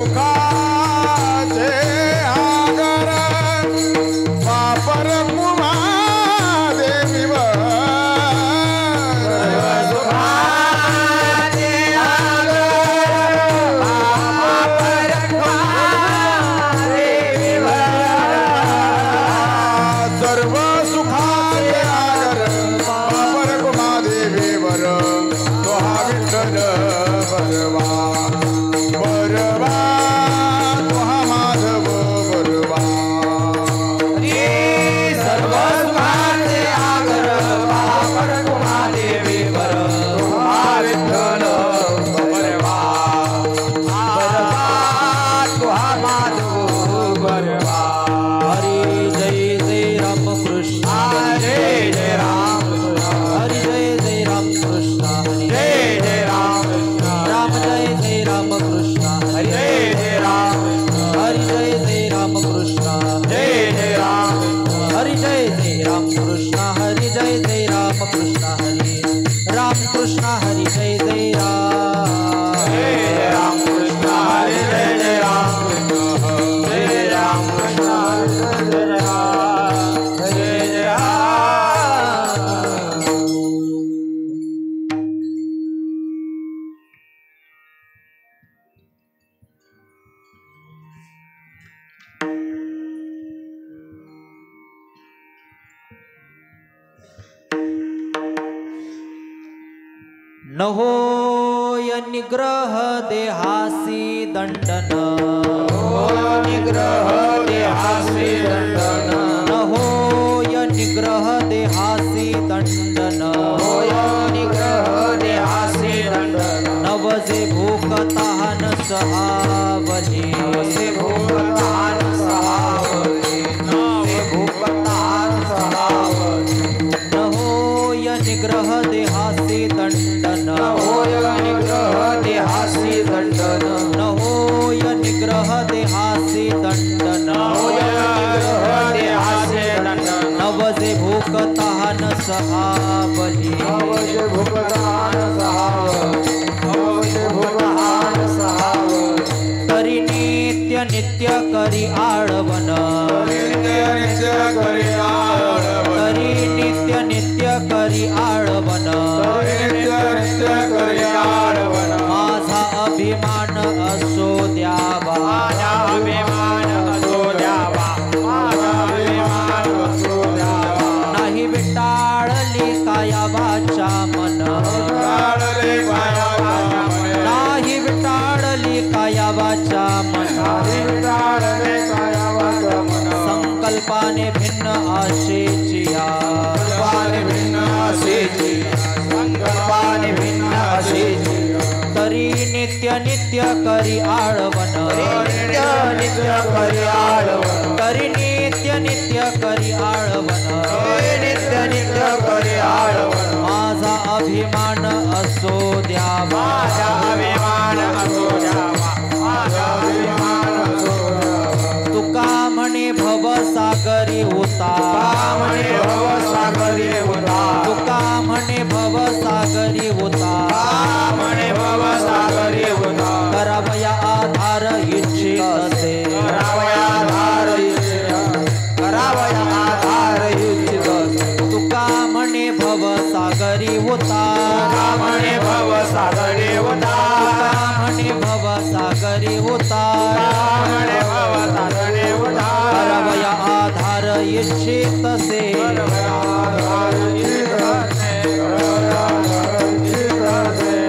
सुखाचे आगर वापर कुमा देवीवर सुखाचे आगर वापर कुमा देवीवर सर्व सुखाचे आगर वापर कुमा देवीवर तो हा विठ्ठल बरवा बरवा तो हा माधव बरवा सर्व सुखाचे आगर वापर कुमा देवीवर हा विठ्ठल बरवा बरवा तो हा माधव बरवा हरी जय जय राम कृष्ण हरे जय राम हरी जय जय राम कृष्ण हरी जय जय राम राम जय जय राम कृष्ण हरी जय जय राम हरी जय जय राम कृष्ण जय जय राम हरी जय जय राम कृष्ण हरी जय जय राम कृष्ण हरी राम कृष्ण हरी जय जय राम कृष्ण हरी जय जय राम जय राम कृष्ण हरी जय जय राम जय जय न होय निग्रह देहासी दंडन निग्रह देहासी दंडन न होय निग्रह देहासी दंडन होय निग्रह देहासी दंडन नवजे भूक तहान सहावली नवजे भूक तहान सहावली नवजे भूक तहान सहावली न होय निग्रह देहासी दंडन न होय निग्रह देहासी दंडन न होय निग्रह देहासी दंडन होय निग्रह देहासी दंडन नवजे भूक तहान सहावली नवजे भूक तहान सहावली नवजे भूक तहान सहावली तरी नित्य नित्य करी आळवण नित्य नित्य करी आळवण तरी नित्य नित्य करी आळवण नित्य नित्य करी आळवण माझा अभिमान असो द्यावा माझा अभिमान असो द्यावा माझा अभिमान असो द्यावा नाही विटाळली काया वाचा मन विटाळली काया वाचा नाही विटाळली काया वाचा मन विटाळली काया वाचा मन संकल्पाने भिन्न आशेचिया संकल्पाने भिन्न आशेची संकल्पाने भिन्न आशेची तरी नित्य नित्य करी आळवण नित्य नित्य करी आळवण तरी नित्य नित्य करी आळवण नित्य नित्य करी आळवण माझा अभिमान असो द्यावा माझा अभिमान असो द्यावा माझा अभिमान असो द्यावा तुका म्हणे भवसागरी होता म्हणे भवसागरी होता तुका म्हणे भवसागरी होता म्हणे भवसागरी होता करावया आधार इच्छित असे करावया आधार इच्छित करावया आधार इच्छित तुका म्हणे भवसागरी होता म्हणे भवसागरी होता म्हणे भवसागरी होता म्हणे भवसागरी होता करावया आधार इच्छित असे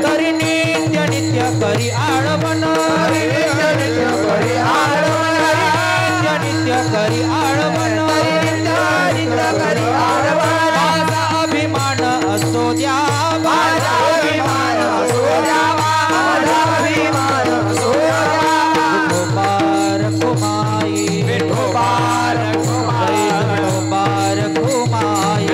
तरी नित्य नित्य करी आळवण नित्य नित्य करी आळवण नित्य नित्य करी आळवण नित्य नित्य करी आळवण माझा अभिमान असो द्यावा माझा अभिमान असो द्यावा माझा अभिमान असो द्यावा विठोबार कुमाई विठोबार कुमाई विठोबार कुमाई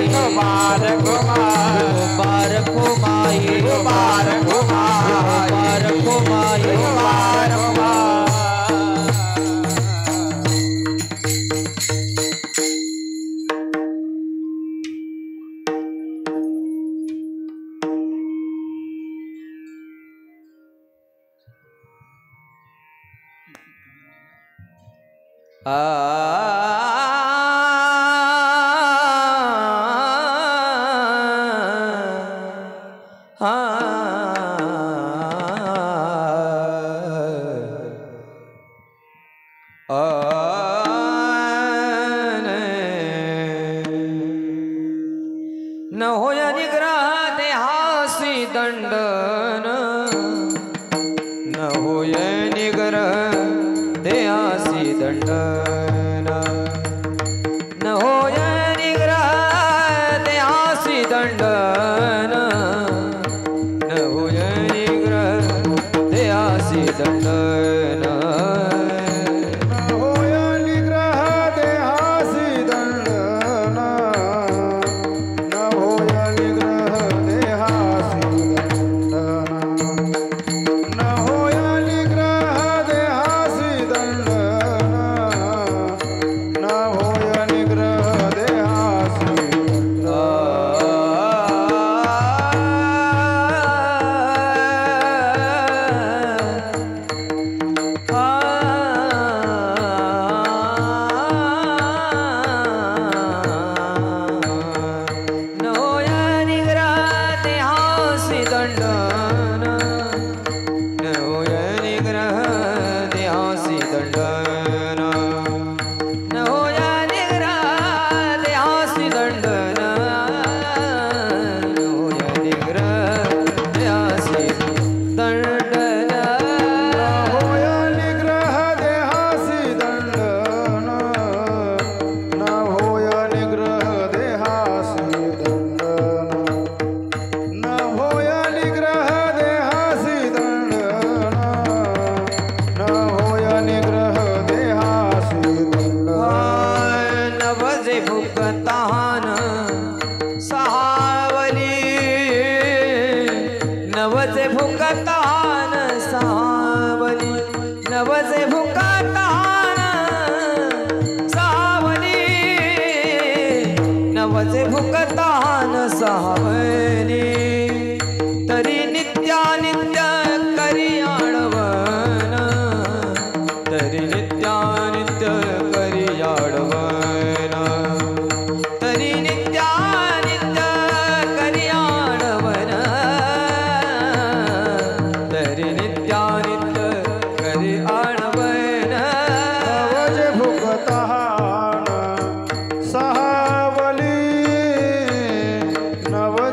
न होय निग्रह देहासी दंडन न होय निग्रह देहासी दंडन न होय निग्रह देहासी दंडन न होय निग्रह देहासी दंडन होय निग्रह देहासी दंडन न होय निग्रह देहासी दंडन न होय निग्रह देहासी दंडन न होय निग्रह देहासी भुकतान सहावली नवजे भुकतान सहावली नवजे भुकतान सहावली नवजे भुकतान सहावली तरी नित्यानित्य करी आडवन तरी नित्यानित्य करी आडवन तरी नित्यानित्य करी आडवन तरी नित्यानित्य करी आडवन नवजे भुकतान सहावली नवजे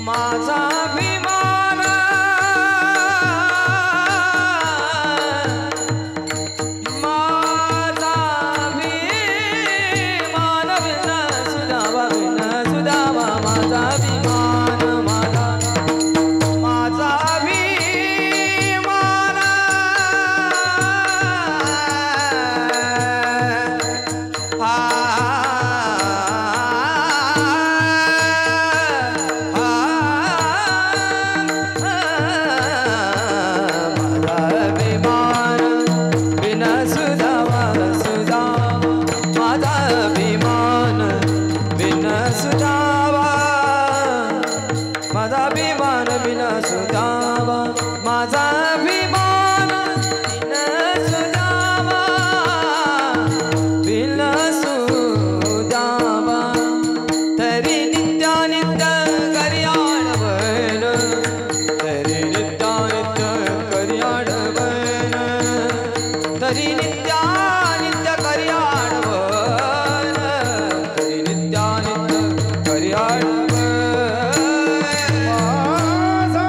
माझा अभिमान माझा अभिमान विन सुदामा माझा अभिमान माझा अभिमान माझा अभिमान बिन सुदामा माझा अभिमान बिन सुदामा बिन सुदामा तरी नित्यानित्य करियाडवन तरी नित्यानित्य करियाडवन तरी नित्यानित्य करियाडवन तरी नित्यानित्य करियाडवन माझा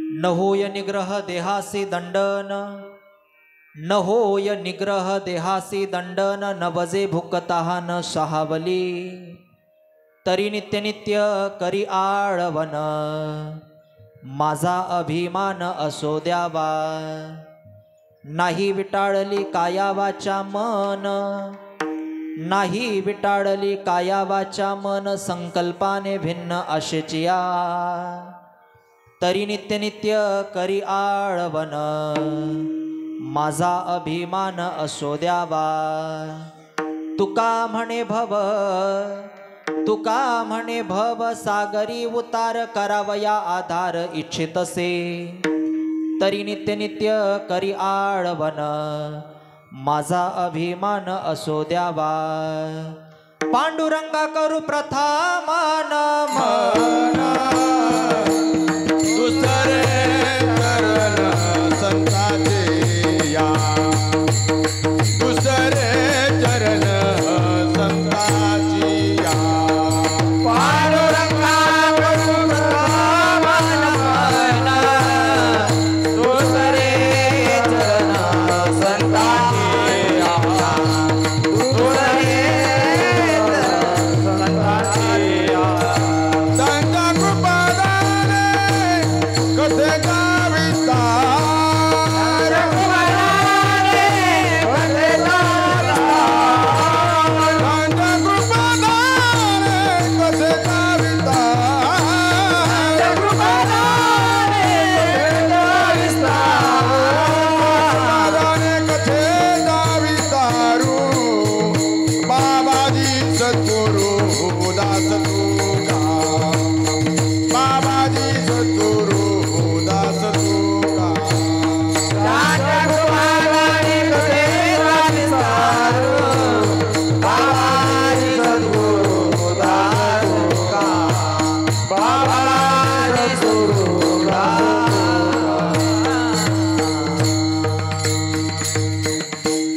न होय निग्रह देहासी दंडन, न होय निग्रह देहासी दंडन, न बजे भुकताहा न सहावली, तरी नित्य नित्य करी आळवण, माझा अभिमान असो द्यावा, नाही विटाळली काया वाचा मन, नाही विटाळली काया वाचा मन, संकल्पाने भिन्न अशेचिया, तरी नित्य नित्य करी आळवण, माझा अभिमान असो द्यावा. तुका म्हणे भव, तुका म्हणे भव सागरी उतार, करावया आधार इच्छितसे, तरी नित्य नित्य करी आळवण, माझा अभिमान असो द्यावा. पांडुरंगा करू प्रथमान मन, दुसरे चरण संताचे या, दुसरे चरण संताची या. पांडुरंगा करू प्रथमान मन, दुसरे चरण संताची या, दुसरे चरण संताची या. त्यांच्या कृपादाने कसे गाविता,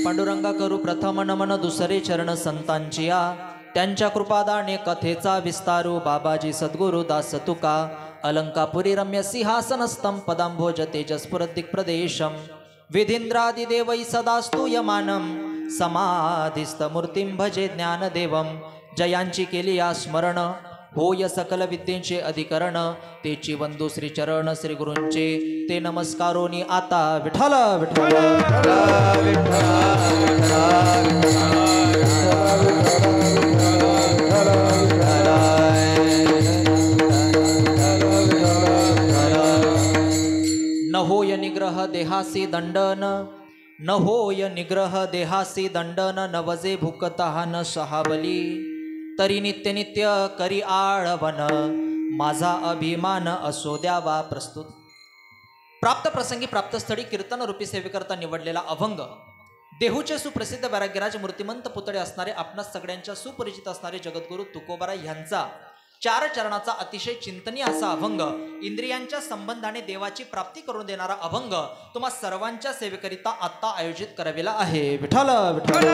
पांडुरंगा करू प्रथम नमन, दुसरे चरण संतांची या, त्यांच्या कृपादाने कथेचा विस्तारू, बाबाजी सद्गुरु दास तुका, अलंकापुरी रम्य सिंहासनस्थं पदांभोज तेजस्फुरदिक् प्रदेशम, विधींद्रादिदेवै सदा स्तूयमानं, समाधिस्थ मूर्तिं भजे ज्ञानदेवं, जयांची केली या स्मरण, होय सकल विद्येचे अधिकरण, तेची वंदू श्री चरण श्री गुरूंचे, ते नमस्कारोनी आता विठ्ठल विठ्ठल न होय निग्रह देहासी दंडन, न होय निग्रह देहासी दंडन, न वजे भुकताहा न सहावली, तरी नित्य नित्य करी आळवण, माझा अभिमान असो द्यावा. प्रस्तुत प्राप्त प्रसंगी प्राप्तस्थळी कीर्तन रूपी सेवेकरता निवडलेला अभंग, देहूचे सुप्रसिद्ध वैराग्यराज मूर्तिमंत पुतळे असणारे, आपणास सगळ्यांच्या सुपरिचित असणारे जगद्गुरु तुकोबाराय यांचा 4 चरणाचा अतिशय चिंतनीय असा अभंग, इंद्रियांच्या संबंधाने देवाची प्राप्ती करून देणारा अभंग, तुम्हा सर्वांच्या सेवेकरिता आता आयोजित करावेला आहे. विठ्ठल विठ्ठल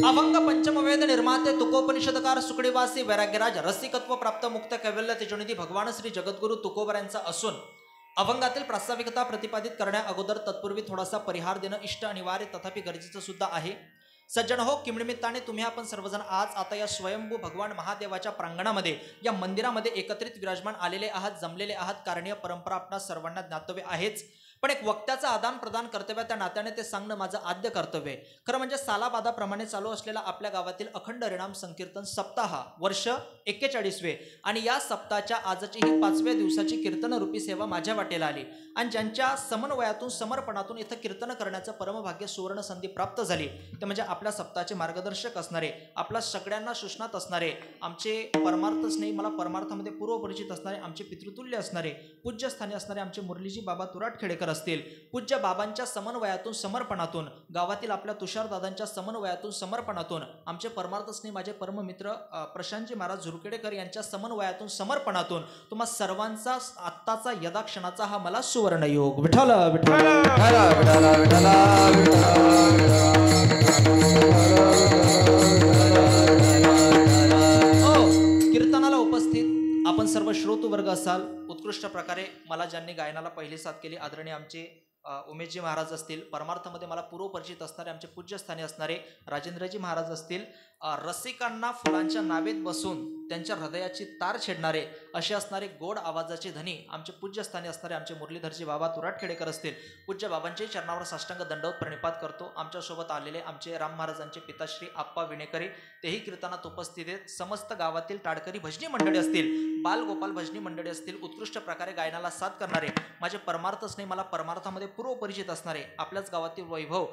अभंग पंचमवेद निर्माते तुकोपनिषदकार सुकडीवासी वैराग्यराज रसिकत्व प्राप्त मुक्त कैवल्य तेजोनिधी भगवान श्री जगद्गुरु तुकोबारायांचा असून, अभंगातील प्रास्ताविकता प्रतिपादित करण्या अगोदर तत्पूर्वी थोडासा परिहार देणं इष्ट अनिवार्य तथापि गरजेचं सुद्धा आहे. सज्जन हो, किमनिमित्ताने तुम्ही आपण सर्वजण आज आता या स्वयंभू भगवान महादेवाच्या प्रांगणामध्ये, या मंदिरामध्ये एकत्रित विराजमान आलेले आहात, जमलेले आहात. कारणीय परंपरा आपणास सर्वांना ज्ञातव्य आहेच, पण एक वक्त्याचं आदान प्रदान कर्तव्य, त्या नात्याने ते सांगणं माझं आद्य कर्तव्य आहे. खरं म्हणजे सालाबादाप्रमाणे चालू असलेला आपल्या गावातील अखंड हरिनाम संकीर्तन सप्ताह वर्ष 41वे, आणि या सप्ताहाच्या आजची ही 5व्या दिवसाची कीर्तन रूपी सेवा माझ्या वाटेला आली, आणि ज्यांच्या समन्वयातून समर्पणातून इथं कीर्तन करण्याचं परमभाग्य सुवर्ण संधी प्राप्त झाली, ते म्हणजे आपल्या सप्ताहाचे मार्गदर्शक असणारे, आपल्या सगळ्यांना सुषणात असणारे, आमचे परमार्थच नाही मला परमार्थामध्ये पूर्वपरिचित असणारे, आमचे पितृतुल्य असणारे, पूज्यस्थानी असणारे आमचे मुरलीजी बाबा तुराटखेडेकर असतील, पूज्य बाबांच्या समन्वयातून समर्पणातून, गावातील आपल्या तुषारदादांच्या समन्वयातून समर्पणातून, आमचे परमार्थस्नेही माझे परममित्र प्रशांतजी महाराज झुरकेडेकर यांच्या समन्वयातून समर्पणातून, तुम्हा सर्वांचा आत्ताचा यदाक्षणाचा हा मला सुवर्ण योग. विठ्ठल विठ्ठल विठ्ठल विठ्ठल उत्कृष्ट प्रकारे मला ज्यांनी गायनाला पहिली साथ केली आदरणीय आमचे उमेशजी महाराज असतील, परमार्थमध्ये मला पूर्वपरिचित असणारे आमचे पूज्यस्थानी असणारे राजेंद्रजी महाराज असतील, रसिकांना फुलांच्या नावेत बसून त्यांच्या हृदयाची तार छेडणारे असे असणारे गोड आवाजाचे धनी आमचे पूज्यस्थानी असणारे आमचे मुरलीधरजी बाबा तुराटखेडेकर असतील. पूज्य बाबांचे चरणावर साष्टांग दंडवत प्रणिपात करतो. आमच्यासोबत आलेले आमचे राम महाराजांचे पिताश्री आप्पा विणेकरी तेही कीर्तनात उपस्थित आहेत. समस्त गावातील टाळकरी भजनी मंडळी असतील, बालगोपाल भजनी मंडळी असतील, उत्कृष्ट प्रकारे गायनाला साथ करणारे माझे परमार्थच नाही मला परमार्थामध्ये पूर्वपरिचित असणारे आपल्याच गावातील वैभव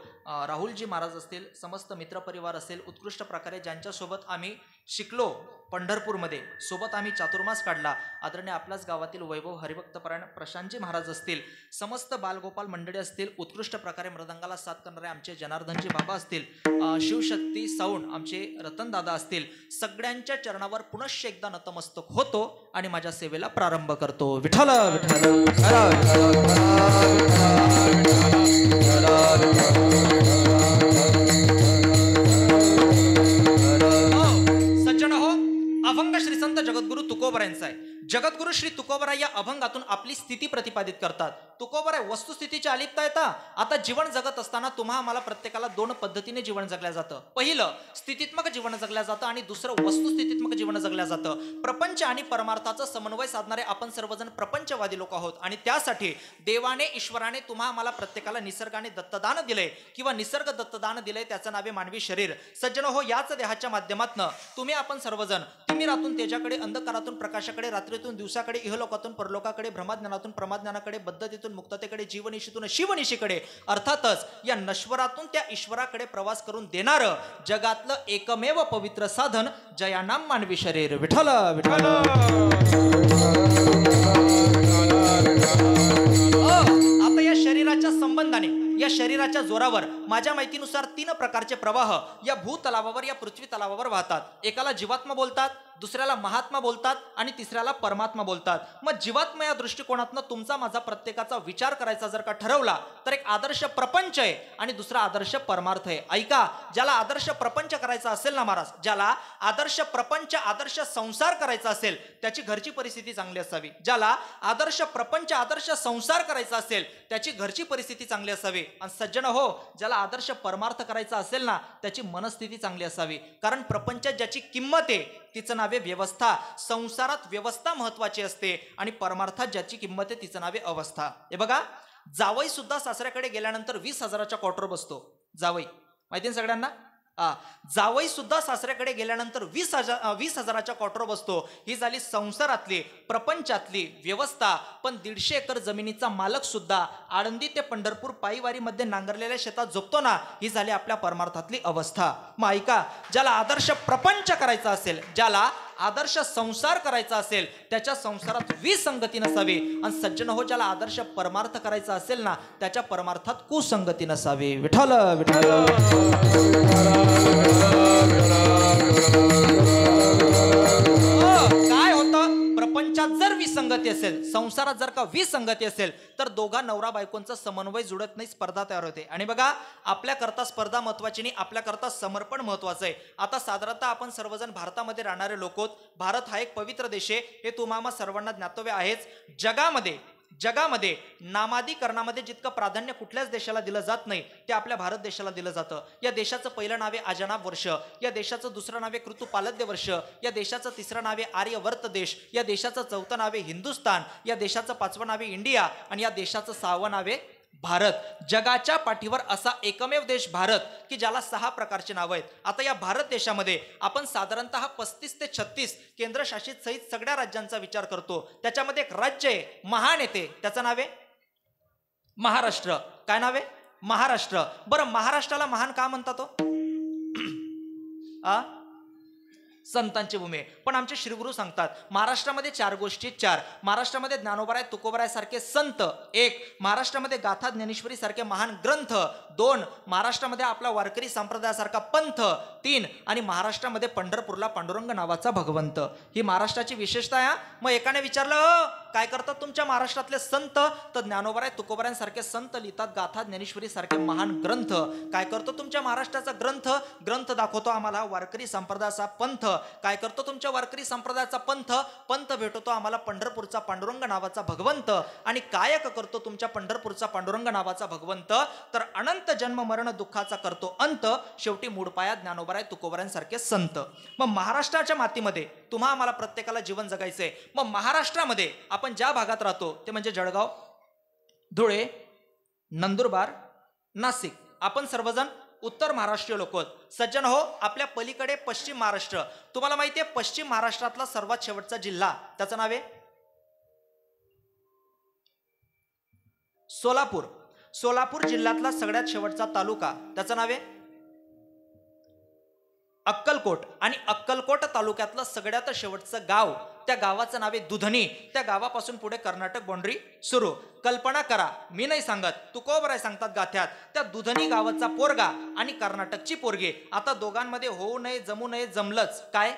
राहुलजी महाराज असतील, समस्त मित्रपरिवार असेल, उत्कृष्ट प्रकारे ज्यांच्यासोबत आम्ही शिकलो पंढरपूरमध्ये, सोबत आम्ही चातुर्मास काढला, आदरणीय आपल्याच गावातील वैभव हरिभक्तपरायण प्रशांतजी महाराज असतील, समस्त बालगोपाल मंडळी असतील, उत्कृष्ट प्रकारे मृदंगाला साथ करणारे आमचे जनार्दनजी बाबा असतील, शिवशक्ती साऊंड आमचे रतनदादा असतील, सगळ्यांच्या चरणावर पुनश्च एकदा नतमस्तक होतो आणि माझ्या सेवेला प्रारंभ करतो. विठ्ठल सज्जन हो, अभंग श्री संत जगद्गुरु तुकोबरायांचा आहे. जगद्गुरु श्री तुकोबराय या अभंगातून आपली स्थिती प्रतिपादित करतात. तुकोबराय वस्तुस्थितीची अलिप्तता येता. आता जीवन जगत असताना तुम्हा आम्हाला प्रत्येकाला दोन पद्धतीने जीवन जगल्या जातं. पहिलं स्थितीत्मक जीवन जगल्या जातं आणि दुसरं वस्तुस्थितीत्मक जीवन जगल्या जातं. प्रपंच आणि परमार्थाचा समन्वय साधणारे आपण सर्वजण प्रपंचवादी लोक आहोत आणि त्यासाठी देवाने ईश्वराने तुम्हा आम्हाला प्रत्येकाला निसर्गाने दत्तदान दिलंय किंवा निसर्ग दत्तदान दिलंय, त्याचं नावे मानवी शरीर. सज्जन हो, याच देहाच्या माध्यमातून तुम्ही आपण सर्वजण तिमिरातून तेजाकडे, अंधकारातून प्रकाशाकडे, रात्रीतून दिवसाकडे, इहलोकातून परलोकाकडे, भ्रमाज्ञानातून प्रमाज्ञानाकडे, बद्धतेतून मुक्ततेकडे, जीवनिशीतून शिवनिशीकडे, अर्थातच या नश्वरातून त्या ईश्वराकडे प्रवास करून देणारं जगातलं एकमेव पवित्र साधन जयानाम मानवी शरीर. विठ्ठल विठ्ठल. आता या शरीराच्या संबंधाने, या शरीराच्या जोरावर माझ्या माहितीनुसार 3 प्रकारचे प्रवाह या भूतलावावर, या पृथ्वी तलावावर वाहतात. एकाला जीवात्मा बोलतात, दुसऱ्याला महात्मा बोलतात आणि तिसऱ्याला परमात्मा बोलतात. मग जीवात्मा या दृष्टिकोनातनं तुमचा माझा प्रत्येकाचा विचार करायचा जर का ठरवला तर एक आदर्श प्रपंच आहे आणि दुसरा आदर्श परमार्थ आहे. ऐका, ज्याला आदर्श प्रपंच करायचा असेल ना महाराज, ज्याला आदर्श प्रपंच, आदर्श संसार करायचा असेल त्याची घरची परिस्थिती चांगली असावी. ज्याला आदर्श प्रपंच, आदर्श संसार करायचा असेल त्याची घरची परिस्थिती चांगली असावी. आणि सज्जन हो, ज्याला आदर्श परमार्थ करायचा असेल ना त्याची मनस्थिती चांगली असावी. कारण प्रपंचात ज्याची किंमत आहे तिचं नावे व्यवस्था. संसारात व्यवस्था महत्वाची असते आणि परमार्थात ज्याची किंमत आहे तिचं नावे अवस्था. हे बघा, जावई सुद्धा सासऱ्याकडे गेल्यानंतर 20,000च्या क्वार्टर बसतो. जावई माहिती आहे सगळ्यांना? जावई सुद्धा सासऱ्याकडे गेल्यानंतर 20,000च्या क्वार्टर बसतो. ही झाली संसारातली, प्रपंचातली व्यवस्था. पण 150 एकर जमिनीचा मालक सुद्धा आळंदी ते पंढरपूर पायीवारीमध्ये नांगरलेल्या शेतात झोपतो ना, ही झाली आपल्या परमार्थातली अवस्था. मग ऐका, ज्याला आदर्श प्रपंच करायचा असेल, ज्याला आदर्श संसार करायचा असेल त्याच्या संसारात विसंगती नसावी. आणि सज्जन हो, ज्याला आदर्श परमार्थ करायचा असेल ना त्याच्या परमार्थात कुसंगती नसावी. विठ्ठल विठ्ठल. काय होतं, प्रपंचात जर विसंगती असेल, संसारात जर का विसंगती असेल तर दोघा नवरा बायकोंचा समन्वय जुळत नाही, स्पर्धा तयार होते. आणि बघा, आपल्याकरता स्पर्धा महत्वाची नाही, आपल्याकरता समर्पण महत्वाचं आहे. आता साधारणतः आपण सर्वजण भारतामध्ये राहणारे लोक आहोत. भारत हा एक पवित्र देश आहे, हे तुम्हाला सर्वांना ज्ञातव्य आहेच. जगामध्ये नामाधिकरणामध्ये जितकं प्राधान्य कुठल्याच देशाला दिलं जात नाही ते आपल्या भारत देशाला दिलं जातं. या देशाचं पहिलं नावे अजनाब वर्ष, या देशाचं दुसरं नावे ऋतुपालद्य वर्ष, या देशाचं तिसरं नावे आर्यवर्त देश, या देशाचं चौथं नावे हिंदुस्तान, या देशाचं 5वं नावे इंडिया आणि या देशाचं 6वं नावे भारत. जगाच्या पाठीवर असा एकमेव देश भारत की ज्याला 6 प्रकारचे नाव आहेत. आता या भारत देशामध्ये आपण साधारणतः 35 ते 36 केंद्रशासित सहित सगळ्या राज्यांचा विचार करतो. त्याच्यामध्ये एक राज्य आहे, महान येते, त्याचं नाव आहे महाराष्ट्र. काय नाव आहे? महाराष्ट्र. बरं, महाराष्ट्राला महान का म्हणतात? संतांची भूमी. पण आमचे श्रीगुरु सांगतात महाराष्ट्रामध्ये 4 गोष्टी. 4 महाराष्ट्रामध्ये ज्ञानोबराय तुकोबराय सारखे संत. 1 महाराष्ट्रामध्ये गाथा ज्ञानेश्वरी सारखे महान ग्रंथ. 2 महाराष्ट्रामध्ये आपला वारकरी संप्रदायासारखा पंथ. 3 आणि महाराष्ट्रामध्ये पंढरपूरला पांडुरंग नावाचा भगवंत. ही महाराष्ट्राची विशेषता आहे. मग एकाने विचारलं, काय करतात तुमच्या महाराष्ट्रातले संत? तर ज्ञानोबराय तुकोबरायांसारखे संत लिहितात गाथा ज्ञानेश्वरी सारखे महान ग्रंथ. काय करतो तुमच्या महाराष्ट्राचा ग्रंथ दाखवतो आम्हाला वारकरी संप्रदायाचा पंथ. काय करतो तुमच्या वारकरी संप्रदायाचा पंथ? पंथ भेटतो आम्हाला पंढरपूरचा पांडुरंग नावाचा भगवंत. आणि कायक करतो तुमच्या पंढरपूरचा पांडुरंग नावाचा भगवंत. तर अनंत जन्म मरण दुःखाचा करतो अंत, शेवटी मूडपाया ज्ञानोबराय तुकोबरायांसारखे संत. मग महाराष्ट्राच्या मातीमध्ये तुम्हा आम्हाला प्रत्येकाला जीवन जगायचंय. मग महाराष्ट्रामध्ये आपण ज्या भागात राहतो ते म्हणजे जळगाव, धुळे, नंदुरबार, नाशिक. आपण सर्वजण उत्तर महाराष्ट्रीय लोक आहोत. सज्जन हो, आपल्या पलीकडे पश्चिम महाराष्ट्र. तुम्हाला माहिती आहे पश्चिम महाराष्ट्रातला सर्वात शेवटचा जिल्हा त्याचं नाव आहे सोलापूर. सोलापूर जिल्ह्यातला सगळ्यात शेवटचा तालुका त्याचं नाव आहे अक्कलकोट. आणि अक्कलकोट तालुक्यातलं सगळ्यात शेवटचं गाव, त्या गावाचं नाव आहे दुधनी. त्या गावापासून पुढे कर्नाटक बाउंड्री सुरू. कल्पना करा, मी नाही सांगत, तुकोबराय सांगतात गाथ्यात. त्या दुधनी गावाचा पोरगा आणि कर्नाटकची पोरगी, आता दोघांमध्ये होऊ नये जमू नये, जमलंच काय?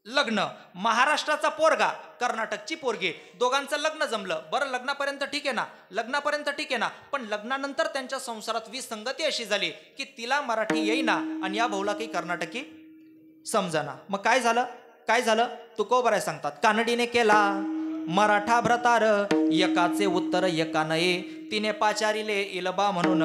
लग्न. महाराष्ट्राचा पोरगा, कर्नाटकची पोरगी, दोघांचं लग्न जमलं. बरं, लग्नापर्यंत ठीक आहे ना, लग्नापर्यंत ठीक आहे ना. पण लग्नानंतर त्यांच्या संसारात विसंगती अशी झाली की तिला मराठी येईना आणि या भाऊला काही कर्नाटकी समजाना. मग काय झालं? काय झालं? तुकोबराय सांगतात, कानडीने केला मराठा भ्रतार, एकाचे उत्तर एका नये, तिने पाचारिले इलबा म्हणून,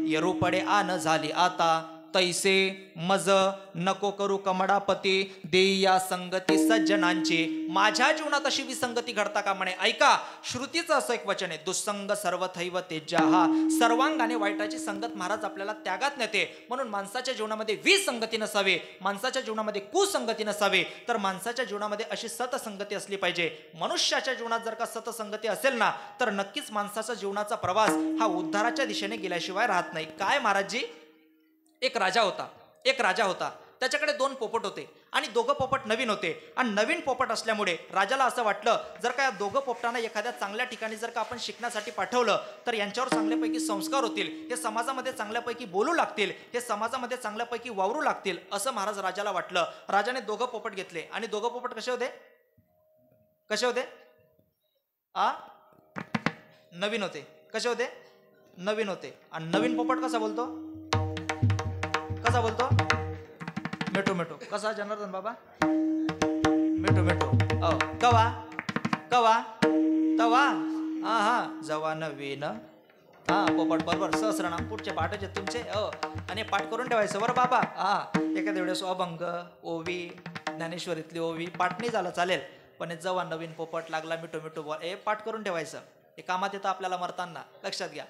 येरू पडे आन झाली आता, तैसे मज नको करू कमडापती, देई या संगती सज्जनांची. माझ्या जीवनात अशी विसंगती घडता का म्हणे. ऐका, श्रुतीचं असं एक वचन आहे, दुस्संग सर्वथैव तेजहा. सर्वांगाने वाईटाची संगत महाराज आपल्याला त्यागात नेते. म्हणून माणसाच्या जीवनामध्ये विसंगती नसावी, माणसाच्या जीवनामध्ये कुसंगती नसावी, तर माणसाच्या जीवनामध्ये अशी सतसंगती असली पाहिजे. मनुष्याच्या जीवनात जर का सतसंगती असेल ना, तर नक्कीच माणसाचा जीवनाचा प्रवास हा उद्धाराच्या दिशेने गेल्याशिवाय राहत नाही. काय महाराजजी? एक राजा होता, त्याच्याकडे 2 पोपट होते आणि दोघं पोपट नवीन होते. आणि नवीन पोपट असल्यामुळे राजाला असं वाटलं, जर का या दोघं पोपटांना एखाद्या चांगल्या ठिकाणी जर का आपण शिकण्यासाठी पाठवलं तर यांच्यावर चांगल्यापैकी संस्कार होतील, हे समाजामध्ये चांगल्यापैकी बोलू लागतील, हे समाजामध्ये चांगल्यापैकी वावरू लागतील, असं महाराज राजाला वाटलं. राजाने 2 पोपट घेतले. आणि 2 पोपट कसे होते? कसे होते? नवीन होते. कसे होते? नवीन होते. आणि नवीन पोपट कसा बोलतो? कसा बोलतो? Metro metro. कसा जनार्दन बाबा? Metro metro. कवा कवा तवा. हा जवा नवीन. पोपट बरोबर. सहस्रनाम पुढचे पाठाचे तुमचे. आणि पाठ करून ठेवायचं बरं बाबा. एखाद्या वेळेस अभंग, ओवी, ज्ञानेश्वरीतली ओवी पाठ नाही झालं चालेल, पण जवा नवीन पोपट लागला मिठो मिठो बोल, हे पाठ करून ठेवायचं. हे कामात येतं आपल्याला मरताना, लक्षात घ्या.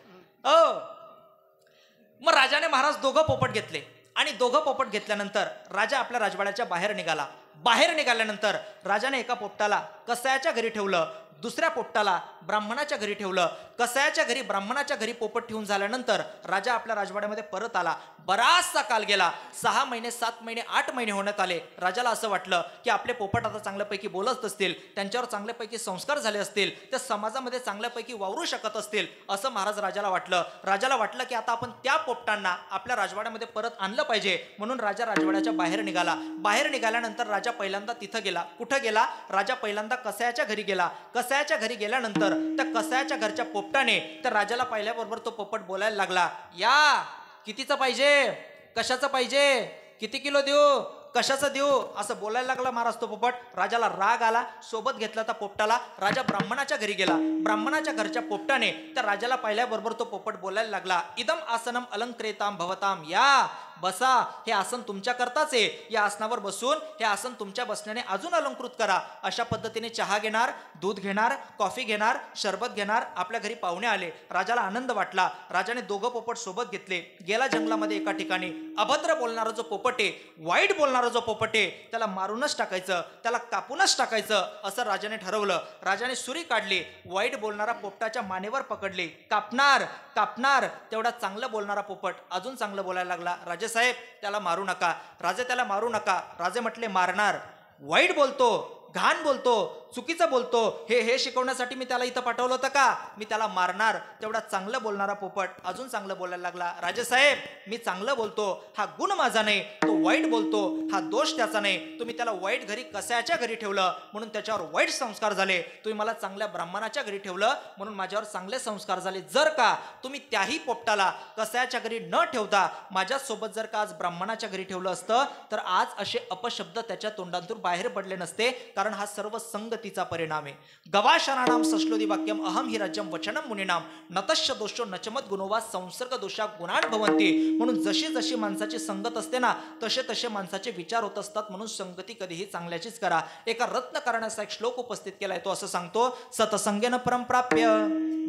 मग राजाने महाराज 2 पोपट घेतले. आणि 2 पोपट घेतल्यानंतर राजा आपल्या राजवाड्याच्या बाहेर निघाला. बाहेर निघाल्यानंतर राजाने एका पोपटाला कसायाच्या घरी ठेवलं, दुसऱ्या पोपटाला ब्राह्मणाच्या घरी ठेवलं. कसायाच्या घरी ब्राह्मणाच्या घरी पोपट ठेवून झाल्यानंतर राजा आपल्या राजवाड्यामध्ये परत आला. बराचसा काल गेला. 6 महिने, 7 महिने, 8 महिने होण्यात आले. राजाला असं वाटलं की आपले पोपट आता चांगल्यापैकी बोलत असतील, त्यांच्यावर चांगल्यापैकी संस्कार झाले असतील, त्या समाजामध्ये चांगल्यापैकी वावरू शकत असतील, असं महाराज राजाला वाटलं. राजाला वाटलं की आता आपण त्या पोपटांना आपल्या राजवाड्यामध्ये परत आणलं पाहिजे. म्हणून राजा राजवाड्याच्या बाहेर निघाला. बाहेर निघाल्यानंतर राजा पहिल्यांदा तिथं गेला. कुठं गेला? राजा पहिल्यांदा कसायाच्या घरी गेला. कसायाच्या घरी गेल्यानंतर त्या कसायाच्या घरच्या पोपटाने त्या राजाला पाहिल्याबरोबर तो पोपट बोलायला लागला, या कितीचं पाहिजे, कशाचं पाहिजे, किती किलो देऊ, कशाचं देऊ, असं बोलायला लागला महाराज तो पोपट. राजाला राग आला. सोबत घेतला त्या पोपटाला. राजा ब्राह्मणाच्या घरी गेला. ब्राह्मणाच्या घरच्या पोपटाने त्या राजाला पाहिल्याबरोबर तो पोपट बोलायला लागला, इदम आसनम अलंकृताम भवताम, या बसा, हे आसन तुमच्या करताच आहे, या आसनावर बसून हे आसन तुमच्या बसण्याने अजून अलंकृत करा. अशा पद्धतीने चहा घेणार, दूध घेणार, कॉफी घेणार, शरबत घेणार. आपल्या घरी पाहुणे आले. राजाला आनंद वाटला. राजाने 2 पोपट सोबत घेतले. गेला जंगलामध्ये एका ठिकाणी. अभद्र बोलणारा जो पोपट आहे, वाईट बोलणारा जो पोपट आहे, त्याला मारूनच टाकायचं, त्याला कापूनच टाकायचं, असं राजाने ठरवलं. राजाने सुरी काढली. वाईट बोलणारा पोपटाच्या मानेवर पकडली. कापणार कापणार. तेवढा चांगलं बोलणारा पोपट अजून चांगलं बोलायला लागला, राजेसाहेब त्याला मारू नका, राजे त्याला मारू नका. राजे म्हटले, मारणार, वाईट बोलतो, घाण बोलतो, चुकीचं बोलतो हे शिकवण्यासाठी मी त्याला इथं पाठवलं होतं का? मी त्याला मारणार तेवढा चांगलं बोलणारा पोपट अजून चांगलं बोलायला लागला. राजेसाहेब, मी चांगलं बोलतो हा गुण माझा नाही, तो वाईट बोलतो हा दोष त्याचा नाही. तुम्ही त्याला वाईट घरी कसायाच्या घरी ठेवलं म्हणून त्याच्यावर वाईट संस्कार झाले. तुम्ही मला चांगल्या ब्राह्मणाच्या घरी ठेवलं म्हणून माझ्यावर चांगले संस्कार झाले. जर का तुम्ही त्याही पोपटाला कसायाच्या घरी न ठेवता माझ्यासोबत जर का आज ब्राह्मणाच्या घरी ठेवलं असतं तर आज असे अपशब्द त्याच्या तोंडातून बाहेर पडले नसते. कारण हा सर्व संगतीचा परिणाम आहे. गवाशनानाम सश्लोदी वाक्यम अहम हि राज्यम वचनम मुनीनाम नतश्य दोषो नचमत गुणोवा संसर्ग दोषा गुणान भवंती. म्हणून जशी जशी माणसाची संगत असते ना तसे तसे माणसाचे विचार होत असतात. म्हणून संगती कधीही चांगल्याचीच करा. एका रत्न करण्याचा एक श्लोक उपस्थित केलाय. तो असं सांगतो, सतसंगेन परम प्राप्य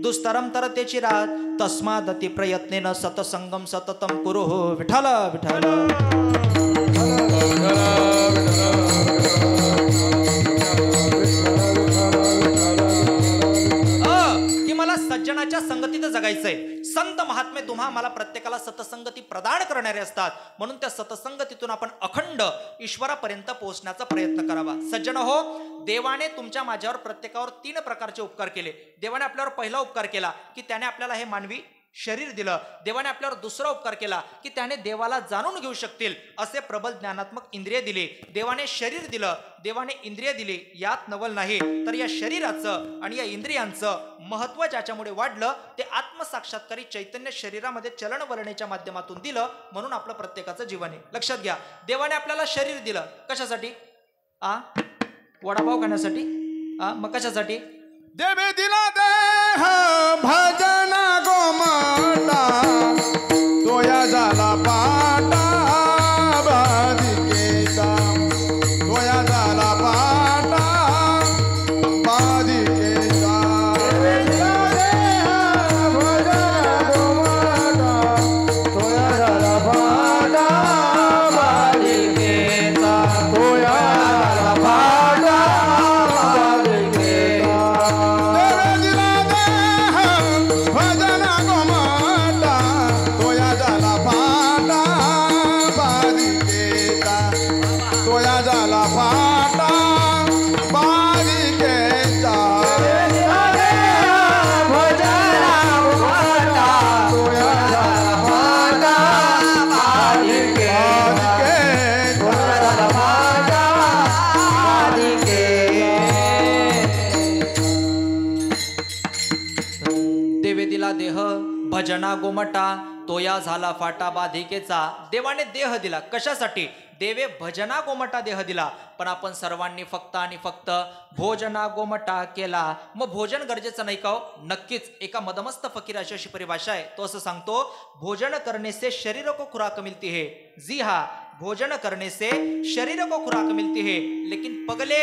दुस्तरम तरतेची रात तस्मादती प्रयत्नेन सतसंगम सततम कुरु. विठ्ठल विठ्ठल. की मला सज्जनाच्या संगतीत जगायचंय. संत महात्मे तुम्हा मला प्रत्येकाला सतसंगती प्रदान करणारे असतात. म्हणून त्या सतसंगतीतून आपण अखंड ईश्वरापर्यंत पोहोचण्याचा प्रयत्न करावा. सज्जन हो, देवाने तुमच्या माझ्यावर प्रत्येकावर 3 प्रकारचे उपकार केले. देवाने आपल्यावर पहिला उपकार केला की त्याने आपल्याला हे मानवी शरीर दिलं. देवाने आपल्यावर दुसरा उपकार केला की त्याने देवाला जाणून घेऊ शकतील असे प्रबल ज्ञानात्मक इंद्रिय दिले. देवाने शरीर दिलं, देवाने इंद्रिय दिली, यात नवल नाही. तर या शरीराचं आणि या इंद्रियांचं महत्व ज्याच्यामुळे वाढलं ते आत्मसाक्षात्कारी चैतन्य शरीरामध्ये चलनवलनेच्या माध्यमातून दिलं. म्हणून आपलं प्रत्येकाचं जीवन आहे. लक्षात घ्या, देवाने आपल्याला शरीर दिलं कशासाठी? वडापाव खाण्यासाठी? मग कशासाठी? देवे दिला देह भजन गोमाता तोया झाला पाटा बाधिकेचा. तोया झाला पाटा बाधिकेचा. देवे दिला देह भजन गोमाता तोया झाला पाटा बाधिकेचा. तोया झाला पाटा बाधिकेचा. भजना गोमटा तोया झाला फाटा बाधिकेचा. देवाने देह दिला कशासाठी? देवे भजना गोमटा देह दिला. पण आपण सर्वांनी फक्त आणि फक्त भोजना गोमटा केला. मग भोजन गरजेचं नाही का हो? नक्कीच. एका मदमस्त फकीराची अशी परिभाषा आहे. तो असं सांगतो, भोजन करने से शरीर को खुराक मिलती है. जी हा, भोजन करने से शरीर को खुराक मिलती है, लेकिन पगले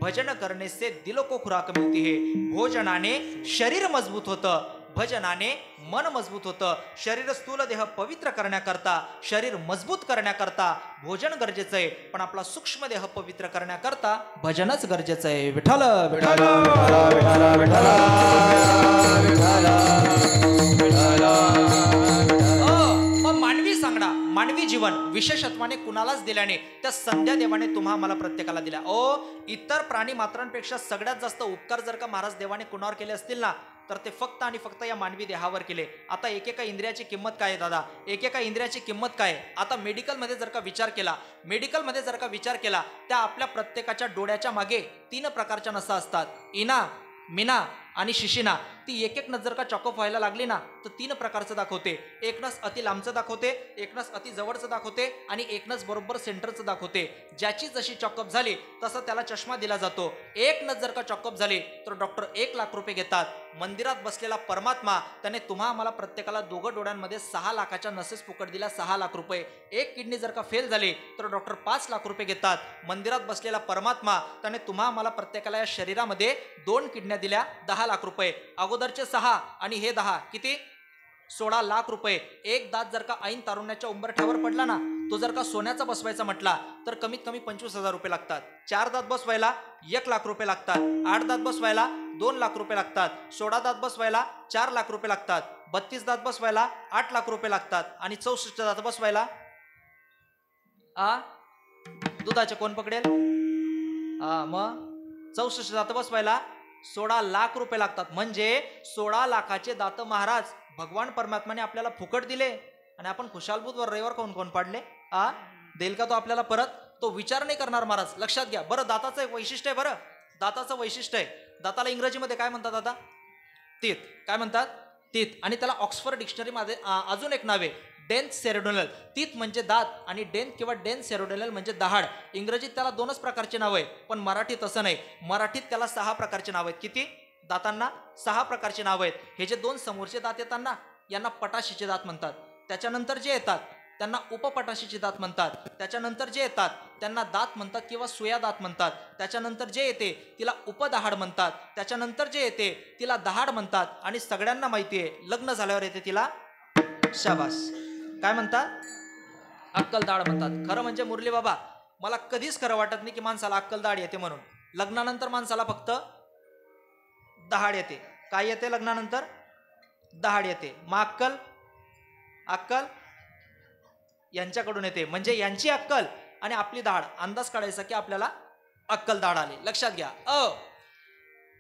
भजन करने से दिल को खुराक मिलती है. भोजनाने शरीर मजबूत होतं, भजनाने मन मजबूत होतं. शरीर स्थूल देह पवित्र करण्याकरता, शरीर मजबूत करण्याकरता भोजन गरजेचं आहे. पण आपला सूक्ष्म देह पवित्र करण्याकरता भजनच गरजेचं आहे. विठ्ठल विठ्ठल विठ्ठल विठ्ठल मानवी सांगणा, मानवी जीवन विशेषत्वाने कुणालाच दिल्याने त्या संध्या देवाने तुम्हा मला प्रत्येकाला दिल्या. इतर प्राणी मात्रांपेक्षा सगळ्यात जास्त उपकार जर का महाराज देवाने कुणावर केले असतील ना तर ते फक्त आणि फक्त या मानवी देहावर केले. आता एकेका इंद्रियाची किंमत काय आहे दादा? एकेका इंद्रियाची किंमत काय? आता मेडिकलमध्ये जर का विचार केला, त्या आपल्या प्रत्येकाच्या डोळ्याच्या मागे 3 प्रकारच्या नसा असतात. इना, मीना आणि शिशिना. ती एक एक नस जर का चॉकअप व्हायला लागली ना तर 3 प्रकारचं दाखवते. एक नस अति लांबचं दाखवते, एक नस अति जवळचं दाखवते आणि एक नस बरोबर सेंटरचं दाखवते. ज्याची जशी चॉकअप झाली तसं त्याला चष्मा दिला जातो. एक नस जर का चॉकअप झाली तर डॉक्टर 1 लाख रुपये घेतात. मंदिरात बसलेला परमात्मा त्याने तुम्हा आम्हाला प्रत्येकाला 2 डोळ्यांमध्ये 6 लाखाच्या नसेस फुकट दिल्या, 6 लाख रुपये. एक किडनी जर का फेल झाली तर डॉक्टर 5 लाख रुपये घेतात. मंदिरात बसलेला परमात्मा त्याने तुम्हा आम्हाला प्रत्येकाला या शरीरामध्ये 2 किडन्या दिल्या, 10 लाख रुपये. अगोदरचे 6 आणि हे 10 किती? 16 लाख रुपये. एक दात जर का ऐन तारुण्याच्या उंबरठ्यावर पडला ना, तो जर का सोन्याचा बसवायचा म्हटला तर कमीत कमी 25,000 रुपये लागतात. 4 दात बसवायला 1 लाख रुपये लागतात. 8 दात बसवायला 2 लाख रुपये लागतात. 16 दात बसवायला 4 लाख रुपये लागतात. 32 दात बसवायला 8 लाख रुपये लागतात. आणि 64 दात बसवायला दुधाचे कोण पकडेल? मग 64 दात बसवायला 16 लाख रुपये लागतात. म्हणजे 16 लाखाचे दात महाराज भगवान परमात्माने आपल्याला फुकट दिले आणि आपण खुशालबूतवर रविवार कोण पाडले. देईल का तो आपल्याला परत? तो विचार नाही करणार महाराज. लक्षात घ्या. बरं, दाताचं एक वैशिष्ट्य आहे. बरं, दाताचं वैशिष्ट्य आहे, दाताला इंग्रजीमध्ये काय म्हणतात आता? तीत. काय म्हणतात? तीत. आणि त्याला ऑक्सफर्ड डिक्शनरीमध्ये अजून एक नाव आहे, डेन्थ सेरोडोनल. तीत म्हणजे दात आणि डेन्थ किंवा डेन्थ सेरोडोनल म्हणजे दहाड. इंग्रजीत त्याला 2च प्रकारचे नाव आहे, पण मराठीत असं नाही. मराठीत त्याला 6 प्रकारचे नाव आहेत. किती? दातांना 6 प्रकारचे नाव आहेत. हे जे 2 समोरचे दात येतात ना, यांना पटाशीचे दात म्हणतात. त्याच्यानंतर जे येतात त्यांना उपपटाशीचे दात म्हणतात. त्याच्यानंतर जे येतात त्यांना दात म्हणतात किंवा सुया दात म्हणतात. त्याच्यानंतर जे येते तिला उपदहाड म्हणतात. त्याच्यानंतर जे येते तिला दहाड म्हणतात. आणि सगळ्यांना माहिती आहे, लग्न झाल्यावर येते तिला शाबास काय म्हणतात? अक्कलदाढ म्हणतात. खरं म्हणजे मुरली बाबा, मला कधीच खरं वाटत नाही की माणसाला अक्कलदाढ येते म्हणून. लग्नानंतर माणसाला फक्त दहाड येते. काय येते लग्नानंतर? दहाड येते. मग अक्कल यांच्याकडून येते. म्हणजे यांची अक्कल आणि आपली दाढ अंदाज काढायचा की आपल्याला अक्कलदाढ आली. लक्षात घ्या.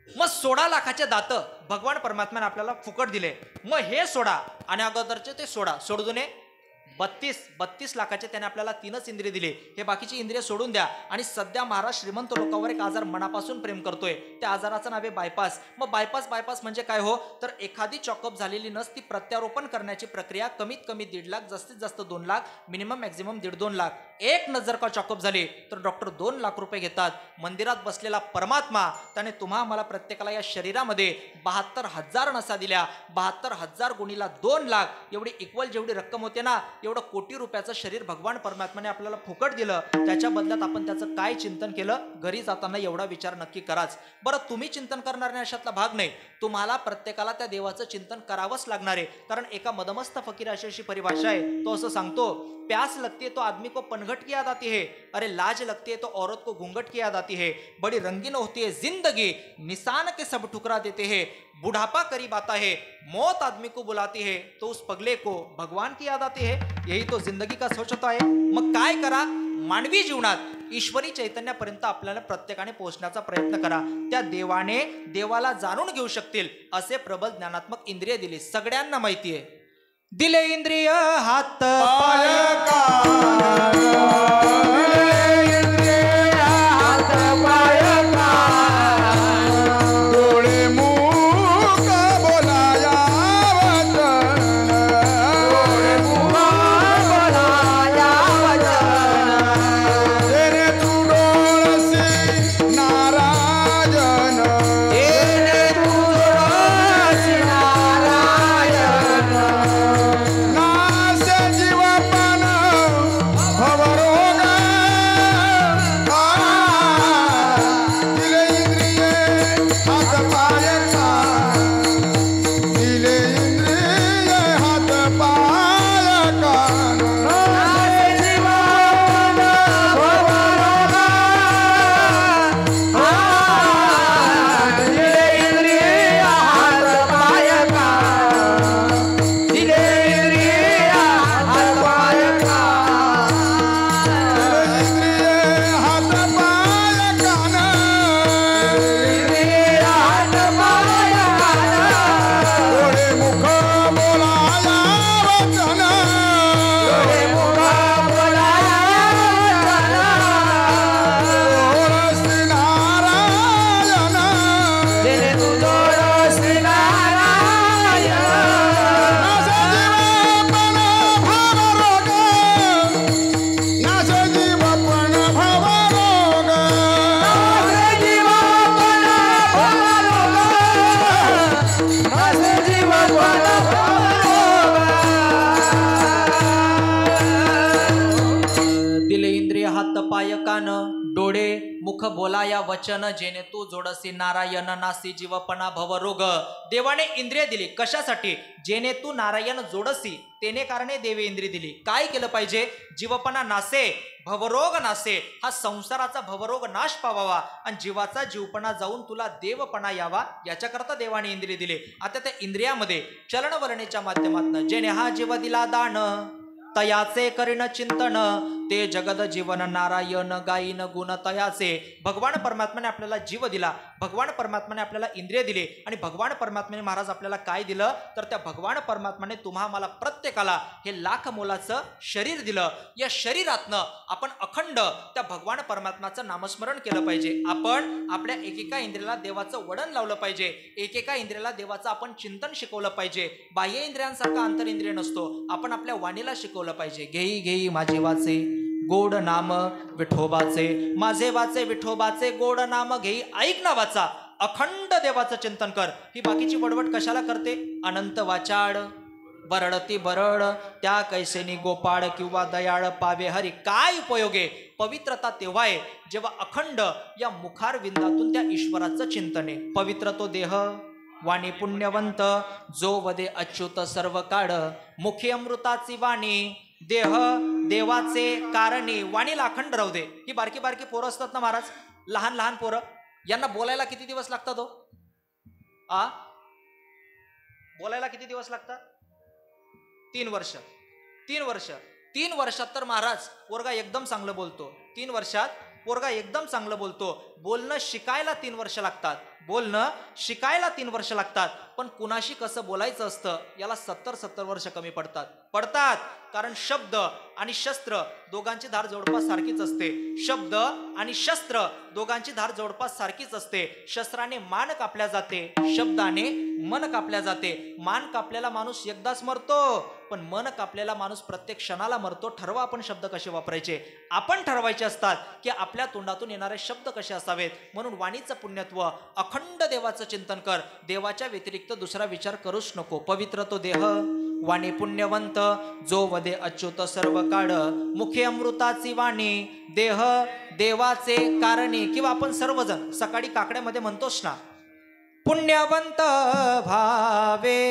मग 16 लाखाचे दात भगवान परमात्म्याने आपल्याला फुकट दिले. मग हे सोडा आणि अगोदरचे ते सोडा. सोडून 32 लाखाचे त्याने आपल्याला 3च इंद्रिय दिले. हे बाकीची इंद्रिय सोडून द्या. आणि सध्या महाराज श्रीमंत लोकांवर एक आजार मनापासून प्रेम करतोय. त्या आजाराचं नाव आहे बायपास. मग बायपास म्हणजे काय हो? तर एखादी चॉकअप झालेली नस ती प्रत्यारोपण करण्याची प्रक्रिया. कमीत कमी 1.5 लाख, जास्तीत जास्त 2 लाख, मिनिमम मॅक्झिमम 1.5-2 लाख. एक नस जर का चॉकअप झाली तर डॉक्टर 2 लाख रुपये घेतात. मंदिरात बसलेला परमात्मा त्याने मला प्रत्येकाला या शरीरामध्ये 72,000 नसा दिल्या. 72,000 गुणीला 2 लाख एवढी इक्वल जेवढी रक्कम होते ना, एवढं कोटी रुपयाचं शरीर भगवान परमात्माने आपल्याला फुकट दिलं. त्याच्या बदल्यात आपण त्याचं काय चिंतन केलं? घरी जाताना एवढा विचार नक्की कराच. बरं, तुम्ही चिंतन करणार नाही अशातला भाग नाही. तुम्हाला प्रत्येकाला त्या देवाचं चिंतन करावंच लागणार आहे. कारण एका मदमस्त फकीर अशी परिभाषा आहे, तो असं सांगतो, प्यास लगती है तो आदमी को पनघट की याद आती है, अरे लाज लगती है तो औरत को घूंघट की याद आती है, बड़ी रंगीन होती है जिंदगी, निशान के सब ठुकरा देते हैं, बुढ़ापा करीब आता है, मौत आदमी को बुलाती है तो उस पगले को भगवान की याद आती है. यही तो जिंदगी का सोच होता है. मग काय करा? मानवी जीवनात ईश्वरी चैतन्यापर्यंत आपल्याला प्रत्येकाने पोहोचण्याचा प्रयत्न करा. त्या देवाला जाणून घेऊ शकतील असे प्रबल ज्ञानात्मक इंद्रिय दिले. सगळ्यांना माहिती आहे. दिले इंद्रिय हात पाय कान, दिले इंद्रिय हात पाय कान, डोळे मुख बोलाया वचन, डोळे मुख बोलाया वचन, तेरे तू डोळसी नारायण, तेरे तू डोळसी नारायण, नासे जीवपण भवरोग, दिले इंद्रिये हात पाय कान, दिले इंद्रिये हात पाय कान, इंद्रिये हात पाय कान, डोळे मुख बोलाया वचन, डोळसी नारायण, नासे जीवपण भवरोग, नासे जीवपण दिले इंद्रिय हात पाय कान, डोळे मुख बोलाया वचन, जेणे तू जोडसी नारायण, नासी जीवपणा भवरोग. देवाने इंद्रिय दिली कशासाठी? जेणे तू नारायण जोडसी, तेने कारणे देवे इंद्रिय दिली. काय केलं पाहिजे? जीवपणा नासे, भवरोग नासे. हा संसाराचा भवरोग नाश पावावा आणि जीवाचा जीवपणा जाऊन तुला देवपणा यावा, याच्याकरता देवाने इंद्रिय दिले. आता त्या इंद्रियामध्ये चलनवलनेच्या माध्यमातून जेणे हा जीव दिला दान, तयाचे करीन चिंतन, ते जगद जीवन नारायण गायीन गुण तयाचे. भगवान परमात्म्याने आपल्याला जीव दिला, भगवान परमात्म्याने आपल्याला इंद्रिय दिले आणि भगवान परमात्म्याने महाराज आपल्याला काय दिलं तर त्या भगवान परमात्म्याने तुम्हा मला प्रत्येकाला हे लाख मोलाचं शरीर दिलं. या शरीरातनं आपण अखंड त्या भगवान परमात्म्याचं नामस्मरण केलं पाहिजे. आपण आपल्या एकेका इंद्रियाला देवाचं वडण लावलं पाहिजे, एकेका इंद्रियाला देवाचं आपण चिंतन शिकवलं पाहिजे. बाह्य इंद्रियांसारखा अंतर इंद्रिय नसतो, आपण आपल्या वाणीला शिकवलं पाहिजे. घेई घेई माझे वाचे गोड नाम विठोबाचे, माझे वाचे विठोबाचे गोड नाम घेई ऐक ना वाचा. अखंड देवाचं चिंतन कर. ही बाकीची बडबड कशाला करते? अनंत वाचाड बरडती बरड त्या कैसेनी गोपाळ किंवा दयाळ पावे हरी. काय उपयोगे? पवित्रता तेव्हा आहे जेव्हा अखंड या मुखार विंदातून त्या ईश्वराचं चिंतन आहे. पवित्र तो देह वाणी पुण्यवंत जो वदे अच्युत सर्व काळ. मुखी अमृताची वाणी देह देवाचे कारणी. वाणीला अखंड राहू दे. ही बारकी बारकी पोरं असतात ना महाराज, लहान लहान पोरं, यांना बोलायला किती दिवस लागतात हो? बोलायला किती दिवस लागतात? 3 वर्ष. 3 वर्षात तर महाराज पोरगा एकदम चांगलं बोलतो. 3 वर्षात पोरगा एकदम चांगलं बोलतो. बोलणं शिकायला 3 वर्ष लागतात, बोलणं शिकायला 3 वर्ष लागतात. पण कुणाशी कसं बोलायचं असतं याला 70 वर्ष कमी पडतात. कारण शब्द आणि शस्त्र दोघांची धार जवळपास सारखीच असते. शब्द आणि शस्त्र दोघांची धार जवळपास सारखीच असते. शस्त्राने मान कापल्या जाते, शब्दाने मन कापल्या जाते. मान कापलेला माणूस एकदाच मरतो, पण मन कापलेला माणूस प्रत्येक क्षणाला मरतो. ठरवा आपण शब्द कसे वापरायचे. आपण ठरवायचे असतात की आपल्या तोंडातून येणारे शब्द कसे असावेत. म्हणून वाणीचं पुण्यत्व. अखंड देवाचं चिंतन कर. देवाच्या व्यतिरिक्त दुसरा विचार करूच नको. पवित्र तो देह वाणी पुण्यवंत जो वदे अच्युत सर्व काळ. मुखे अमृताची वाणी देह देवाचे कारणी. किंवा आपण सर्वजण सकाळी काकड्यामध्ये म्हणतोस ना, पुण्यवंत भावे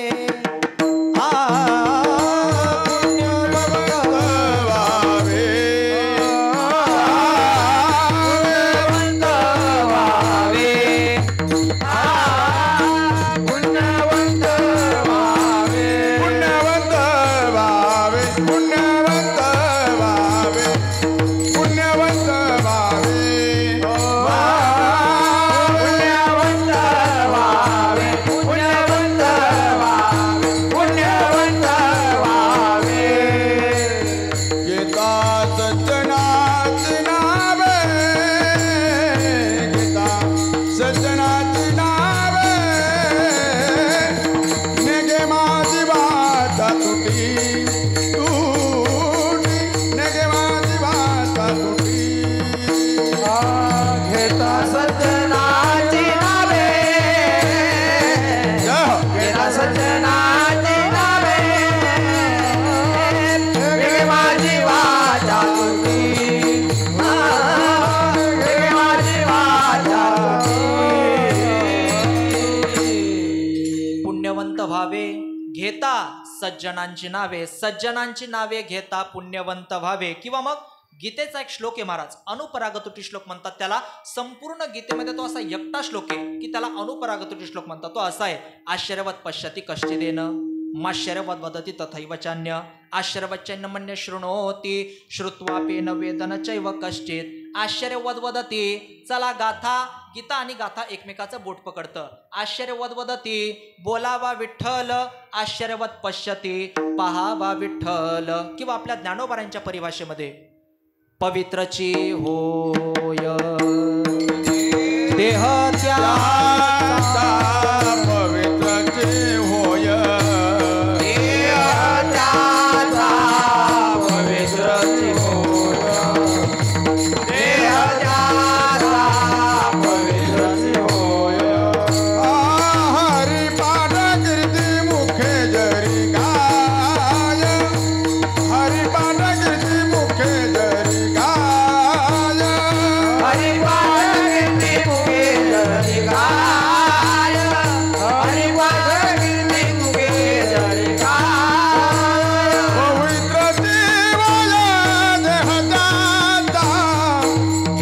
सज्जनांची नावे. सज्जनांची नावे घेता पुण्यवंत व्हावे. किंवा मग गीतेचा एक श्लोक आहे महाराज, अनुपरागतुटी श्लोक म्हणतात त्याला. संपूर्ण गीतेमध्ये तो असा एकटा श्लोक आहे की त्याला अनुपरागतुटी श्लोक म्हणतात. तो असा आहे, आश्चर्यवत पश्यति कश्चिदेन माश्चर्यवत वदति तथैव चान्य आश्चर्यवच्चैन मन्य शृणोति श्रुत्वापि न वेदन चैव कश्चित. आश्चर्यवद वदति. चला गाथा, गीता आणि गाथा एकमेकाचं बोट पकडतं. आश्चर्यवद वदति बोलावा विठ्ठल, आश्चर्यवत पश्यति पहावा विठ्ठल. किंवा आपल्या ज्ञानोबारांच्या परिभाषेमध्ये पवित्रची होय देह त्याचा पवित्रची होय देह त्याचा पवित्रची होय देह त्याचा पवित्रची होय. हरी पाठ कीर्ती मुखे जरी गाय, हरी पाठ कीर्ती मुखे जरी गाय, हरी पाठ कीर्ती मुखे जरी गाय, हरी पाठ कीर्ती मुखे जरी गाय. पवित्र देवाय देह दाता,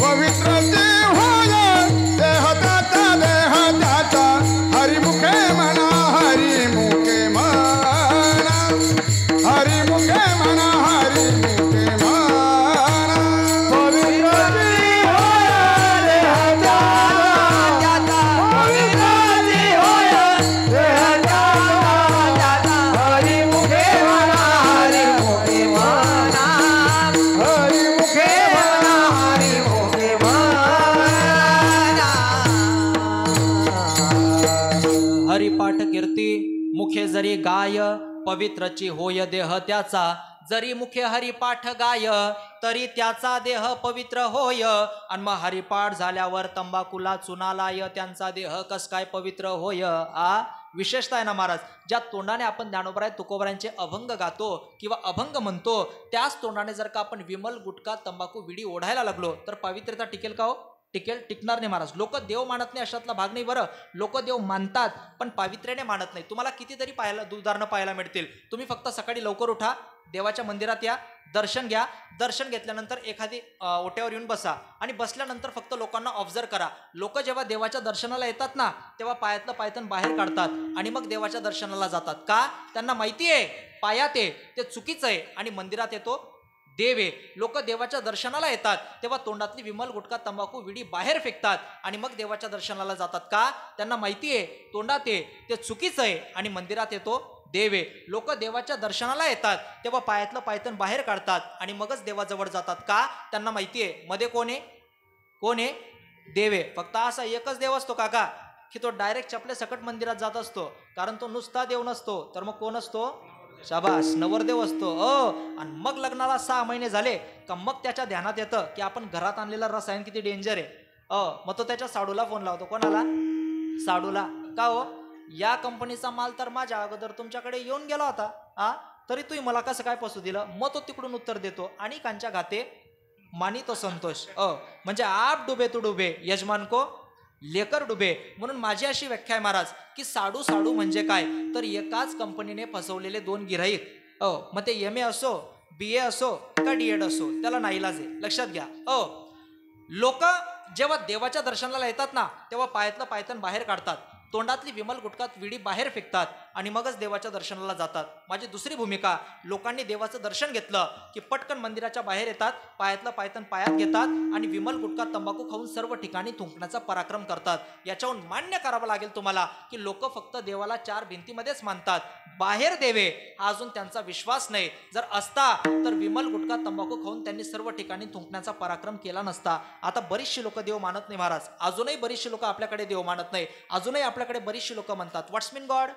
पवित्र देवाय देह दाता, देह दाता. हरी मुखे म्हणा, हरी मुखे म्हणा, हरी मुखे म्हणा, हरी मुखे म्हणा. जरी गाय पवित्रची होय देह त्याचा, जरी मुखे हरिपाठ गाय तरी त्याचा देह पवित्र होय. आणि मग हरिपाठ झाल्यावर तंबाखूला चुनालाय त्यांचा देह कस काय पवित्र होय. विशेषतः आहे ना महाराज, ज्या तोंडाने आपण ज्ञानोबराय तुकोबरायांचे अभंग गातो किंवा अभंग म्हणतो, त्याच तोंडाने जर का आपण विमल गुटखा तंबाखू विडी ओढायला लागलो तर पवित्रता टिकेल का हो? टिकणार नाही महाराज. लोक देव मानत नाही अशातला भाग नाही बरं. लोक देव मानतात पण पावित्र्याने मानत नाही. तुम्हाला कितीतरी उदाहरणं पाहायला मिळतील. तुम्ही फक्त सकाळी लवकर उठा, देवाच्या मंदिरात या, दर्शन घ्या, दर्शन घेतल्यानंतर एखादी ओट्यावर येऊन बसा आणि बसल्यानंतर फक्त लोकांना ऑब्झर्व करा. लोक जेव्हा देवाच्या दर्शनाला येतात ना तेव्हा पायातलं पायतन बाहेर काढतात आणि मग देवाच्या दर्शनाला जातात. का? त्यांना माहिती आहे पायात आहे ते चुकीचं आहे आणि मंदिरात येतो देव आहे. लोक देवाच्या दर्शनाला येतात तेव्हा तोंडातली विमल गुटखा तंबाखू विडी बाहेर फेकतात आणि मग देवाच्या दर्शनाला जातात. का? त्यांना माहिती आहे तोंडात आहे ते चुकीचं आहे आणि मंदिरात येतो देव आहे. लोक देवाच्या दर्शनाला येतात तेव्हा पायातलं पायतन बाहेर काढतात आणि मगच देवाजवळ जातात. का? त्यांना माहिती आहे मध्ये कोण आहे? देव आहे. फक्त असा एकच देव असतो काका की तो डायरेक्ट चपले सकट मंदिरात जात असतो, कारण तो नुसता देव नसतो. तर मग कोण असतो? शाबास, नवरदेव असतो. आणि मग लग्नाला 6 महिने झाले का मग त्याच्या ध्यानात येतं की आपण घरात आणलेला रसायन किती डेंजर आहे. मग तो त्याच्या साडूला फोन लावतो. कोणाला? साडूला. का हो? या कंपनीचा माल तर माझ्या अगोदर तुमच्याकडे येऊन गेला होता, तरी तुम्ही मला कसं काय पसू दिलं? मग तो तिकडून उत्तर देतो आणि कांच्या घाते मानी तो संतोष. म्हणजे आप डुबे तू डुबे यजमान को लेकर डुबे. म्हणून माझी अशी व्याख्या आहे महाराज की साडू म्हणजे काय, तर एकाच कंपनीने फसवलेले 2 गिऱ्हाईक. मग ते MA असो, BA असो का DED असो, त्याला नाईलाज आहे. लक्षात घ्या. लोक जेव्हा देवाच्या दर्शनाला येतात ना तेव्हा पायातलं पायतन बाहेर काढतात, तोंडातली विमल गुटखात विडी बाहेर फेकतात आणि मगच देवाच्या दर्शनाला जातात. माझी दुसरी भूमिका, लोकांनी देवाचं दर्शन घेतलं की पटकन मंदिराच्या बाहेर येतात, पायातलं पायतन पायात घेतात आणि विमल गुटखा तंबाखू खाऊन सर्व ठिकाणी थुंकण्याचा पराक्रम करतात. याच्याहून मान्य करावं लागेल तुम्हाला की लोक फक्त देवाला 4 भिंतीमध्येच मानतात, बाहेर देवे हा अजून त्यांचा विश्वास नाही. जर असता तर विमल गुटखा तंबाखू खाऊन त्यांनी सर्व ठिकाणी थुंकण्याचा पराक्रम केला नसता. आता बरीचशी लोक देव मानत नाही महाराज. अजूनही बरीचशी लोक आपल्याकडे देव मानत नाही. अजूनही आपल्याकडे बरीचशी लोक म्हणतात what's mean God,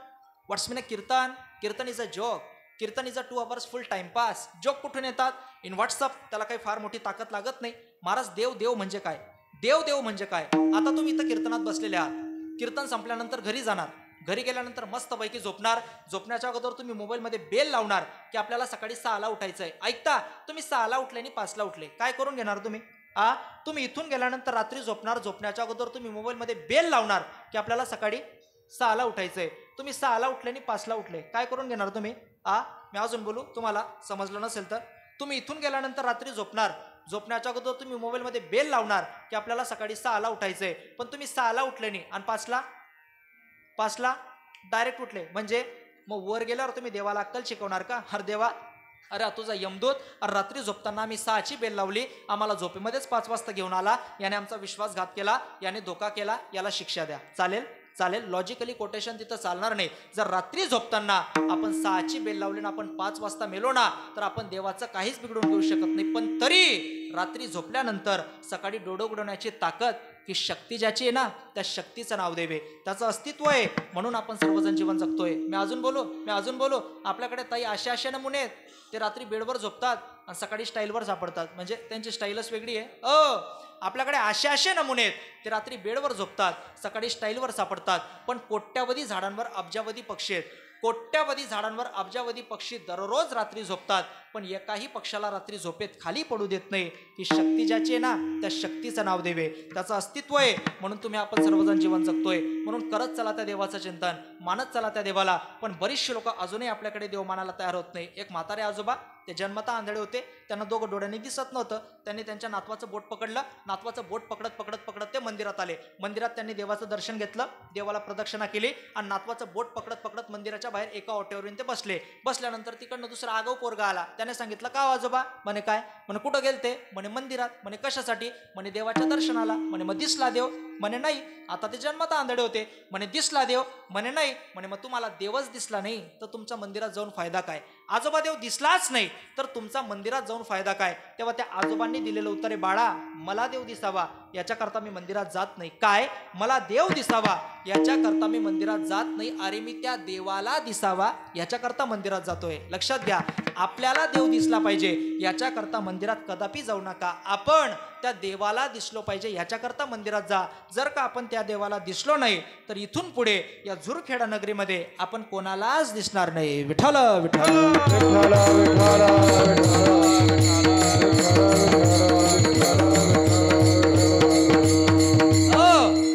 what's mean a kirtan, kirtan is a joke, kirtan is a 2 hours full timepass. Joke कुठून येतात? In WhatsApp. त्याला काही फार मोठी ताकद लागत नाही महाराज. देव म्हणजे काय? देव म्हणजे काय? आता तुम्ही इथं कीर्तनात बसलेले आहात, कीर्तन संपल्यानंतर घरी जाणार, घरी गेल्यानंतर मस्तपैकी झोपणार. झोपण्याच्या अगोदर तुम्ही मोबाईलमध्ये बेल लावणार की आपल्याला सकाळी 6ला उठायचंय. ऐकता? तुम्ही 6ला उठले आणि 5ला उठले, काय करून घेणार तुम्ही? तुम्ही इथून गेल्यानंतर रात्री झोपणार, झोपण्याच्या अगोदर तुम्ही मोबाईलमध्ये बेल लावणार की आपल्याला सकाळी 6ला उठायचंय. तुम्ही 6ला उठले आणि 5ला उठले, काय करून घेणार तुम्ही? मी अजून बोलू, तुम्हाला समजलं नसेल तर. तुम्ही इथून गेल्यानंतर रात्री झोपणार, झोपण्याच्या अगोदर तुम्ही मोबाईलमध्ये बेल लावणार की आपल्याला सकाळी 6ला उठायचंय, पण तुम्ही 6ला उठले नाही आणि 5ला डायरेक्ट उठले. म्हणजे मग वर गेल्यावर तुम्ही देवाला अक्कल शिकवणार का? हर देवा, अरे तुझा यमदूत रात्री झोपताना आम्ही 6ची बेल लावली, आम्हाला झोपेमध्येच 5 वाजता घेऊन आला, याने आमचा विश्वासघात केला, याने धोका केला, याला शिक्षा द्या. चालेल लॉजिकली कोटेशन तिथं चालणार नाही. जर रात्री झोपताना आपण 6ची बेल लावली ना आपण 5 वाजता मेलो ना तर आपण देवाचं काहीच बिघडून घेऊ शकत नाही. पण तरी रात्री झोपल्यानंतर सकाळी डोळं उघडवण्याची ताकद की शक्ती ज्याची आहे ना त्या शक्तीचं नाव देवे, त्याचं अस्तित्व आहे, म्हणून आपण सर्वजण जीवन जगतोय. मी अजून बोलू. आपल्याकडे ताई असे नमुने आहेत, ते रात्री बेडवर झोपतात आणि सकाळी स्टाईलवर सापडतात, म्हणजे त्यांची स्टाईलच वेगळी आहे. आपल्याकडे असे नमुने आहेत, ते रात्री बेडवर झोपतात, सकाळी स्टाईलवर सापडतात. पण कोट्यावधी झाडांवर अब्जावधी पक्षी आहेत, कोट्यावधी झाडांवर अब्जावधी पक्षी दररोज रात्री झोपतात, पण एकाही पक्षाला रात्री झोपेत खाली पडू देत नाही. ही शक्ती ज्याची आहे ना त्या शक्तीचं नाव देवे, त्याचं अस्तित्व आहे, म्हणून तुम्ही आपण सर्वजण जीवन जगतोय. म्हणून करत चला त्या देवाचं चिंतन, मानत चला त्या देवाला. पण बरीचशी लोक अजूनही आपल्याकडे देव मानायला तयार होत नाही. एक म्हातारे आजोबा, ते जन्मता आंधळे होते, त्यांना 2 डोळ्यांनी दिसत नव्हतं. त्यांनी त्यांच्या नातवाचं बोट पकडलं, नातवाचं बोट पकडत ते मंदिरात आले. मंदिरात त्यांनी देवाचं दर्शन घेतलं, देवाला प्रदक्षिणा केली आणि नातवाचं बोट पकडत मंदिराच्या बाहेर एका ओट्यावर येऊन ते बसले. बसल्यानंतर तिकडनं दुसरा आगाऊ पोरगा आला. त्याने सांगितलं का आजोबा? म्हणे काय? म्हणे कुठं गेलते? म्हणे मंदिरात. म्हणे कशासाठी? म्हणे देवाच्या दर्शनाला. म्हणे मग दिसला देव? म्हणे नाही. आता ते जन्मता आंधळे होते. म्हणे दिसला देव? म्हणे नाही. म्हणे मग तुम्हाला देवच दिसला नाही तर तुमच्या मंदिरात जाऊन फायदा काय? आजोबा देव दिसलाच नाही तर तुमचा मंदिरात जाऊन फायदा काय? तेव्हा त्या आजोबांनी दिलेलं उत्तर आहे, बाळा मला देव दिसावा याच्याकरता मी मंदिरात जात नाही. काय? मला देव दिसावा याच्याकरता मी मंदिरात जात नाही. अरे मी त्या देवाला दिसावा याच्याकरता मंदिरात जातोय. लक्षात घ्या, आपल्याला देव दिसला पाहिजे याच्याकरता मंदिरात कदापि जाऊ नका. आपण त्या देवाला दिसलो पाहिजे याच्याकरता मंदिरात जा. जर का आपण त्या देवाला दिसलो नाही तर इथून पुढे या झुरखेडा नगरीमध्ये आपण कोणालाच दिसणार नाही. विठ्ठल विठ्ठल विठ्ठल विठ्ठल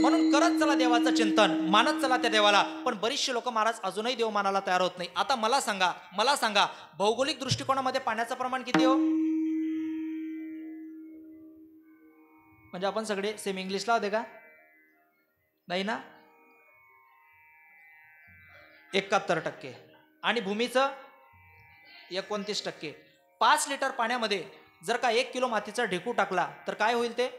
म्हणून करत चला देवाचं चिंतन, मानत चला त्या देवाला. पण बरीचशी लोक महाराज अजूनही देव मानायला तयार होत नाही. आता मला सांगा भौगोलिक दृष्टिकोनामध्ये पाण्याचं प्रमाण किती हो? म्हणजे आपण सगळे सेम इंग्लिशला होते का? नाही ना. 71% आणि भूमीचं 29%. 5 लिटर पाण्यामध्ये जर का 1 किलो मातीचा ढेकू टाकला तर काय होईल? ते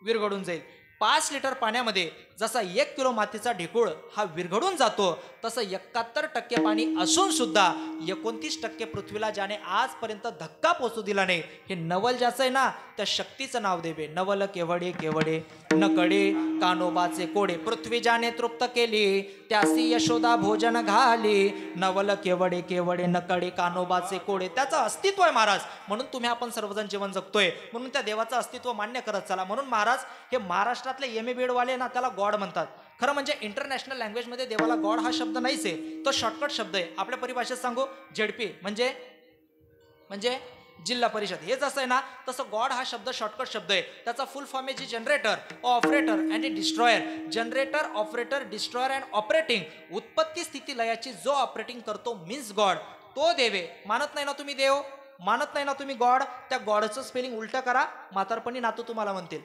विरघडून जाईल. 5 लिटर पाण्यामध्ये जसा 1 किलो मातीचा ढेकूळ हा विरघडून जातो तसं 71% पाणी असून सुद्धा 29% पृथ्वीला ज्याने आजपर्यंत धक्का पोचू दिला नाही, हे नवल ज्याचं आहे ना त्या शक्तीचं नाव देवे. नवल केवडे केवडे नकडे कानोबाचे कोडे, पृथ्वी ज्याने तृप्त केली त्यासी यशोदा भोजन घाली. नवल केवडे केवडे नकडे कानोबाचे कोडे, त्याचं अस्तित्व आहे महाराज. म्हणून तुम्ही आपण सर्वजण जीवन जगतोय, म्हणून त्या देवाचं अस्तित्व मान्य करत चला. म्हणून महाराज हे महाराष्ट्रातले MA वाले ना त्याला गॉड म्हणतात. खरं म्हणजे इंटरनॅशनल लँग्वेजमध्ये देवाला गॉड हा शब्द नाहीच आहे, तो शॉर्टकट शब्द आहे. आपल्या परिभाषेत सांगू, ZP म्हणजे जिल्हा परिषद. हे जसं आहे ना तसं गॉड हा शब्द शॉर्टकट शब्द आहे. त्याचा फुल फॉर्म आहे generator, operator and destroyer. Generator, operator, destroyer and operating. उत्पत्ती स्थिती लयाची जो ऑपरेटिंग करतो मीन्स गॉड, तो देवे. मानत नाही ना तुम्ही देव, मानत नाही ना तुम्ही गॉड, त्या गॉडचं स्पेलिंग उलट करा, म्हातारपणी नातू तुम्हाला म्हणतील.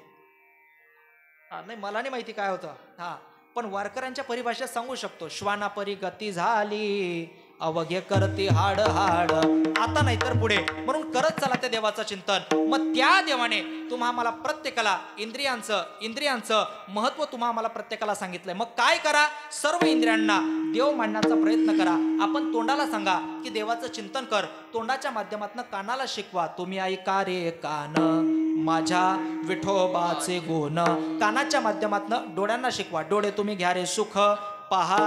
नाही मला नाही माहिती काय होतं. पण वारकऱ्यांच्या परिभाषेत सांगू शकतो, श्वानापरी गती झाली अवघे करती हाड हाड. आता नाही तर पुढे. म्हणून करत चला त्या देवाचं चिंतन. मग त्या देवाने तुम्हा मला प्रत्येकाला इंद्रियांचं महत्व तुम्हा मला प्रत्येकाला सांगितलंय. मग काय करा? सर्व इंद्रियांना देव मांडण्याचा प्रयत्न करा. आपण तोंडाला सांगा की देवाचं चिंतन कर, तोंडाच्या माध्यमातून कानाला शिकवा, तुम्ही ऐका रे कान माझ्या विठोबाचे गुण. कानाच्या माध्यमातून डोळ्यांना शिकवा, डोळे तुम्ही घ्या रे सुख पहा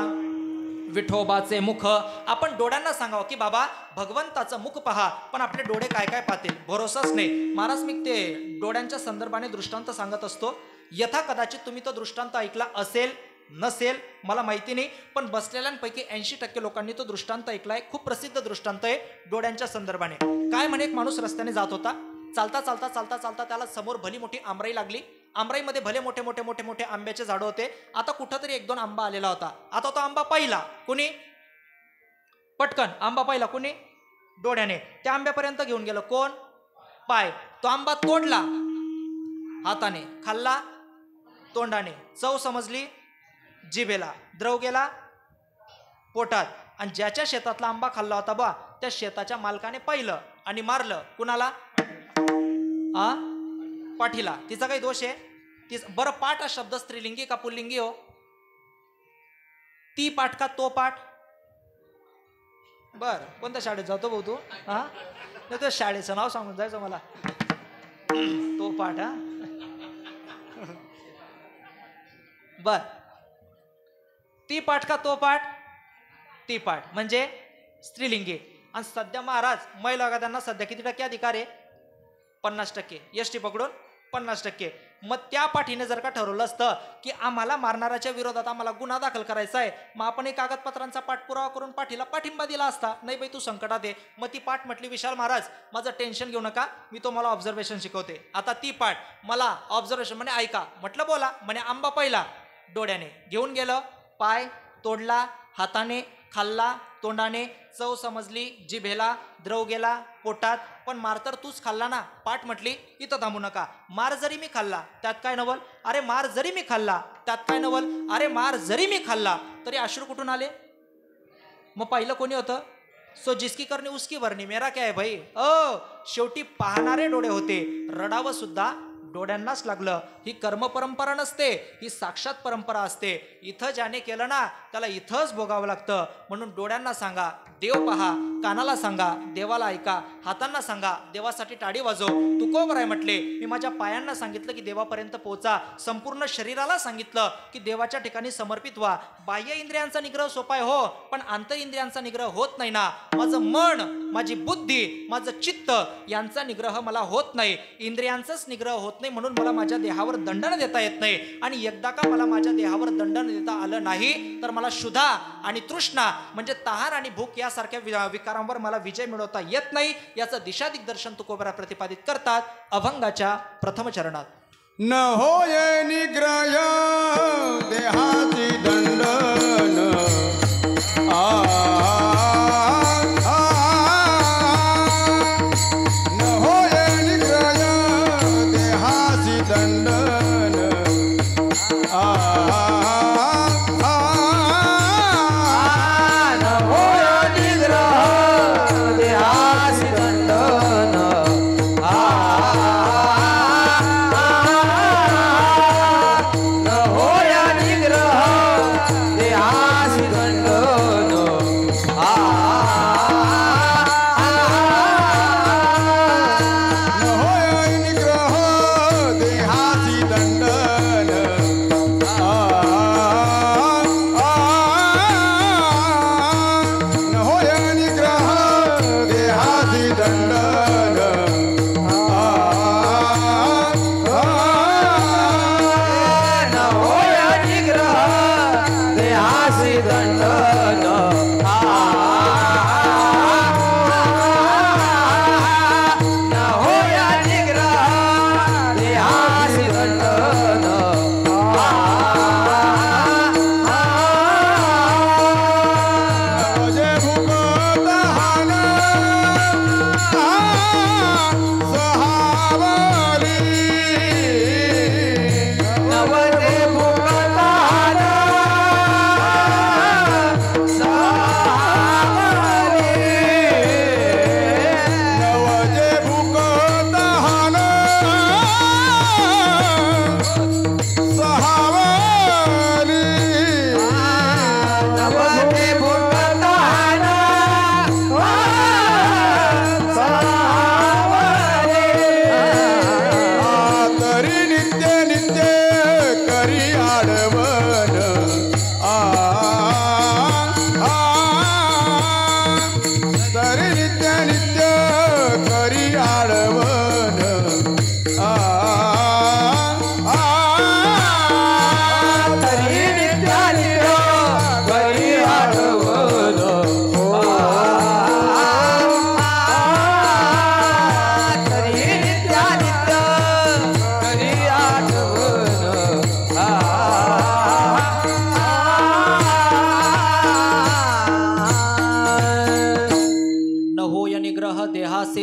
विठोबाचे मुख. आपण डोळ्यांना सांगावं की बाबा भगवंताचं मुख पहा, पण आपले डोळे काय काय पाहतील भरोसाच नाही. महाराज मी ते डोळ्यांच्या संदर्भाने दृष्टांत सांगत असतो. यथा कदाचित तुम्ही तो दृष्टांत ऐकला असेल नसेल मला माहिती नाही, पण बसलेल्यांपैकी 80% लोकांनी तो दृष्टांत ऐकलाय. खूप प्रसिद्ध दृष्टांत आहे डोळ्यांच्या संदर्भाने. काय म्हणे, एक माणूस रस्त्याने जात होता. चालता चालता चालता चालता त्याला समोर भली मोठी आंबराई लागली. आंबराईमध्ये भले मोठे मोठे मोठे मोठे आंब्याचे झाडं होते. आता कुठंतरी 1-2 आंबा आलेला होता. आता तो आंबा पाहिला कुणी? पटकन आंबा पाहिला कुणी? डोळ्याने. त्या आंब्यापर्यंत घेऊन गेलं कोण? पाय. तो आंबा तोडला हाताने, खाल्ला तोंडाने, चव समजली जिभेला, द्रव गेला पोटात. आणि ज्याच्या शेतातला आंबा खाल्ला होता बा त्या शेताच्या मालकाने पाहिलं आणि मारलं. कुणाला? पाठीला. तिचा काही दोष आहे? बरं पाठ हा शब्द स्त्रीलिंगी का पुल्लिंगी हो? ती पाठ का तो पाठ? बर कोणत्या शाळेत जातो भाऊ तू? नाही तो शाळेचं नाव सांगून जायचं मला. तो पाठ. बर ती पाठ का तो पाठ? ती पाठ म्हणजे स्त्रीलिंगी. आणि सध्या महाराज महिला त्यांना सध्या किती टक्के अधिकार आहे? 50%. एसटी पकडून 50%. मग त्या पाठीने जर का ठरवलं असतं की आम्हाला मारणाऱ्याच्या विरोधात आम्हाला गुन्हा दाखल करायचा आहे, मग आपण कागदपत्रांचा पाठपुरावा करून पाठीला पाठिंबा दिला असता. नाही बाई तू संकटात आहे. मग ती पाठ म्हटली, विशाल महाराज माझं टेन्शन घेऊ नका, मी तुम्हाला ऑब्झर्वेशन शिकवते. आता ती पाठ मला ऑब्झर्वेशन म्हणे ऐका. म्हटलं बोला. म्हणे आंबा पहिला डोळ्याने घेऊन गेलं, पाय तोडला हाताने, खाल्ला तोंडाने, चव समजली जिभेला, द्रव गेला पोटात. पण मार तर तूच खाल्ला ना. पाठ म्हटली इथं थांबू नका. मार जरी मी खाल्ला त्यात काय नवल? अरे मार जरी मी खाल्ला त्यात काय नवल? अरे मार जरी मी खाल्ला तरी अश्रू कुठून आले? मग पहिलं कोणी होतं? सो जिसकी करणी उसकी भरणी, मेरा क्या है भाई. शेवटी पाहणारे डोळे होते. रडावं सुद्धा डोळ्यांनाच लागलं. ही कर्म परंपरा नसते, ही साक्षात परंपरा असते. इथं ज्याने केलं ना त्याला इथंच भोगावं लागतं. म्हणून डोळ्यांना सांगा देव पहा, कानाला सांगा देवाला ऐका, हातांना सांगा देवासाठी टाळी वाजव. तुकोबराय म्हटले मी माझ्या पायांना सांगितलं की देवापर्यंत पोहोचा, संपूर्ण शरीराला सांगितलं की देवाच्या ठिकाणी समर्पित व्हा. बाह्य इंद्रियांचा निग्रह सोपा आहे हो, पण आंतर इंद्रियांचा निग्रह होत नाही ना. माझं मन, माझी बुद्धी, माझं चित्त यांचा निग्रह मला होत नाही. इंद्रियांचाच निग्रह होत नाही, म्हणून मला माझ्या देहावर दंडन देता येत नाही. आणि एकदा का मला माझ्या देहावर दंडन देता आलं नाही तर मला क्षुधा आणि तृष्णा म्हणजे तहान आणि भूक यासारख्या विकारांवर मला विजय मिळवता येत नाही. याचं दिशा दिग्दर्शन तुकोबरा प्रतिपादित करतात अभंगाच्या प्रथम चरणात. न होय निग्रह देहाची दंडन न होय निग्रह देहाची दंडन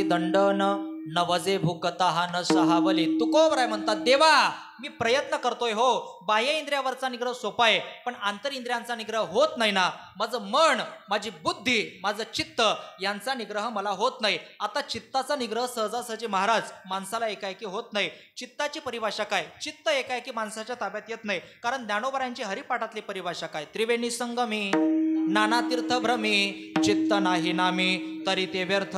दंडन नवजे भूकता न सहावली. तुकोबराय म्हणतात देवा मी प्रयत्न करतोय हो, बाह्य इंद्रियावरचा निग्रह सोपा आहे पण आंतर इंद्रियांचा निग्रह होत नाही ना. माझं मन, माझी बुद्धी, माझं चित्त यांचा निग्रह मला होत नाही. आता चित्ताचा निग्रह सहजासहजी महाराज माणसाला एकाएकी होत नाही. चित्ताची परिभाषा काय? चित्त एकाएकी माणसाच्या ताब्यात येत नाही. कारण ज्ञानोबरायांची हरिपाठातली परिभाषा काय? त्रिवेणी संगमी नाना तीर्थ भ्रमी चित्त नाही नामी तरी ते व्यर्थ.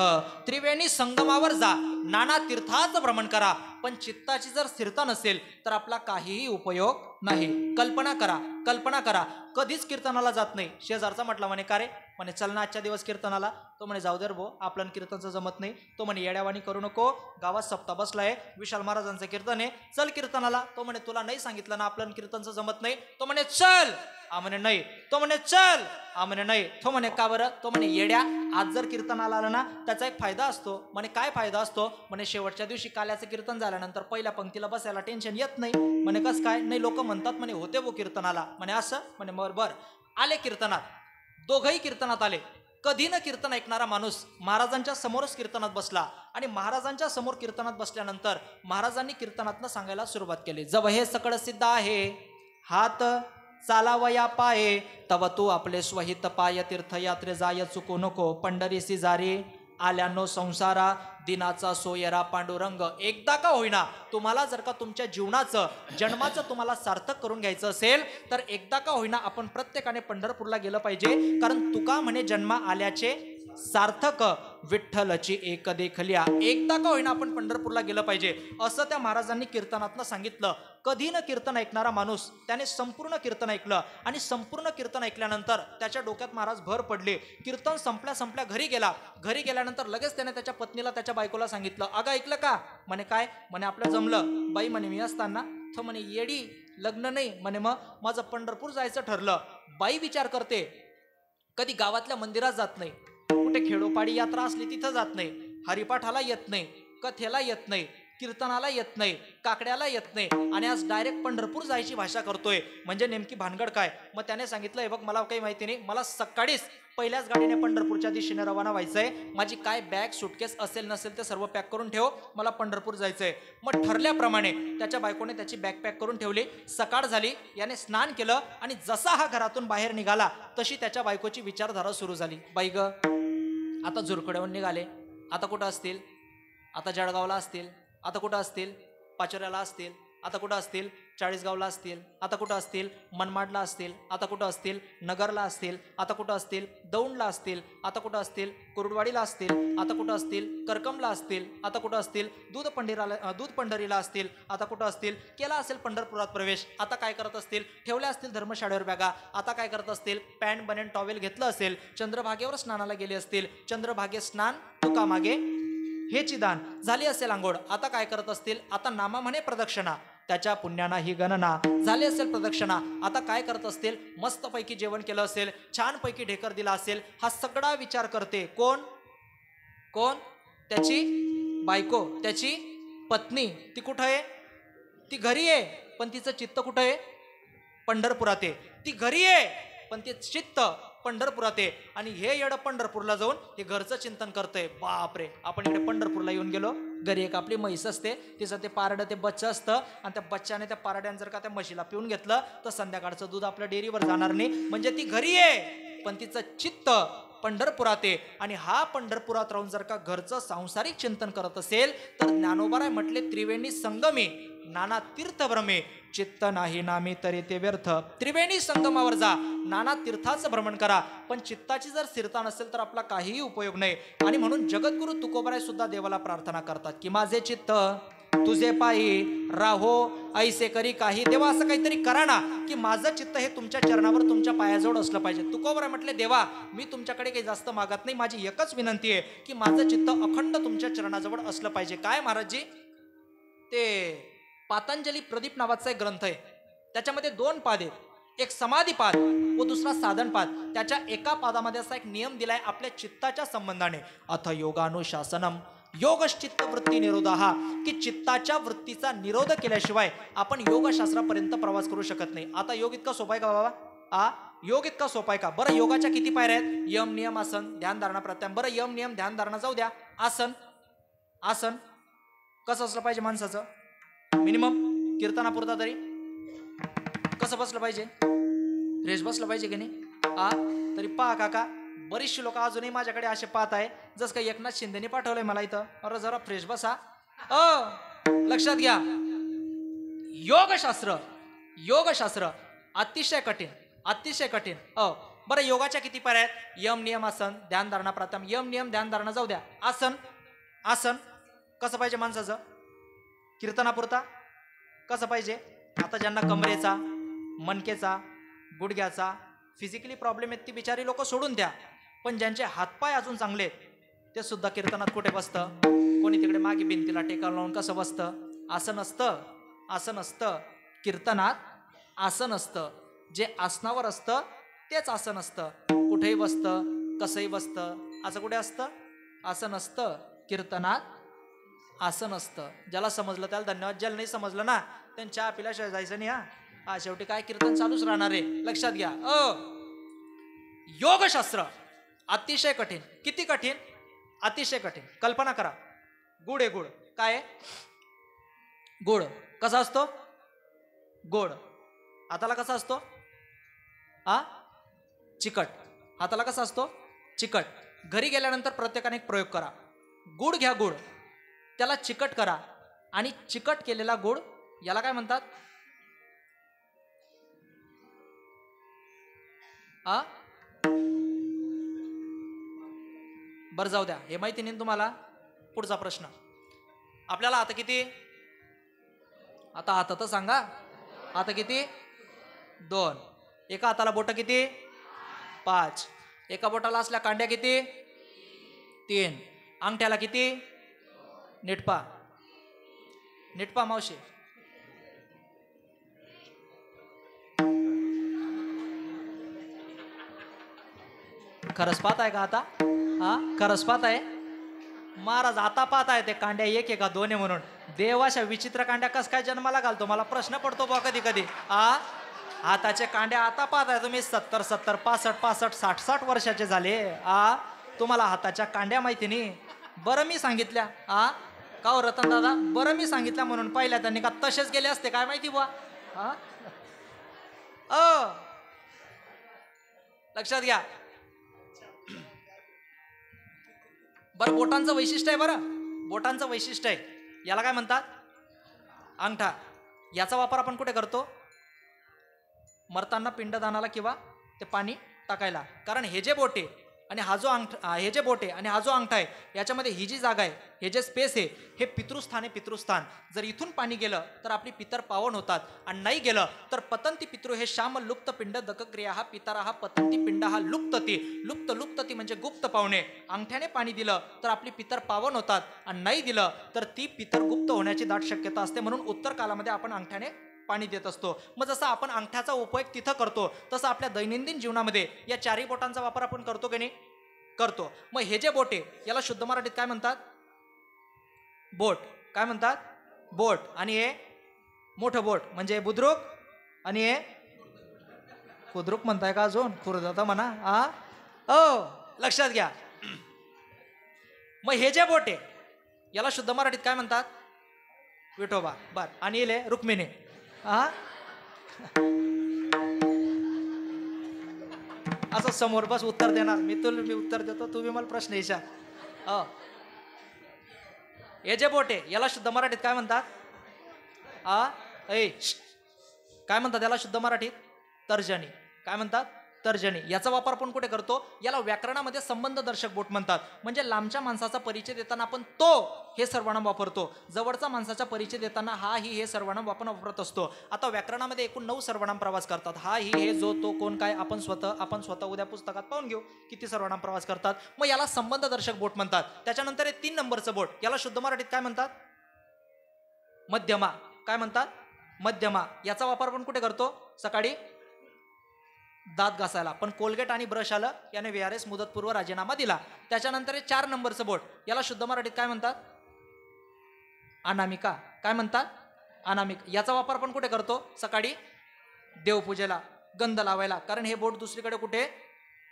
त्रिवेणी संगमावर जा, नाना तीर्थाचं भ्रमण करा, पण चित्ताची जर स्थिरता नसेल तर आपला काहीही उपयोग नाही. कल्पना करा, कल्पना करा, कधीच कीर्तनाला जात नाही. शेजारचा म्हटला म्हणे का रे, म्हणे चल ना आजच्या दिवस कीर्तनाला. तो म्हणे जाऊ दे रे भो, आपलं कीर्तनचं जमत नाही. तो म्हणे येड्यावानी करू नको, गावात सप्ताह बसलाय, विशाल महाराजांचं कीर्तन आहे, चल कीर्तनाला. तो म्हणे तुला नाही सांगितलं ना आपलं कीर्तनचं जमत नाही. तो म्हणे चल, आ म्हणे नाही. तो म्हणे चल, आ म्हणे नाही. तो म्हणे का बरं? तो म्हणे येड्या, आज जर कीर्तनाला आलं ना त्याचा एक फायदा असतो. म्हणे काय फायदा असतो? म्हणे शेवटच्या दिवशी काल्याचं कीर्तन झाल्यानंतर पहिल्या पंक्तीला बसायला टेन्शन येत नाही. म्हणे कस काय? नाही लोक म्हणतात म्हणे होते वो कीर्तनाला. म्हणे असं? म्हणे बरोबर. आले कीर्तनात, दोघंही कीर्तनात आले. कधी न कीर्तन ऐकणारा माणूस महाराजांच्या समोरच कीर्तनात बसला आणि महाराजांच्या समोर कीर्तनात बसल्यानंतर महाराजांनी कीर्तनातनं सांगायला सुरुवात केली. जब हे सकळ सिद्ध आहे, हात चालावया पाये, तव तू आपले स्वहित पाय तीर्थयात्रे जाय चुकू नको. पंढरीसी जारी आल्यानो संसारा, दिनाचा सोयरा पांडुरंग. एकदा का होईना तुम्हाला जर का तुमच्या जीवनाचं जन्माचं तुम्हाला सार्थक करून घ्यायचं असेल तर एकदा का होईना आपण प्रत्येकाने पंढरपूरला गेलं पाहिजे. कारण तुका म्हणे जन्मा आल्याचे सार्थक विठ्ठलची एक देखल्या. एकदा का होईना आपण पंढरपूरला गेलं पाहिजे असं त्या महाराजांनी कीर्तनातनं सांगितलं. कधी न कीर्तन ऐकणारा माणूस त्याने संपूर्ण कीर्तन ऐकलं आणि संपूर्ण कीर्तन ऐकल्यानंतर त्याच्या डोक्यात महाराज भर पडले. कीर्तन संपल्या संपल्या घरी गेला. घरी गेल्यानंतर लगेच त्याने त्याच्या पत्नीला त्याच्या बायकोला सांगितलं, अगं ऐकलं का? म्हणे काय? म्हणे आपलं जमलं. बाई म्हणे मी असताना तर म्हणे येडी लग्न नाही म्हणे, मग माझं पंढरपूर जायचं ठरलं. बाई विचार करते, कधी गावातल्या मंदिरात जात नाही, कुठे खेडोपाडी यात्रा असली तिथं जात नाही, हरिपाठाला येत नाही, कथेला येत नाही, कीर्तनाला येत नाही, काकड्याला येत नाही आणि आज डायरेक्ट पंढरपूर जायची भाषा करतोय. म्हणजे नेमकी भानगड काय? मग त्याने सांगितलं, हे बघ मला काही माहिती नाही, मला सकाळीच पहिल्याच गाडीने पंढरपूरच्या दिशेने रवाना व्हायचंय. माझी काय बॅग सुटकेस असेल नसेल ते सर्व पॅक करून ठेव, मला पंढरपूर जायचंय. मग ठरल्याप्रमाणे त्याच्या बायकोने त्याची बॅग पॅक करून ठेवली. सकाळ झाली, याने स्नान केलं आणि जसा हा घरातून बाहेर निघाला तशी त्याच्या बायकोची विचारधारा सुरू झाली. बाई ग, आता झुरखड्याहून निघाले, आता कुठं असतील? आता जळगावला असतील, आता कुठं असतील? पाचोऱ्याला असतील, आता कुठं असतील? चाळीसगावला असतील, आता कुठं असतील? मनमाडला असतील, आता कुठं असतील? नगरला असतील, आता कुठं असतील? दौंडला असतील, आता कुठं असतील? कुरुडवाडीला असतील, आता कुठं असतील? करकमला असतील, आता कुठं असतील? दूध पंढरीला असतील, आता कुठं असतील? केला असेल पंढरपुरात प्रवेश, आता काय करत असतील? ठेवल्या असतील धर्मशाळेवर बॅगा, आता काय करत असतील? पॅन्ट बनेन टॉवेल घेतलं असेल, चंद्रभागेवर स्नानाला गेले असतील, चंद्रभागे स्नान तुका मागे हेची दान झाली असेल आंघोळ, आता काय करत असतील? आता नामा म्हणे प्रदक्षिणा, त्याच्या पुण्याना ही गणना झाली असेल प्रदक्षिणा, आता काय करत असतील? मस्तपैकी जेवण केलं असेल, छानपैकी ढेकर दिला असेल. हा सगळा विचार करते कोण? कोण? त्याची बायको, त्याची पत्नी. ती कुठं आहे? ती घरी आहे, पण तिचं चित्त कुठं आहे? पंढरपुरात आहे. ती घरी आहे पण ते चित्त पंढरपुरात आहे. आणि हे येडं पंढरपूरला जाऊन हे घरचं चिंतन करतंय. बापरे, आपण इकडे पंढरपूरला येऊन गेलो, घरी एक आपली म्हैस असते, तिचं ते पारडं ते बच्चं असतं आणि त्या बच्च्याने त्या पारड्याने जर का त्या म्हशीला पिऊन घेतलं तर संध्याकाळचं दूध आपल्या डेअरीवर जाणार नाही. म्हणजे ती घरी आहे पण तिचं चित्त पंढरपुरात आहे. आणि हा पंढरपुरात राहून जर का घरचं सांसारिक चिंतन करत असेल तर ज्ञानोबाराय म्हटले, त्रिवेणी संगमे नाना तीर्थभ्रमे चित्त नाही नामी तरी ते व्यर्थ. त्रिवेणी संगमावर जा, नाना तीर्थाचं भ्रमण करा, पण चित्ताची जर स्थिरता नसेल तर आपला काहीही उपयोग नाही. आणि म्हणून जगद्गुरु तुकोबाराय सुद्धा देवाला प्रार्थना करतात की माझे चित्त तुझे पायी राहो ऐसे करी काही. देवा असं काहीतरी करा ना की माझं चित्त हे तुमच्या चरणावर तुमच्या पायाजवळ असलं पाहिजे. तुकोबाराय म्हटले, देवा मी तुमच्याकडे काही जास्त मागत नाही, माझी एकच विनंती आहे की माझं चित्त अखंड तुमच्या चरणाजवळ असलं पाहिजे. काय महाराजजी? ते पातंजली प्रदीप नावाचा एक ग्रंथ आहे, त्याच्यामध्ये 2 पाद आहेत, एक समाधी पाद व दुसरा साधन पाद. त्याच्या एका पादामध्ये असा एक नियम दिलाय आपल्या चित्ताच्या संबंधाने, अथ योगानुशासनम योगश्चित्त वृत्ती निरोधा, की चित्ताच्या वृत्तीचा निरोध केल्याशिवाय आपण योगशास्त्रापर्यंत प्रवास करू शकत नाही. आता योग इतका सोपा आहे का बाबा? योग इतका सोपा आहे का? बरं, योगाच्या किती पायऱ्या आहेत? यम नियम आसन ध्यान धारणा प्रत्याम. बरं, यम नियम ध्यान धारणा जाऊ द्या, आसन. आसन कसं असलं पाहिजे माणसाचं? मिनिमम कीर्तनापुरता तरी कसं बसलं पाहिजे? फ्रेश बसलं पाहिजे की नाही? तरी पहा काका, बरीचशी लोक अजूनही माझ्याकडे असे पाहत आहे जस काही एकनाथ शिंदेने पाठवलंय मला इथं, अरे जरा फ्रेश बसा. लक्षात घ्या, योगशास्त्र अतिशय कठीण, अतिशय कठीण. बरं, योगाच्या किती पायऱ्या आहेत? यम नियम आसन ध्यान धारणा प्रथम. यम नियम ध्यान धारणा जाऊ द्या, आसन. आसन कसं पाहिजे माणसाचं? कीर्तनापुरता कसं पाहिजे? आता ज्यांना कमरेचा, मणकेचा, गुडघ्याचा फिजिकली प्रॉब्लेम आहेत ती बिचारी लोक सोडून द्या, पण ज्यांचे हातपाय अजून चांगले आहेत ते सुद्धा कीर्तनात कुठे बसतं? कोणी तिकडे मागे भिंतीला टेका लावून कसं बसतं? आसन असतं. आसन असतं कीर्तनात, आसन असतं. जे आसनावर असतं तेच आसन असतं. कुठेही बसतं, कसंही बसतं, असं कुठे असतं? आसन असतं कीर्तनात, आसन असतं. ज्याला समजलं त्याला धन्यवाद, ज्याला नाही समजलं ना त्यांनी चहा पिल्याशिवाय जायचं नाही. शेवटी काय कीर्तन चालूच राहणार आहे, लक्षात घ्या. योगशास्त्र अतिशय कठीण. किती कठीण? अतिशय कठीण. कल्पना करा, गुड आहे, गुड काय आहे? गुड कसा असतो? गोड. हाताला कसा असतो? चिकट. हाताला कसा असतो? चिकट. घरी गेल्यानंतर प्रत्येकाने एक प्रयोग करा. गुड घ्या, गुड, त्याला चिकट करा आणि चिकट केलेला गुड याला काय म्हणतात? आ बरं जाऊ द्या, हे माहिती नाही तुम्हाला. पुढचा प्रश्न आपल्याला आता किती? आता हात तर सांगा, आता किती? 2. एका हाताला बोट किती? 5. एका बोटाला असल्या कांड्या किती? 3. अंगठ्याला किती? नीटपा, नीटपा मावशी. खरंच पाहत आहे का आता? हा खरंच पाहत आहे महाराज, आता पाहत आहे ते कांड्या 1 आहे का 2 आहे म्हणून. देवाच्या विचित्र कांड्या कस काय जन्माला घालतो, मला प्रश्न पडतो बा कधी कधी. हाताचे कांड्या आता पाहत आहे तुम्ही 70 65 65 60 वर्षाचे झाले. तुम्हाला हाताच्या कांड्या माहिती नाही? बरं मी सांगितल्या का हो रतन दादा? बरं मी सांगितल्या म्हणून पाहिल्या त्यांनी का तसेच गेले असते काय माहिती बुवा. लक्षात घ्या. बरं बोटांचं वैशिष्ट्य आहे, बरं बोटांचं वैशिष्ट्य आहे, याला काय म्हणतात? अंगठा. याचा वापर आपण कुठे करतो? मरताना पिंडदानाला किंवा ते पाणी टाकायला. कारण हे जे बोट आहे आणि हा जो अंगठा, हे जे बोट आहे आणि हा जो अंगठा आहे, याच्यामध्ये ही जी जागा आहे, हे जे स्पेस आहे, हे पितृस्थान आहे. पितृस्थान जर इथून पाणी गेलं तर आपली पितर पावन होतात आणि नाही गेलं तर पतंती पितृ हे श्याम लुप्त पिंड दकक्रिया हा पितारा हा पतंती पिंड हा लुप्तती. लुप्तती म्हणजे गुप्त पावणे. अंगठ्याने पाणी दिलं तर आपली पितर पावन होतात आणि नाही दिलं तर ती पितर गुप्त होण्याची दाट शक्यता असते. म्हणून उत्तर कालामध्ये आपण अंगठ्याने पाणी देत असतो. मग जसं आपण अंगठ्याचा उपयोग तिथं करतो तसं आपल्या दैनंदिन जीवनामध्ये या 4ही बोटांचा वापर आपण करतो की नाही? करतो. मग हे जे बोट आहे याला शुद्ध मराठीत काय म्हणतात? बोट. काय म्हणतात? बोट. आणि हे मोठं बोट म्हणजे बुद्रुक आणि हे खुद्रुक म्हणताय का अजून? खुर्द म्हणा. लक्षात घ्या. मग हे जे बोट आहे याला शुद्ध मराठीत काय म्हणतात? विठोबा. बर. आणि येले रुक्मिणी. असं समोर बस उत्तर देणार मी उत्तर देतो, तुम्ही मला प्रश्न विचार. हे जे बोट आहे याला शुद्ध मराठीत काय म्हणतात? काय म्हणतात याला शुद्ध मराठीत? तर्जनी. काय म्हणतात? तर्जनी. याचा वापर आपण कुठे करतो? याला व्याकरणामध्ये संबंध दर्शक बोट म्हणतात. म्हणजे लांबच्या माणसाचा परिचय देताना आपण तो हे सर्वनाम वापरतो, जवळचा माणसाचा परिचय देताना हा ही हे सर्वनाम आपण वापरत असतो. आता व्याकरणामध्ये एकूण 9 सर्वनाम प्रवास करतात. हा ही हे जो तो कोण काय आपण स्वतः उद्या पुस्तकात पाहून घेऊ किती सर्वनाम प्रवास करतात. मग याला संबंध दर्शक बोट म्हणतात. त्याच्यानंतर हे 3 नंबरचं बोट याला शुद्ध मराठीत काय म्हणतात? मध्यमा. काय म्हणतात? मध्यमा. याचा वापर आपण कुठे करतो? सकाळी दात घासायला. पण कोलगेट आणि ब्रश आलं याने VRS मुदतपूर्व राजीनामा दिला. त्याच्यानंतर 4 नंबरचं बोट याला शुद्ध मराठीत काय म्हणतात? अनामिका. काय म्हणतात? अनामिक. याचा वापर आपण कुठे करतो? सकाळी देवपूजेला गंध लावायला. कारण हे बोट दुसरीकडे कुठे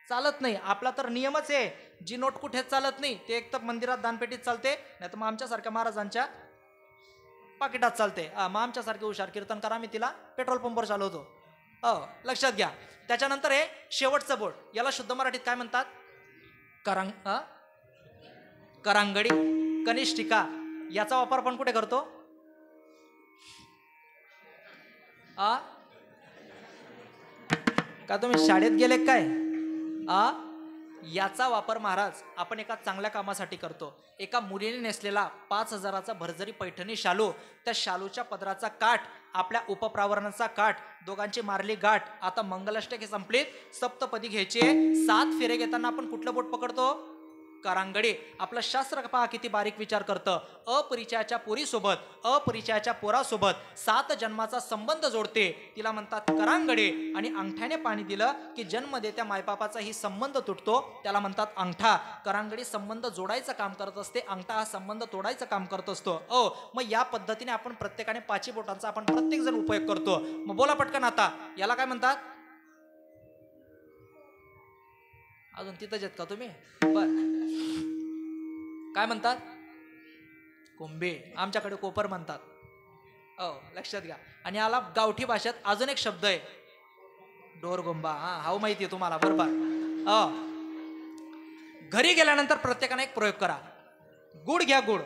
चालत नाही. आपला तर नियमच आहे, जी नोट कुठेच चालत नाही ते एक तर मंदिरात दानपेटीत चालते, नाही तर मग आमच्यासारख्या महाराजांच्या पाकिटात चालते. मग आमच्यासारखे हुशार कीर्तनकार आम्ही तिला पेट्रोल पंपवर चालवतो. लक्षात घ्या. त्याच्यानंतर हे शेवटचं बोट याला शुद्ध मराठीत काय म्हणतात? करांगडी. कनिष्ठिका. याचा वापर आपण कुठे करतो? का तुम्ही शाळेत गेले काय? याचा वापर महाराज आपण एका चांगल्या कामासाठी करतो. एका मुलीने नेसलेला 5000चा भरजरी पैठणी शालू, त्या शालूच्या पदराचा काठ, आपल्या उपप्रावरणाचा काठ, दोघांची मारली गाठ. आता मंगलाष्टके संपलीत, सप्तपदी घ्यायची. 7 फेरे घेताना आपण कुठलं बोट पकडतो? करांगडी. आपलं शास्त्र पहा किती बारीक विचार करतं. अपरिचयाच्या पोरीसोबत अपरिचयाच्या पोरासोबत 7 जन्माचा संबंध जोडते, तिला म्हणतात करांगडी. आणि अंगठ्याने पाणी दिलं की जन्मदेत्या मायबापाचाही संबंध तुटतो, त्याला म्हणतात अंगठा. करांगडी संबंध जोडायचं काम करत असते, अंगठा हा संबंध तोडायचं काम करत असतो. मग या पद्धतीने आपण प्रत्येकाने 5 बोटांचा आपण प्रत्येक जण उपयोग करतो. मग बोला पटकन आता याला काय म्हणतात? अजून तिथंच आहेत का तुम्ही? बर. काय म्हणतात? कोंबे. आमच्याकडे कोपर म्हणतात. लक्षात घ्या. आणि याला गावठी भाषेत अजून एक शब्द आहे, डोरगोंबा. हा माहिती आहे तुम्हाला बरोबर. घरी गेल्यानंतर प्रत्येकाने एक प्रयोग करा. गुड घ्या, गुड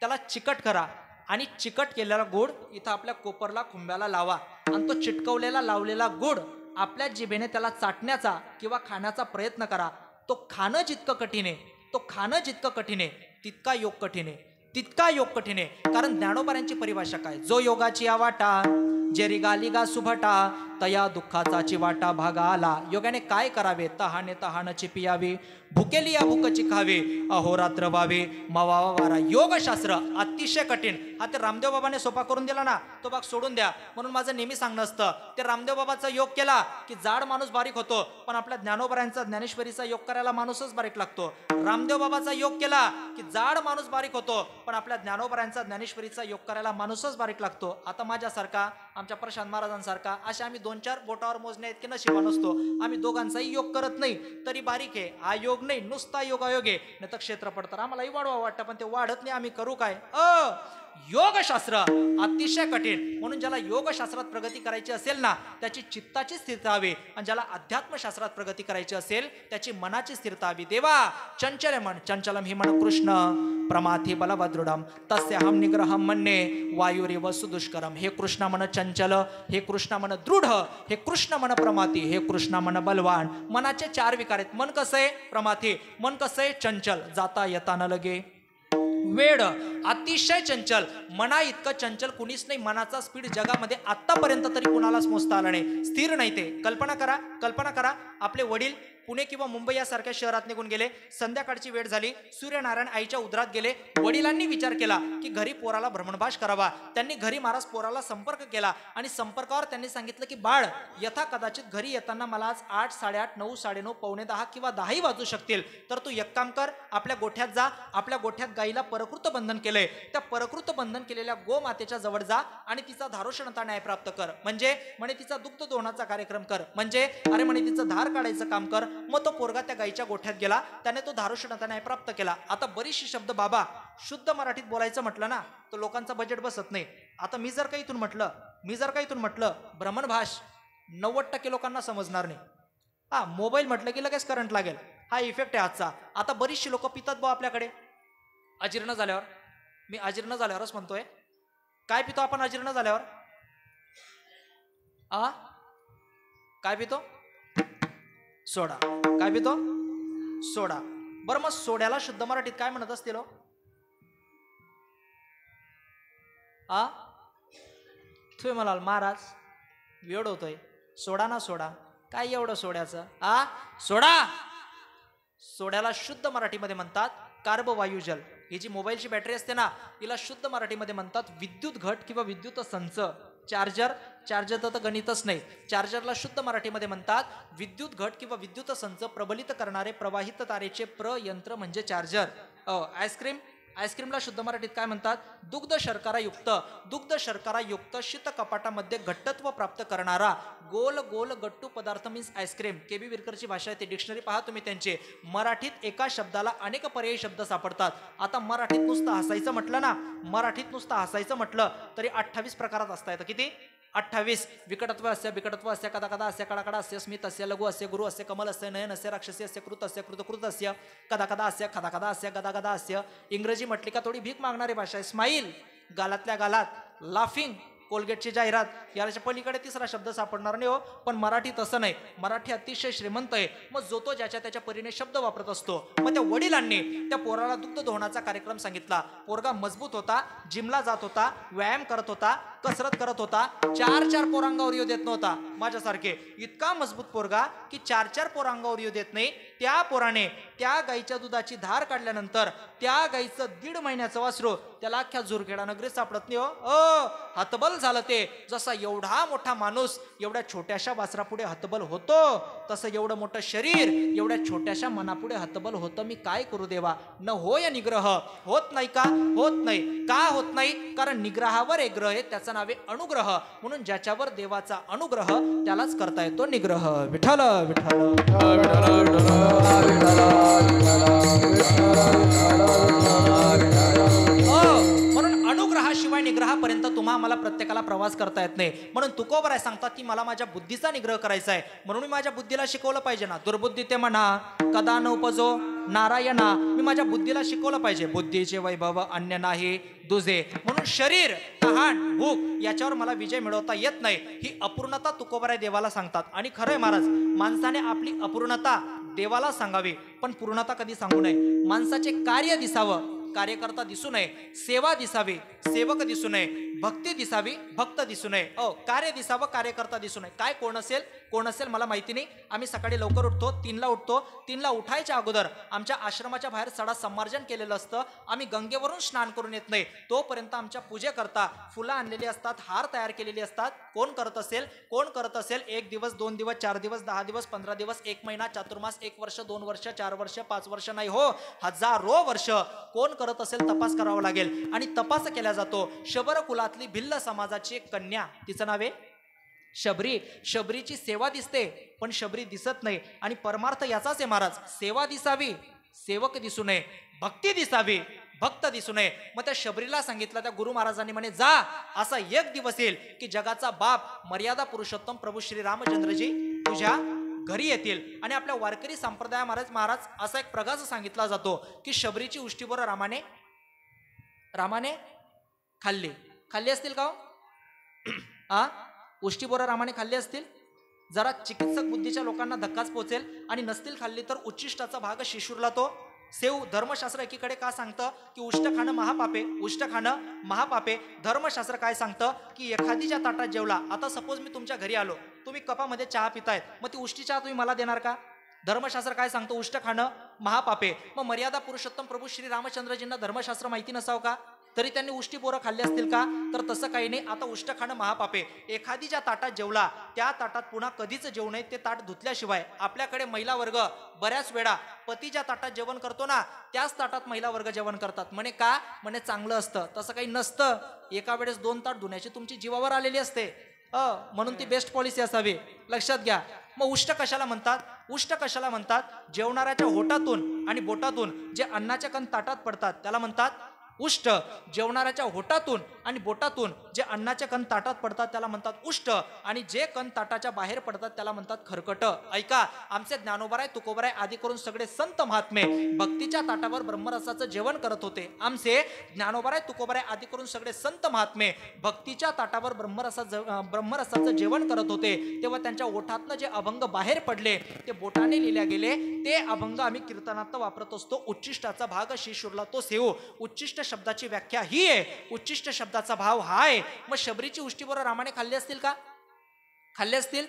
त्याला चिकट करा आणि चिकट केलेला गुड इथं आपल्या कोपरला खुंब्याला लावा आणि तो चिटकवलेला लावलेला गुड आपल्या जिभेने त्याला चाटण्याचा किंवा खाण्याचा प्रयत्न करा. तो खाणं जितकं कठीण आहे, तो खाणं जितकं कठीण आहे तितका योग कठीण आहे, तितका योग कठीण आहे. कारण ज्ञानोबाऱ्यांची परिभाषा काय, जो योगाची आवाटा जे रिगाली गा सुभटा तया दुःखाचा चिवाटा भागा आला. योगाने काय करावे, तहाने तहानची पियावी, भुकेली या भूकची खावे, अहोरात्र व्हावे मवावा वारा. योगशास्त्र अतिशय कठीण. हा ते रामदेव बाबाने सोपा करून दिला ना, तो भाग सोडून द्या. म्हणून माझं नेहमी सांगणं असतं, ते रामदेव बाबाचा योग केला की जाड माणूस बारीक होतो, पण आपल्या ज्ञानोबाऱ्यांचा ज्ञानेश्वरीचा योग करायला माणूसच बारीक लागतो. रामदेव बाबाचा योग केला की जाड माणूस बारीक होतो, पण आपल्या ज्ञानोबाऱ्यांचा ज्ञानेश्वरीचा योग करायला माणूसच बारीक लागतो. आता माझ्यासारखा, आमच्या प्रशांत महाराजांसारखा असे आम्ही 2-4 बोटावर मोजण्या इतके नशिबान असतो. आम्ही दोघांचाही योग करत नाही तरी बारीक आहे. हा योग नाही, नुसता योगायोग आहे. नाही तर क्षेत्रफळ तर आम्हालाही वाढवा वाटतं, पण ते वाढत नाही. आम्ही करू काय? योगशास्त्र अतिशय कठीण. म्हणून ज्याला योगशास्त्रात प्रगती करायची असेल ना, त्याची चित्ताची स्थिरता हवी. आणि ज्याला अध्यात्मशास्त्रात प्रगती करायची असेल त्याची मनाची स्थिरता हवी. देवा चंचल मन, चंचलम हि मन कृष्ण प्रमाथी बलवदृढम तस्याहम निग्रहम मन्ये वायुरेव सुदुष्करम. हे कृष्ण मन चंचल, हे कृष्ण मन दृढ, हे कृष्ण मन प्रमाथी, हे कृष्ण मन बलवान. मनाचे 4 विकार आहेत. मन कसं आहे? प्रमाथी. मन कसं आहे? चंचल, जाता येता न लगे. वेड, अतिशय चंचल. मना इतकं चंचल कुणीच नाही. मनाचा स्पीड जगामध्ये आतापर्यंत तरी कुणालाच मोजता आला नाही. स्थिर नाही ते. कल्पना करा, कल्पना करा, आपले वडील पुणे किंवा मुंबई यासारख्या शहरात निघून गेले. संध्याकाळची वेळ झाली, सूर्यनारायण आईच्या उदरात गेले. वडिलांनी विचार केला की घरी पोराला भ्रमणभाष करावा. त्यांनी घरी महाराज पोराला संपर्क केला आणि संपर्कावर त्यांनी सांगितलं की बाळ, यथा कदाचित घरी येताना मला आज 8, 8:30, 9, 9:30, 9:45 किंवा 10 वाजू शकतील. तर तू एक काम कर, आपल्या गोठ्यात जा. आपल्या गोठ्यात गाईला परकृत बंधन केलंय, त्या परकृत बंधन केलेल्या गोमातेच्या जवळ जा आणि तिचा धारोषणता न्याय प्राप्त कर. म्हणजे म्हणे तिचा दुग्ध दोहनाचा कार्यक्रम कर. म्हणजे अरे म्हणे तिचं धार काढायचं काम कर. मग तो पोरगा त्या गाईच्या गोठ्यात गेला, त्याने तो धारोषणता न्याय प्राप्त केला. आता बरीचशी शब्द बाबा शुद्ध मराठीत बोलायचं म्हटलं ना, तर लोकांचा बजेट बसत नाही. आता मी जर का इथून म्हटलं भ्रमणभाष, 90% लोकांना समजणार नाही. मोबाईल म्हटलं की लगेच करंट लागेल. हा इफेक्ट आहे आजचा. आता बरीचशी लोक पितात बा आपल्याकडे अजीर्ण झाल्यावर. मी अजीर्ण झाल्यावरच म्हणतोय. काय पितो आपण अजीर्ण झाल्यावर? काय पितो? सोडा. काय पितो? सोडा. बरं, मग सोड्याला शुद्ध मराठीत काय म्हणत असतील? तुम्ही म्हणाल महाराज वेळ होतोय, सोडा ना सोडा. काय एवढं सोड्याचं? सोडा. सोड्याला शुद्ध मराठीमध्ये म्हणतात कार्बवायुजल. ही जी मोबाईलची बॅटरी असते ना, तिला शुद्ध मराठीमध्ये म्हणतात विद्युत घट किंवा विद्युत संच. चार्जर तर गणितच नाही. चार्जरला शुद्ध मराठीमध्ये म्हणतात विद्युत घट किंवा विद्युत संच प्रबलित करणारे प्रवाहित तारेचे प्रयंत्र म्हणजे चार्जर. आईस्क्रीमला शुद्ध मराठीत काय म्हणतात? दुग्ध शर्करायुक्त शीत कपाटामध्ये घट्टत्व प्राप्त करणारा गोल गोल गट्टू पदार्थ मीन्स आईस्क्रीम. KB विरकरची भाषा आहे ती. डिक्शनरी पहा तुम्ही त्यांचे. मराठीत एका शब्दाला अनेक पर्यायी शब्द सापडतात. आता मराठीत नुसतं हसायचं म्हटलं तरी 28 प्रकारात असता येतं. किती? 28. विकटत्व अस्य, बिकटत्व अस्य, कदा कदा अस्य, कडा कडा अस्य, स्मित अस्य, लघु अस्य, गुरु अस्य, कमल अस्य, नयन अस्य, राक्षसी अस्य, कृत अस्य, कृत अस्य, कदा कदा अस्य, खदा कदा अस्य, गदा गदा अस्य. इंग्रजी म्हटली का थोडी भीक मागणारी भाषा आहे. स्माईल, गालातल्या गालात. लाफिंग, कोलगेटची जाहिरात. याच्या पलीकडे तिसरा शब्द सापडणार नाही हो. पण मराठी तसं नाही. मराठी अतिशय श्रीमंत आहे. मग जो तो ज्याच्या त्याच्या परीने शब्द वापरत असतो. मग त्या वडिलांनी त्या पोराला दुग्ध दोहनाचा कार्यक्रम सांगितला. पोरगा मजबूत होता, जिमला जात होता, व्यायाम करत होता, कसरत करत होता. 4 पोरांगावर येऊ देत नव्हता. माझ्यासारखे इतका मजबूत पोरगा की 4 पोरांगावर येऊ देत नाही. त्या पोराने त्या गाईच्या दुधाची धार काढल्यानंतर त्या गाईचं 1.5 महिन्याचं वासरू त्याला अख्ख्या झुरखेडा नगरीत सापडत नाही हो. हतबल झालं ते. जसा एवढा मोठा माणूस एवढ्या छोट्याशा वासरापुढे हतबल होतो, तसं एवढं मोठं शरीर एवढ्या छोट्याशा मनापुढे हतबल होतं. मी काय करू देवा? न होय निग्रह. होत नाही का? होत नाही. का होत नाही? कारण निग्रहावर एक ग्रह आहे, त्याचं नाव आहे अनुग्रह. म्हणून ज्याच्यावर देवाचा अनुग्रह त्यालाच करता येतो निग्रह. विठ्ठल विठ्ठल. म्हणून अनुग्रहाशिवाय निग्रहापर्यंत तुम्हा मला प्रत्येकाला प्रवास करता येत नाही. म्हणून तुकोबराय सांगतात की मला माझ्या बुद्धीचा निग्रह करायचा आहे. म्हणून मी माझ्या बुद्धीला शिकवलं पाहिजे ना. दुर्बुद्धी ते म्हणा कदा न उपजो नारायणा मी माझ्या बुद्धीला शिकवलं पाहिजे, बुद्धीचे वैभव अन्य नाही दुजे, म्हणून शरीर तहान भूक याच्यावर मला विजय मिळवता येत नाही, ही अपूर्णता तुकोबराय देवाला सांगतात. आणि खरंय महाराज, माणसाने आपली अपूर्णता देवाला सांगावी, पण पूर्णता कधी सांगू नये. माणसाचे कार्य दिसावं, कार्यकर्ता दिसू नये, सेवा दिसावी, सेवक दिसू नये, भक्ती दिसावी, भक्त दिसू नये, कार्य दिसावं, कार्यकर्ता दिसू नये. काय कोण असेल मला माहिती नाही. आम्ही सकाळी लवकर उठतो, 3ला उठतो. 3ला उठायच्या अगोदर आमच्या आश्रमाच्या बाहेर सडा संमार्जन केलेलं असतं. आम्ही गंगेवरून स्नान करून येत नाही तोपर्यंत आमच्या पूजेकरता फुलं आणलेली असतात, हार तयार केलेली असतात. कोण करत असेल 1 दिवस 2 दिवस 4 दिवस 10 दिवस 15 दिवस 1 महिना चातुर्मास 1 वर्ष 2 वर्ष 4 वर्ष 5 वर्ष नाही हो, हजारो वर्ष कोण करत असेल तपास करावा लागेल. आणि तपास केला जातो. शबर कुलातली भिल्ल समाजाची एक कन्या, तिचं नाव आहे शबरी. शबरीची सेवा दिसते पण शबरी दिसत नाही. आणि परमार्थ याचाच आहे महाराज, सेवा दिसावी, सेवक दिसू नये, भक्ती दिसावी, भक्त दिसू नये. मग त्या शबरीला सांगितलं त्या गुरु महाराजांनी म्हणे, जा असा एक दिवस येईल की जगाचा बाप मर्यादा पुरुषोत्तम प्रभू श्री रामचंद्रजी तुझ्या घरी येतील. आणि आपल्या वारकरी संप्रदाय महाराज असा एक प्रगास सांगितला जातो की शबरीची उष्टीबोरं रामाने खाल्ली असतील का हो? उष्टीबोरं रामाने खाल्ली असतील? जरा चिकित्सक बुद्धीच्या लोकांना धक्काच पोचेल. आणि नसतील खाल्ली तर उच्चिष्टाचा भाग शिशुरला तो सेव. धर्मशास्त्र एकीकडे का सांगतं की उष्ट खाणं महापापे. धर्मशास्त्र काय सांगतं की एखादीच्या ताटात जेवला, आता सपोज मी तुमच्या घरी आलो, तुम्ही कपामध्ये चहा पितायत, मग ती उष्टी चहा तुम्ही मला देणार का? धर्मशास्त्र काय सांगतं? उष्ट खाणं महापापे. मग मर्यादा पुरुषोत्तम प्रभू श्री रामचंद्रजींना धर्मशास्त्र माहिती नसावं का? तरी त्यांनी उष्टी बोरं खाल्ली असतील का? तर तसं काही नाही. आता उष्ट खाणं महापापे. एखादी ज्या ताटात जेवला त्या ताटात पुन्हा कधीच जेवू नये, ते ताट धुतल्याशिवाय. आपल्याकडे महिला वर्ग बऱ्याच वेळा पती ज्या ताटात जेवण करतो ना त्याच ताटात महिला वर्ग जेवण करतात. म्हणे का? म्हणे चांगलं असतं. तसं काही नसतं. एका वेळेस 2 ताट धुण्याची तुमची जीवावर आलेली असते, म्हणून ती बेस्ट पॉलिसी असावी, लक्षात घ्या. मग उष्ट कशाला म्हणतात? जेवणाऱ्याच्या होटातून आणि बोटातून जे अन्नाचे कण ताटात पडतात त्याला म्हणतात उष्ट. जेवणाऱ्याच्या होटातून आणि बोटातून जे अन्नाचे कण ताटात पडतात त्याला म्हणतात उष्ट. आणि जे कण ताटाच्या बाहेर पडतात त्याला म्हणतात खरकट. ऐका, आमचे ज्ञानोबराय तुकोबराय आदी करून सगळे संत महात्मे भक्तीच्या ताटावर ब्रह्मरसाचं जेवण करत होते. आमचे ज्ञानोबराय तुकोबराय आदी करून सगळे संत महात्मे भक्तीच्या ताटावर ब्रह्मरसाचं जेवण करत होते. तेव्हा त्यांच्या ओठातनं जे अभंग बाहेर पडले ते बोटाने लिहिले गेले. ते अभंग आम्ही कीर्तनात वापरत असतो. उच्चिष्टाचा भाग शिशुरला तो सेव. उच्चिष्ट शब्दाची व्याख्या ही आहे, उच्चिष्ट शब्दाचा भाव हा आहे. मग शबरीची उष्टीबोरं रामाने खाल्ली असतील का? खाल्ले असतील.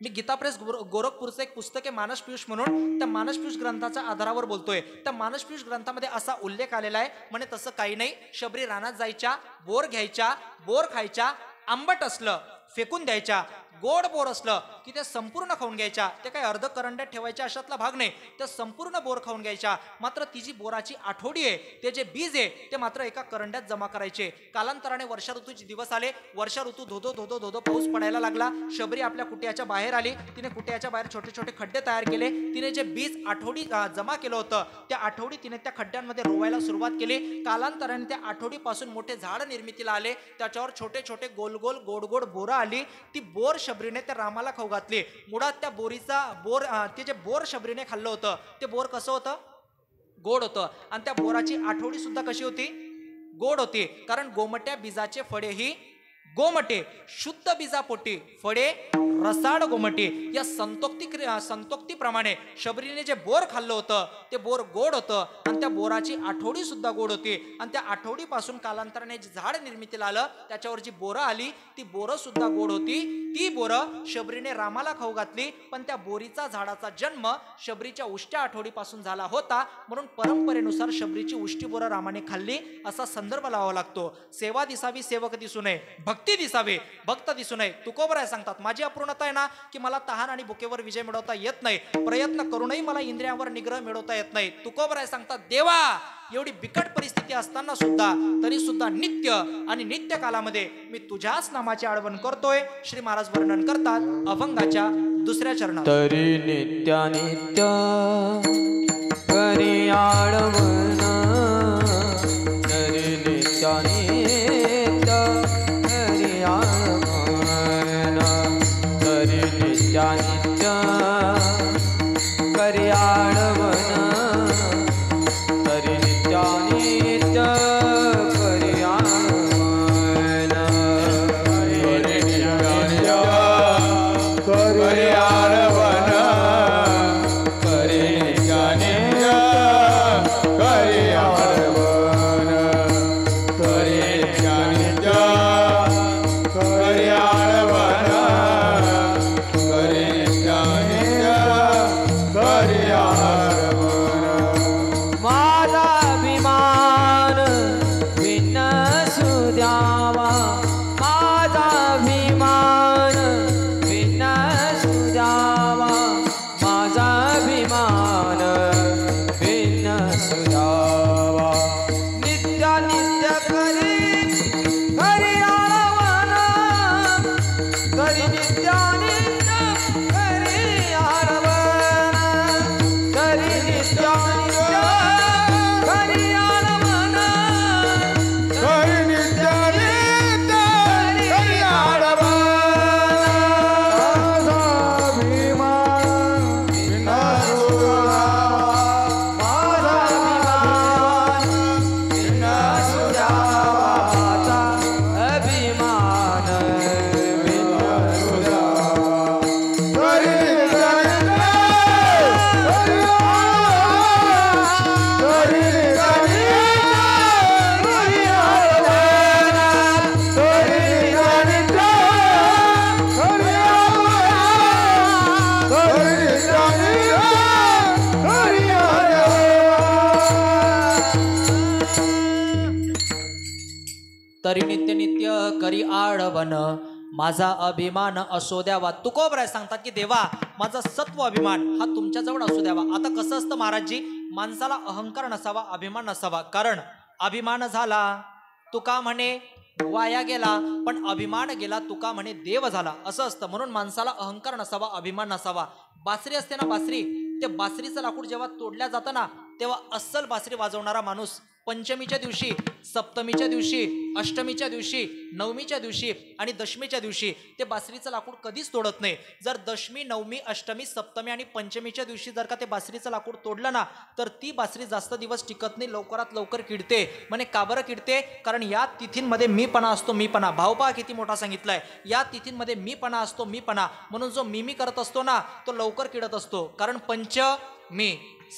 मी गीता प्रेस गोरखपूरचं एक पुस्तक आहे मानस पियुष म्हणून, त्या मानस पियुष ग्रंथाच्या आधारावर बोलतोय. त्या मानस पियुष ग्रंथामध्ये असा उल्लेख आलेला आहे, म्हणे तसं काही नाही. शबरी रानात जायच्या, बोर घ्यायच्या, बोर खायच्या, आंबट असलं फेकून द्यायच्या, गोड बोर असलं की ते संपूर्ण खाऊन घ्यायच्या. ते काही अर्ध करंड्यात ठेवायच्या अशातला भाग नाही, ते संपूर्ण बोर खाऊन घ्यायच्या. मात्र ती जी बोराची आठवडी आहे, ते जे बीज आहे ते मात्र एका करंड्यात जमा करायचे. कालांतराने वर्षा ऋतूचे दिवस आले. वर्षा ऋतू धोधो पाऊस पडायला लागला. शबरी आपल्या कुट्याच्या बाहेर आली. तिने कुट्याच्या बाहेर छोटे छोटे खड्डे तयार केले. तिने जे बीज आठवडी जमा केलं होतं त्या आठवडी तिने त्या खड्ड्यांमध्ये रोवायला सुरुवात केली. कालांतराने त्या आठवडीपासून मोठे झाड निर्मितीला आले. त्याच्यावर छोटे छोटे गोल गोड बोरं आली. ती बोर शबरीने त्या रामाला खाऊ घातली. मुळात त्या ते जे बोर शबरीने खाल्लं होतं ते बोर कसं होतं? गोड होतं. आणि त्या बोराची आठवडी सुद्धा कशी होती? गोड होती. कारण गोमट्या बीजाचे फळे ही गोमटे, शुद्ध बीजापोटी फळे रसाळ गोमटी. या संतोक्तीप्रमाणे शबरीने जे बोर खाल्लं होतं ते बोर गोड होतं आणि त्या बोराची आठवडी सुद्धा गोड होती. आणि त्या आठवडीपासून कालांतराने जे झाड निर्मितीला आलं त्याच्यावर जी बोरं आली ती बोरं सुद्धा गोड होती. ती बोरं शबरीने रामाला खाऊ घातली. पण त्या बोरीचा झाडाचा जन्म शबरीच्या उष्ट्या आठवडीपासून झाला होता. म्हणून परंपरेनुसार शबरीची उष्टी बोरं रामाने खाल्ली असा संदर्भ लावावा लागतो. सेवा दिसावी, सेवक दिसू नये, भक्ती दिसावी, भक्त दिसू नये. तुकोबराय सांगतात माझी अपूर्णता आहे ना की मला तहान आणि भुकेवर विजय मिळवता येत नाही, प्रयत्न करूनही मला इंद्रियांवर निग्रह मिळवता येत नाही. तुकोबराय सांगतात देवा एवढी बिकट परिस्थिती असताना सुद्धा तरी सुद्धा नित्य कालामध्ये मी तुझ्याच नामाची आळवण करतोय. श्री महाराज वर्णन करतात अभंगाच्या 2ऱ्या चरणात. तरी नित्य करी आळवण, तरी नित्य करी आळवण, तरी नित्य करी आळवण, तरी नित्यानित्य करी आडवण तरी नित्यानित्य करी आडवण करी नित्यानित्य करी आडवण माझा अभिमान विनाशुरावा माझा अभिमान विनाशुरावाचा अभिमान तरी नित्य नित्य करी आडवण माझा अभिमान असो द्यावा. तुकोबराय सांगतात की देवा माझा सत्व अभिमान हा तुमच्याजवळ असू द्यावा. आता कसं असतं महाराजजी, माणसाला अहंकार नसावा, अभिमान नसावा. कारण अभिमान झाला तुका म्हणे वाया गेला, पण अभिमान गेला तुका म्हणे देव झाला, असं असतं. म्हणून माणसाला अहंकार नसावा, अभिमान नसावा. बासरी असते ना, बासरी, ते बासरीचं लाकूड जेव्हा तोडल्या जातं ना, तेव्हा अस्सल बासरी वाजवणारा माणूस पंचमीच्या दिवशी, सप्तमीच्या दिवशी, अष्टमीच्या दिवशी, नवमीच्या दिवशी आणि दशमीच्या दिवशी ते बासरीचं लाकूड कधीच तोडत नाही. जर दशमी, नवमी, अष्टमी, सप्तमी आणि पंचमीच्या दिवशी जर का ते बासरीचं लाकूड तोडलं ना, तर ती बासरी जास्त दिवस टिकत नाही, लवकरात लवकर किडते. म्हणे का बरं किडते? कारण या तिथींमध्ये मीपणा असतो, मीपणा. भाव पहा किती मोठा सांगितलाय. या तिथींमध्ये मीपणा असतो, मीपणा. म्हणून जो मी करत असतो ना, तो लवकर किडत असतो. कारण पंचमी,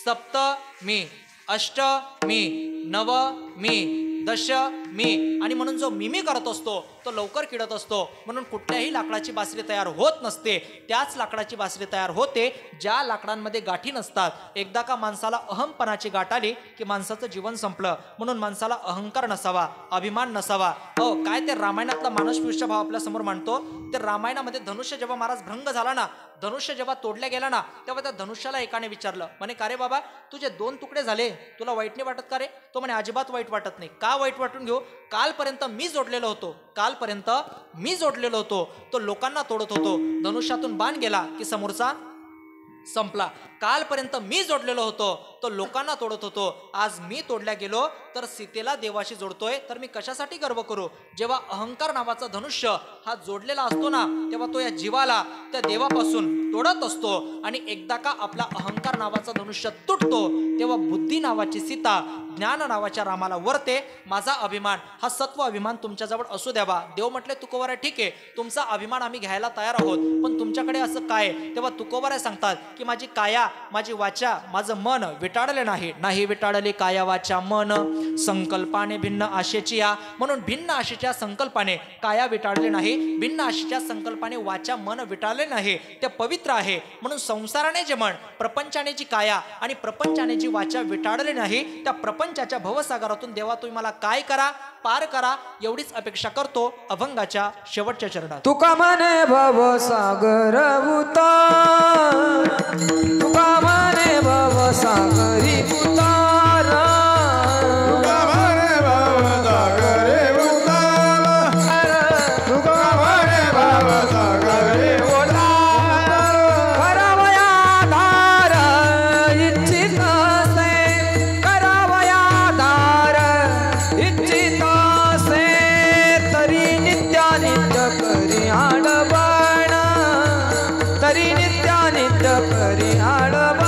सप्तमी, अष्टमी, नवमी, दशमी आणि म्हणून जो मिमी करत असतो तो लवकर किडत असतो. म्हणून कुठल्याही लाकडाची बासरी तयार होत नसते. त्याच लाकडाची बासरी तयार होते ज्या लाकडांमध्ये गाठी नसतात. एकदा का माणसाला अहमपणाची गाठ आली की माणसाचं जीवन संपलं. म्हणून माणसाला अहंकार नसावा, अभिमान नसावा. हो, काय ते रामायणातला मानसपुरुषा भाव आपल्या समोर मांडतो. ते रामायणामध्ये धनुष्य जेव्हा महाराज भंग झाला ना, धनुष्य जेव्हा तोडल्या गेला ना, तेव्हा त्या धनुष्याला एकाने विचारलं, म्हणे का रे बाबा, तुझे 2 तुकडे झाले, तुला वाईट नाही वाटत का रे? तो म्हणे अजिबात वाईट वाटत नाही. का वाईट वाटून घेऊ? कालपर्यंत मी जोडलेलो होतो, कालपर्यंत मी जोडलेलो होतो, तो लोकांना तोडत होतो. धनुष्यातून बाण गेला की समोरचा संपला. कालपर्यंत मी जोडलेलो होतो, तो लोकांना तोडत होतो. आज मी तोडल्या गेलो तर सीतेला देवाशी जोडतोय, तर मी कशासाठी गर्व करू? जेव्हा अहंकार नावाचा धनुष्य हा जोडलेला असतो ना, तेव्हा तो या जीवाला त्या देवापासून तोडत असतो. आणि एकदा का आपला अहंकार नावाचा धनुष्य तुटतो, तेव्हा बुद्धी नावाची सीता ज्ञान नावाच्या रामाला वरते. माझा अभिमान हा सत्व अभिमान तुमच्याजवळ असू द्यावा. देव म्हटले तुकोबराय ठीक आहे, तुमचा अभिमान आम्ही घ्यायला तयार आहोत, पण तुमच्याकडे असं काय? तेव्हा तुकोबराय सांगतात की माझी काया, माझी वाचा, माझं मन विटाळले नाही. नाही विटाळले काया वाचा मन, संकल्पाने भिन्न आशेची या. म्हणून भिन्न आशेच्या संकल्पाने काया विटाळले नाही, भिन्न आशेच्या संकल्पाने वाचा मन विटाळले नाही. ते पवित्र आहे. म्हणून संसाराने जे मन, प्रपंचाने जी काया आणि प्रपंचाने जी वाचा विटाळले नाही, त्या प्रपंचाच्या भवसागरातून देवा तुम्ही मला काय करा, पार करा, एवढीच अपेक्षा करतो अभंगाच्या शेवटच्या चरणात. तुका म्हणे भवसागर उतार, तुका म्हणे भवसागरी उतार, तुका म्हणे भवसागरी उतार, तुका म्हणे भवसागरी उतार. करावया धार इच्छित असे, करावया धार इच्छित असे, तरी नित्यानित्य करी आडवण, तरी नित्यानित्य करी आडवण.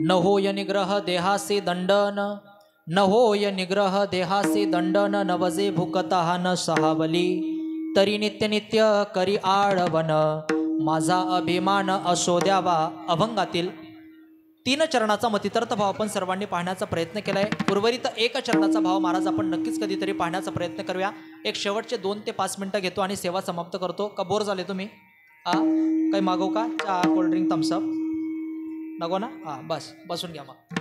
न होय निग्रह देहासे दंडन, न होय निग्रह देहासे दंडन, नवजे भुकतहा न सहावली, तरी नित्य नित्य करी आळवन, माझा अभिमान असो द्यावा. अभंगातील 3 चरणाचा मतितर्थ भाव आपण सर्वांनी पाहण्याचा प्रयत्न केलाय. उर्वरित 1 चरणाचा भाव महाराज आपण नक्कीच कधीतरी पाहण्याचा प्रयत्न करूया. एक शेवटचे 2 ते 5 मिनिटं घेतो आणि सेवा समाप्त करतो. का बोर झाले तुम्ही? काही मागवू का? चहा, कोल्ड्रिंक, थम्सअप नको ना? बस बसून घ्या मग.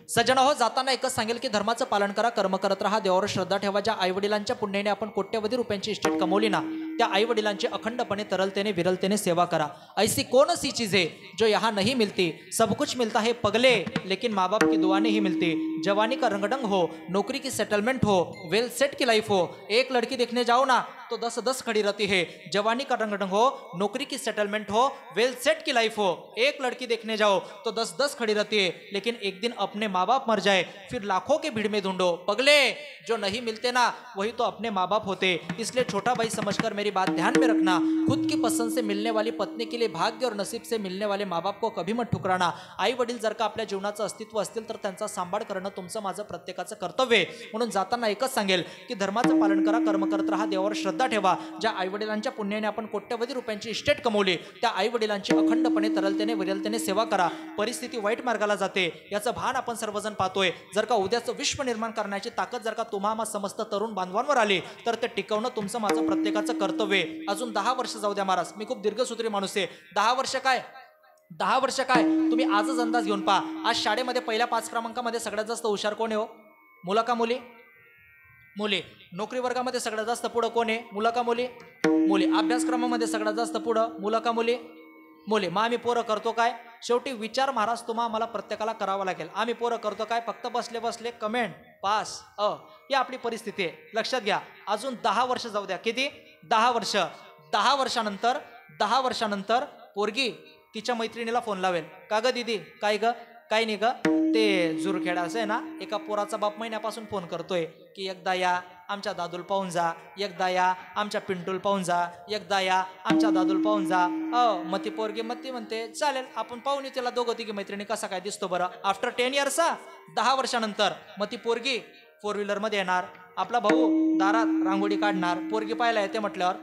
सज्जन हो, जाताना एकच सांगेल की धर्माचं पालन करा, कर्म करत राहा, देवावर श्रद्धा ठेवा. ज्या आईवडिलांच्या पुण्याने आपण कोट्यवधी रुपयांची इस्टेट कमवली ना, त्या आईवडिलांची अखंडपणे तरलतेने विरलतेने सेवा करा. ऐसी कौन सी चीज है जो यहाँ नहीं मिलती, सब कुछ मिलता है पगले, लेकिन माँ बाप की दुआ नहीं मिलती. जवानी का रंगडंग हो, नौकरी की सेटलमेंट हो, वेल सेट की लाइफ हो, एक लड़की देखने जाओ ना तो 10-10 खड़ी रहती है. जवानी का रंगडंग हो, नौकरी की सेटलमेंट हो, वेल सेट की लाइफ हो, एक लड़की देखने जाओ तो 10-10 खड़ी रहती है, लेकिन एक दिन अपने माँ बाप मर जाए फिर लाखों के भीड़ में ढूंढो. पगले, जो नहीं मिलते ना वही तो अपने माँ बाप होते. इसलिए छोटा भाई समझकर मेरी बात ध्यान में रखना. खुद की पसंद से मिलने वाली पत्नी के लिए भाग्य और नसीब से मिलने वाले माँ बाप को कभी मत ठुकराना. आई वडील जर का आपल्या जीवनाचं अस्तित्व असतील तर त्यांचा सांभाळ करणं तुमचं माझं प्रत्येकाचं कर्तव्य आहे. म्हणून जाताना एकच सांगेल की धर्माचं पालन करा, कर्म करत राहा, देवावर श्रद्धा ठेवा. ज्या आईवडिलांच्या पुण्याने आपण कोट्यवधी रुपयांची इस्टेट कमवली त्या आईवडिलांची अखंडपणे तरलतेने विरलतेने सेवा करा. परिस्थिती वाईट मार्गाला जाते याचं भान आपण सर्वजण पाहतोय. जर का उद्याचं विश्व निर्माण करण्याची ताकद जर का तुम्हा समस्त तरुण बांधवांवर आली तर ते टिकवणं तुमचं माझं प्रत्येकाचं कर्तव्य आहे. अजून 10 वर्ष जाऊ द्या महाराज. मी खूप दीर्घसूत्री माणूस आहे. 10 वर्ष काय 10 वर्ष काय, तुम्ही आजच अंदाज घेऊन पहा. आज शाळेमध्ये पहिल्या 5 क्रमांकामध्ये सगळ्यात जास्त हुशार कोण आहे हो? मुलं का मुली? मुली. नोकरी वर्गामध्ये सगळ्यात जास्त पुढं कोण आहे? मुलं का मुली? मुली. अभ्यासक्रमामध्ये सगळ्यात जास्त पुढं मुलं का मुली? मुली. मग आम्ही पोरं करतो काय? शेवटी विचार महाराज मला प्रत्येकाला करावा लागेल. आम्ही पोरं करतो काय? फक्त बसले बसले कमेंट पास ही आपली परिस्थिती आहे. लक्षात घ्या. अजून 10 वर्ष जाऊ द्या. किती? 10 वर्ष. 10 वर्षानंतर पोरगी तिच्या मैत्रिणीला फोन लावेल. का ग दीदी? काय ग? काय नाही ग, ते जुरखेडा असं आहे ना, एका पोराचा बाप महिन्यापासून फोन करतोय की एकदा या आमच्या दादूल पाहून जा, एकदा या आमच्या पिंटूल पाहून जा, एकदा या आमच्या दादूल पाहून जा. मग ती पोरगी मग ती म्हणते चालेल आपण पाहून येऊ त्याला दोघं तिघी मैत्रिणी कसा काय दिसतो बरं. आफ्टर 10 इयर्स 10 वर्षानंतर मग ती पोरगी 4 व्हीलरमध्ये येणार. आपला भाऊ दारात रांगोळी काढणार. पोरगी पाहायला येते म्हटल्यावर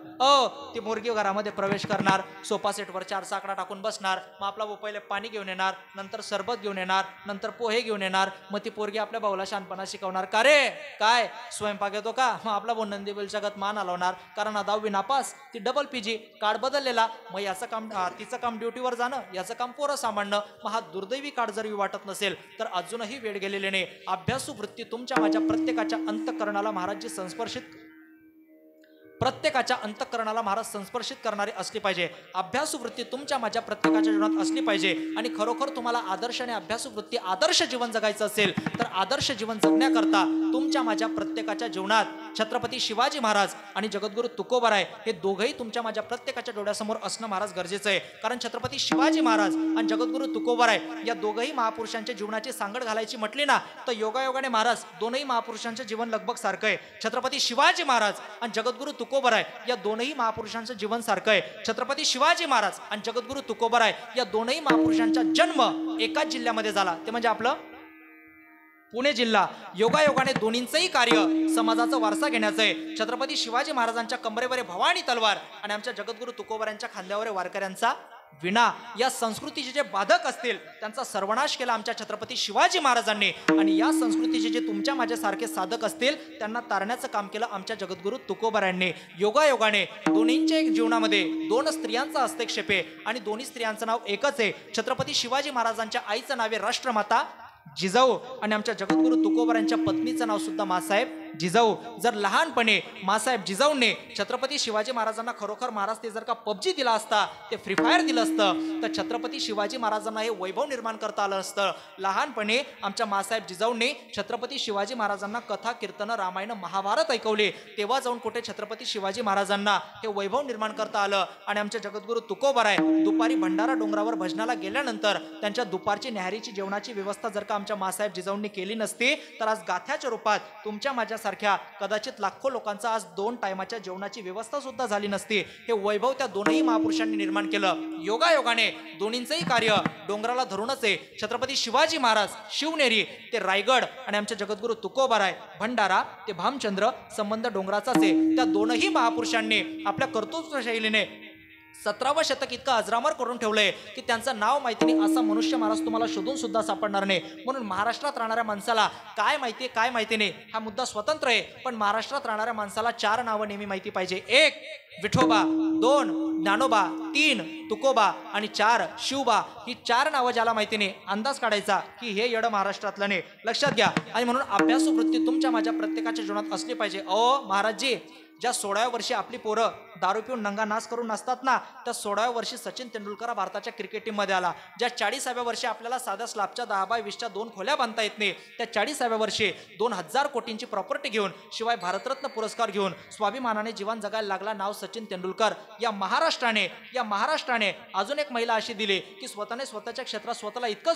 ती पोरगी घरामध्ये प्रवेश करणार. सोफा सेटवर 4 साकडा टाकून बसणार. मग आपला भाऊ पहिले पाणी घेऊन येणार, नंतर सरबत घेऊन येणार, नंतर पोहे घेऊन येणार. मग ती पोरगी आपल्या भाऊला शहाणपणा शिकवणार. का रे काय स्वयंपाक येतो का? मग आपला भाऊ नंदीबेल जगत मान हलवणार. कारण 10वी नापास, ती डबल PG, कार्ड बदललेला. मग याचं काम तिचं काम ड्युटीवर जाणं, याचं काम पोरं सांभाळणं. मग हा दुर्दैवी कार्ड जरी वाटत नसेल तर अजूनही वेळ गेलेले नाही. अभ्यासू वृत्ती तुमच्या माझ्या प्रत्येकाच्या अंतःकरणाला महाराज प्रत्येकाच्या अंतःकरणाला महाराज संस्पर्शित करणारी असली पाहिजे. अभ्यासू वृत्ती तुमच्या माझ्या प्रत्येकाच्या जीवनात असली पाहिजे. आणि खरोखर तुम्हाला आदर्श आणि अभ्यासू वृत्ती आदर्श जीवन जगायचं असेल तर आदर्श जीवन जगण्याकरता तुमच्या माझ्या प्रत्येकाच्या जीवनात छत्रपती शिवाजी महाराज आणि जगद्गुरु तुकोबाराय हे दोघंही तुमच्या माझ्या प्रत्येकाच्या डोळ्यासमोर असणं महाराज गरजेचं आहे. कारण छत्रपती शिवाजी महाराज आणि जगद्गुरु तुकोबाराय या दोघंही महापुरुषांच्या जीवनाची सांगड घालायची म्हटली ना तर योगायोगाने महाराज दोनही महापुरुषांचं जीवन लगभग सारखं आहे. छत्रपती शिवाजी महाराज आणि जगद्गुरु तुकोबाराय या दोनही महापुरुषांचं जीवन सारखं आहे. छत्रपती शिवाजी महाराज आणि जगद्गुरु तुकोबाराय या दोनही महापुरुषांचा जन्म एकाच जिल्ह्यामध्ये झाला, ते म्हणजे आपलं पुणे जिल्हा. योगायोगाने दोन्हींचंही कार्य समाजाचा वारसा घेण्याचं आहे. छत्रपती शिवाजी महाराजांच्या कंबरेवर भवानी तलवार आणि आमच्या जगद्गुरु तुकोबारायांच्या खांद्यावर वारकऱ्यांचा विना. या संस्कृतीचे जे बाधक असतील त्यांचा सर्वनाश केला आमच्या छत्रपती शिवाजी महाराजांनी. आणि या संस्कृतीचे जे तुमच्या माझ्यासारखे साधक असतील त्यांना तारण्याचं काम केलं आमच्या जगद्गुरु तुकोबारायांनी. योगायोगाने दोन्हींच्या एक जीवनामध्ये 2 स्त्रियांचा हस्तक्षेप आहे आणि दोन्ही स्त्रियांचं नाव एकच आहे. छत्रपती शिवाजी महाराजांच्या आईचं नाव आहे राष्ट्रमाता जिजाऊ आणि आमच्या जगद्गुरु तुकोबारायांच्या पत्नीचं नाव सुद्धा मासाहेब जिजाऊ. जर लहानपणे मासाहेब जिजाऊने छत्रपती शिवाजी महाराजांना खरोखर महाराज ते जर का PUBG दिला असता, ते फ्री फायर दिलं असतं तर छत्रपती शिवाजी महाराजांना हे वैभव निर्माण करता आलं असतं. लहानपणे आमच्या मासाहेब जिजाऊने छत्रपती शिवाजी महाराजांना कथा कीर्तन रामायण महाभारत ऐकवले, तेव्हा जाऊन कुठे छत्रपती शिवाजी महाराजांना हे वैभव निर्माण करता आलं. आणि आमच्या जगद्गुरु तुकोबाराय दुपारी भंडारा डोंगरावर भजनाला गेल्यानंतर त्यांच्या दुपारची न्याहारीची जेवणाची व्यवस्था जर का आमच्या मासाहेब जिजाऊंनी केली नसती तर आज गाथ्याच्या रूपात तुमच्या माझ्यासारख्या कदाचित लाखो लोकांचा आज 2 टायमाच्या जेवणाची व्यवस्था सुद्धा झाली नसती. हे वैभव त्या दोनही महापुरुषांनी निर्माण केलं. योगायोगाने दोन्हींचंही कार्य डोंगराला धरूनच आहे. छत्रपती शिवाजी महाराज शिवनेरी ते रायगड आणि आमच्या जगद्गुरु तुकोबाराय भंडारा ते भामचंद्र संबंध डोंगराचाच आहे. त्या दोनही महापुरुषांनी आपल्या कर्तृत्व शैलीने 17वं शतक इतकं अजरामर करून ठेवलंय की त्यांचं नाव माहिती नाही असा मनुष्य महाराज तुम्हाला शोधून सुद्धा सापडणार नाही. म्हणून महाराष्ट्रात राहणाऱ्या माणसाला काय माहिती नाही हा मुद्दा स्वतंत्र आहे. पण महाराष्ट्रात राहणाऱ्या माणसाला 4 नावं नेहमी माहिती पाहिजे. 1 विठोबा, 2 ज्ञानोबा, 3 तुकोबा आणि 4 शिवबा. ही 4 नावं ज्याला माहिती नाही अंदाज काढायचा की हे येडं महाराष्ट्रातलं नाही. लक्षात घ्या. आणि म्हणून अभ्यासू वृत्ती तुमच्या माझ्या प्रत्येकाच्या जीवनात असली पाहिजे. महाराजजी ज्या 16व्या वर्षी आपली पोरं दारू पिऊन नंगा नाच करून नसतात ना, त्या 16व्या वर्षी सचिन तेंडुलकर भारताच्या क्रिकेट टीममध्ये आला. ज्या 40व्या वर्षी आपल्याला साध्या स्लॅबच्या 10x20च्या 2 खोल्या बांधता येत नाही, त्या 40व्या वर्षी 2000 कोटींची प्रॉपर्टी घेऊन शिवाय भारतरत्न पुरस्कार घेऊन स्वाभिमानाने जीवन जगायला लागला नाव सचिन तेंडुलकर. या महाराष्ट्राने अजून एक महिला अशी दिली की स्वतःने स्वतःच्या क्षेत्रात स्वतःला इतकं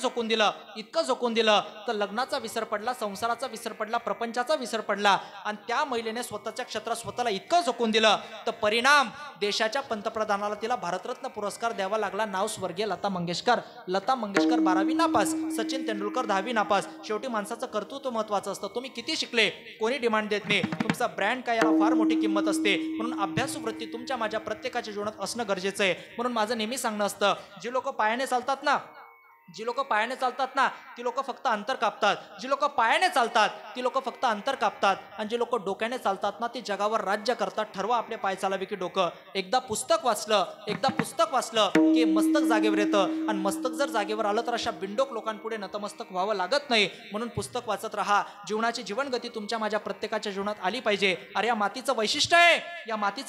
झोकून दिलं तर लग्नाचा विसर पडला, संसाराचा विसर पडला, प्रपंचाचा विसर पडला. आणि त्या महिलेने स्वतःच्या क्षेत्रात स्वतःला इतकं झोकून दिलं तर परिणाम देशाच्या पंतप्रधानाला तिला भारतरत्न पुरस्कार द्यावा लागला. नाव स्वर्गीय लता मंगेशकर. 12वी नापास, सचिन तेंडुलकर 10वी नापास. शेवटी माणसाचं कर्तृत्व महत्वाचं असतं. तुम्ही किती शिकले कोणी डिमांड देत नाही, तुमचा ब्रँड काय याला फार मोठी किंमत असते. म्हणून अभ्यासू वृत्ती तुमच्या माझ्या प्रत्येकाच्या जीवनात असणं गरजेचं आहे. म्हणून माझं नेहमी सांगणं असतं, जे लोक पायाने चालतात ना जी लोक पायाने चालतात ना ती लोक फक्त अंतर कापतात, जी लोक पायाने चालतात ती लोक फक्त अंतर कापतात, आणि जी लोक डोक्याने चालतात ना ती जगावर राज्य करतात. ठरवा आपले पाय चालावे की डोकं. एकदा पुस्तक वाचलं की मस्तक जागेवर येतं, आणि मस्तक जर जागेवर आलं तर अशा बिंडोक लोकांपुढे नतमस्तक व्हावं लागत नाही. म्हणून पुस्तक वाचत राहा. जीवनाची जीवनगती तुमच्या माझ्या प्रत्येकाच्या जीवनात आली पाहिजे. अरे या मातीचं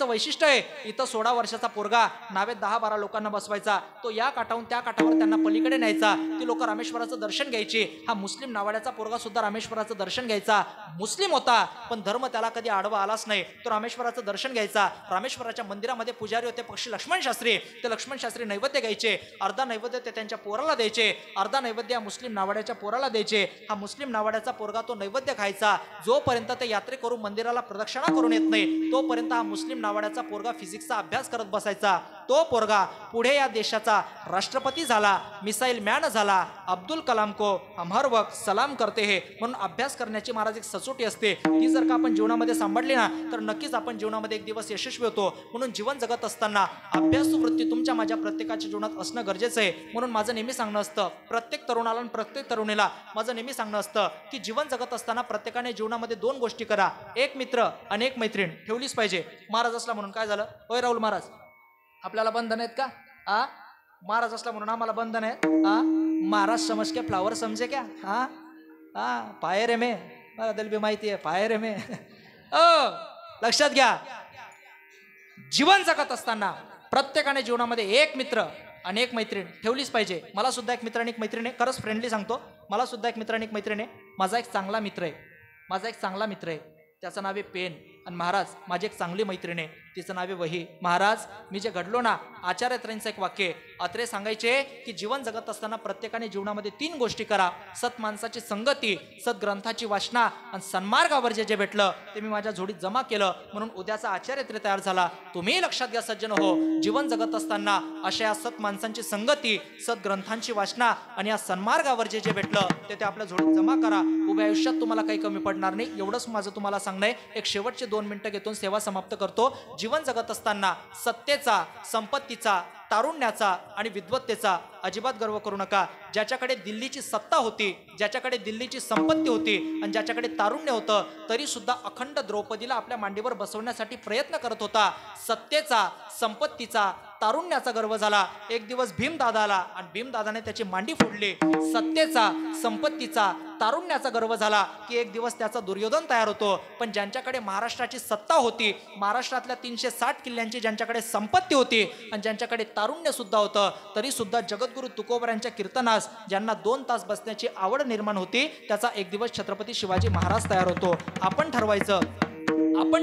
वैशिष्ट्य आहे, इथं 16 वर्षाचा पोरगा नावेत 10-12 लोकांना बसवायचा, तो या काठावून त्या काठावर त्यांना पलीकडे न्यायचा, ती लोक रामेश्वराचं दर्शन घ्यायची. हा मुस्लिम नावाड्याचा पोरगा सुद्धा रामेश्वराचं दर्शन घ्यायचा. मुस्लिम होता पण धर्म त्याला कधी आडवा आलाच नाही. तो रामेश्वराचं दर्शन घ्यायचा. रामेश्वराच्या मंदिरामध्ये पुजारी होते पक्षी लक्ष्मण शास्त्री. ते लक्ष्मण शास्त्री नैवेद्य घ्यायचे. अर्धा नैवेद्य ते त्यांच्या पोराला द्यायचे, अर्धा नैवेद्य या मुस्लिम नावाड्याच्या पोराला द्यायचे. हा मुस्लिम नावाड्याचा पोरगा तो नैवेद्य खायचा. जोपर्यंत ते यात्रे करून मंदिराला प्रदक्षिणा करून येत नाही तोपर्यंत हा मुस्लिम नावाड्याचा पोरगा फिजिक्सचा अभ्यास करत बसायचा. तो पोरगा पुढे या देशाचा राष्ट्रपती झाला, मिसाईल मॅन झाला. अब्दुल कलाम को हम हर वक्त सलाम करते हैं. म्हणून अभ्यास करण्याची महाराज एक सचोटी असते, ती जर का आपण जीवनामध्ये सांभाळली ना तर नक्कीच आपण जीवनामध्ये एक दिवस यशस्वी होतो. म्हणून जीवन जगत असताना अभ्यासू वृत्ती तुमच्या माझ्या प्रत्येकाच्या जीवनात असणं गरजेचं आहे. म्हणून माझं नेहमी सांगणं असतं, प्रत्येक तरुणाला आणि प्रत्येक तरुणीला माझं नेहमी सांगणं असतं की जीवन जगत असताना प्रत्येकाने जीवनामध्ये 2 गोष्टी करा. एक मित्र आणि एक मैत्रीण ठेवलीच पाहिजे. महाराज असला म्हणून काय झालं, होय राहुल महाराज आपल्याला बंधन आहेत का? महाराज असला म्हणून आम्हाला बंधन आहेत? महाराज समज के फ्लावर समजे क्या? पाय रे मे, मला दिल बी माहिती आहे, पाय रे मे. लक्षात घ्या, जीवन जगत असताना प्रत्येकाने जीवनामध्ये एक मित्र आणि एक मैत्रीण ठेवलीच पाहिजे. मला सुद्धा एक मित्र आणि एक मैत्रीण आहे, खरंच फ्रेंडली सांगतो, मला सुद्धा एक मित्र आणि एक मैत्रीण आहे. माझा एक चांगला मित्र आहे, त्याचं नाव आहे पेन. आणि महाराज माझी एक चांगली मैत्रीण आहे, तिचं नाव आहे वही. महाराज मी जे घडलो ना, आचार्य अत्रेंचं एक वाक्य, अत्रे सांगायचे की जीवन जगत असताना प्रत्येकाने जीवनामध्ये 3 गोष्टी करा. सत माणसाची संगती, सद्ग्रंथाची वाचना आणि सन्मार्गावर जे भेटलं ते मी माझ्या जोडीत जमा केलं. म्हणून उद्याचा आचार्य अत्रे तयार झाला. तुम्ही लक्षात घ्या सज्जन हो, जीवन जगत असताना अशा सत माणसांची संगती, सद्ग्रंथांची वाचना आणि या सन्मार्गावर जे भेटलं ते आपल्या जोडीत जमा करा. उभ्या आयुष्यात तुम्हाला काही कमी पडणार नाही. एवढंच माझं तुम्हाला सांगणं आहे. एक शेवटचे 2 मिनिटं घेतो, सेवा समाप्त करतो. जीवन जगत असताना सत्तेचा, संपत्तीचा, तारुण्याचा आणि विद्वत्तेचा अजिबात गर्व करू नका. ज्याच्याकडे दिल्लीची सत्ता होती, ज्याच्याकडे दिल्लीची संपत्ती होती आणि ज्याच्याकडे तारुण्य होतं, तरी सुद्धा अखंड द्रौपदीला आपल्या मांडीवर बसवण्यासाठी प्रयत्न करत होता. सत्तेचा, संपत्तीचा, तारुण्याचा गर्व झाला. एक दिवस भीमदादा आला आणि भीमदादाने त्याची मांडी फोडली. सत्तेचा, संपत्तीचा, तारुण्याचा गर्व झाला की एक दिवस त्याचा दुर्योधन तयार होतो. पण ज्यांच्याकडे महाराष्ट्राची सत्ता होती, महाराष्ट्रातल्या 360 किल्ल्यांची ज्यांच्याकडे संपत्ती होती आणि ज्यांच्याकडे तारुण्य सुद्धा होतं, तरी सुद्धा जगद्गुरु तुकोबर यांच्या कीर्तनास ज्यांना 2 तास बसण्याची आवड निर्माण होती, त्याचा एक दिवस छत्रपती शिवाजी महाराज तयार होतो. आपण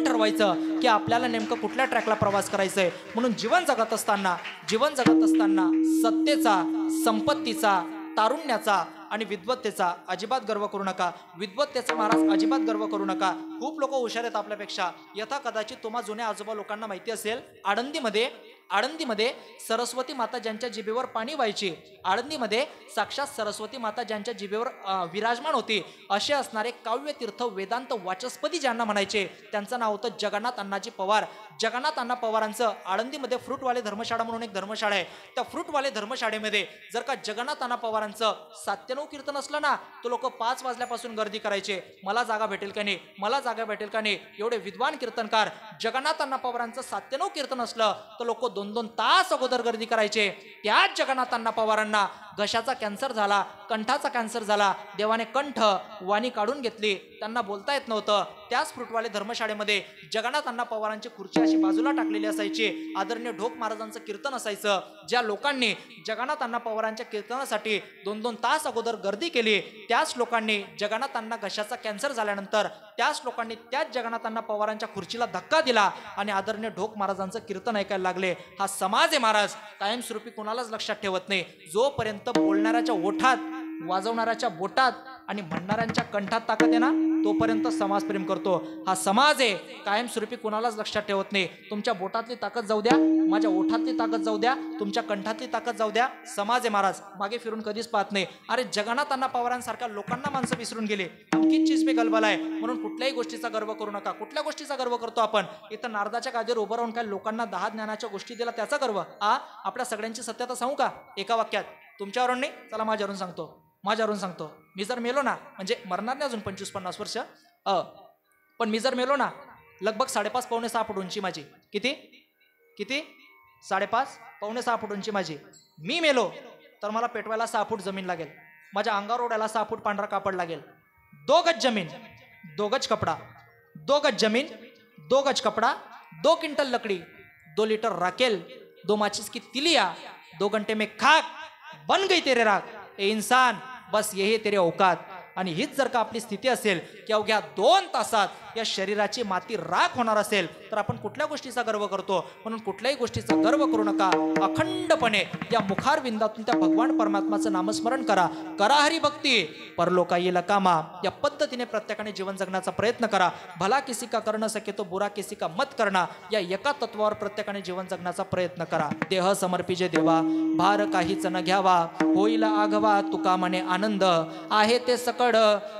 ठरवायचं की आपल्याला नेमकं कुठल्या ट्रॅकला प्रवास करायचा आहे. म्हणून जीवन जगत असताना सत्तेचा, संपत्तीचा, तारुण्याचा आणि विद्वत्तेचा अजिबात गर्व करू नका. विद्वत्तेचा महाराज अजिबात गर्व करू नका. खूप लोक हुशार आहेत आपल्यापेक्षा. यथा कदाचित तुम्हा जुन्या आजोबा लोकांना माहिती असेल, आळंदीमध्ये सरस्वती माता ज्यांच्या जिभेवर पाणी व्हायची, आळंदीमध्ये साक्षात सरस्वती माता ज्यांच्या जिभेवर विराजमान होती, असे असणारे काव्यतीर्थ वेदांत वाचस्पती ज्यांना म्हणायचे, त्यांचं नाव होतं जगन्नाथ अण्णाजी पवार. जगन्नाथ अण्णा पवारांचं आळंदीमध्ये फ्रूटवाले धर्मशाळा म्हणून एक धर्मशाळा आहे. त्या फ्रूटवाले धर्मशाळेमध्ये जर का जगन्नाथ अण्णा पवारांचं 7-9 कीर्तन असलं ना, तो लोक 5 वाजल्यापासून गर्दी करायचे. मला जागा भेटेल का नाही, एवढे विद्वान कीर्तनकार. जगन्नाथ अण्णा पवारांचं 7-9 कीर्तन असलं तर लोक 2-2 तास अगोदर गर्दी करायचे. त्याच जगन्नाथ अण्णा पवारांना घशाचा कॅन्सर झाला, कंठाचा कॅन्सर झाला. देवाने कंठ, वाणी काढून घेतली, त्यांना बोलता येत नव्हतं. त्याच फ्रूटवाले धर्मशाळेमध्ये जगन्नाथ अण्णा पवारांची खुर्ची अशी बाजूला टाकलेली असायची. आदरणीय ढोक महाराजांचं कीर्तन असायचं. ज्या लोकांनी जगन्नाथ अण्णा पवारांच्या कीर्तनासाठी 2-2 तास अगोदर गर्दी केली, त्याच लोकांनी जगन्नाथ अण्णा घशाचा कॅन्सर झाल्यानंतर त्याच लोकांनी त्याच जगन्नाथ अण्णा पवारांच्या खुर्चीला धक्का दिला आणि आदरणीय ढोक महाराजांचं कीर्तन ऐकायला लागले. हा समाज आहे महाराज, कायमस्वरूपी कोणालाच लक्षात ठेवत नाही. जोपर्यंत बोलणाऱ्याच्या ओठात, वाजवणाऱ्याच्या बोटात आणि म्हणणाऱ्यांच्या कंठात ताकद आहे ना, तोपर्यंत समाज प्रेम करतो. हा समाज आहे, कायमस्वरूपी कोणालाच लक्षात ठेवत नाही. तुमच्या बोटातली ताकद जाऊ द्या, माझ्या ओठातली ताकद जाऊ द्या, तुमच्या कंठातली ताकद जाऊ द्या, समाज आहे महाराज, मागे फिरून कधीच पाहत नाही. अरे जगन्नाथ अण्णा पवारांसारख्या लोकांना माणसं विसरून गेले. आणखीच चीज मी गलबला आहे. म्हणून कुठल्याही गोष्टीचा गर्व करू नका. कुठल्या गोष्टीचा गर्व करतो आपण? इथं नारदाच्या गादीवर उभं राहून काय लोकांना 10 ज्ञानाच्या गोष्टी दिला त्याचा गर्व? आपल्या सगळ्यांची सत्यता सांगू का एका वाक्यात? तुमच्यावरून नाही, चला माझ्यावरून सांगतो. मी जर मेलो ना, म्हणजे मरणार नाही अजून 25-50 वर्ष, पण मी जर मेलो ना, लगभग 5.5 पावणे 6 फूट उंची माझी. किती 5.5 पावणे 6 फूट उंची माझी. मी मेलो तर मला पेटवायला 6 फूट जमीन लागेल, माझ्या अंगावर ओढायला 6 फूट पांढरा कापड लागेल, 2 गज जमीन, 2 गज कपडा, 2 गज जमीन, 2 गज कपड़ा, 2 क्विंटल लकड़ी, 2 लीटर राकेल, 2 माचिस की तिलिया, 2 घंटे में खाक, बन गई तेरे राख. ए इंसान, बस यही तेरे औकात. आणि हीच जर का आपली स्थिती असेल की अवघ्या 2 तासात या शरीराची माती राख होणार असेल, तर आपण कुठल्या गोष्टीचा गर्व करतो? म्हणून कुठल्याही गोष्टीचा गर्व करू नका. अखंडपणे या मुखार विंदातून त्या भगवान परमात्माचं नामस्मरण करा. करा हरिभक्ती, परलोका येईल कामा. या पद्धतीने प्रत्येकाने जीवन जगण्याचा प्रयत्न करा. भला किसी का कर न सके तो बुरा किसी का मत करना, या एका तत्वावर प्रत्येकाने जीवन जगण्याचा प्रयत्न करा. देह समर्पिजे देवा, भार काहीच न घ्यावा, होईल आघवा तुका मने आनंद. आहे ते सकड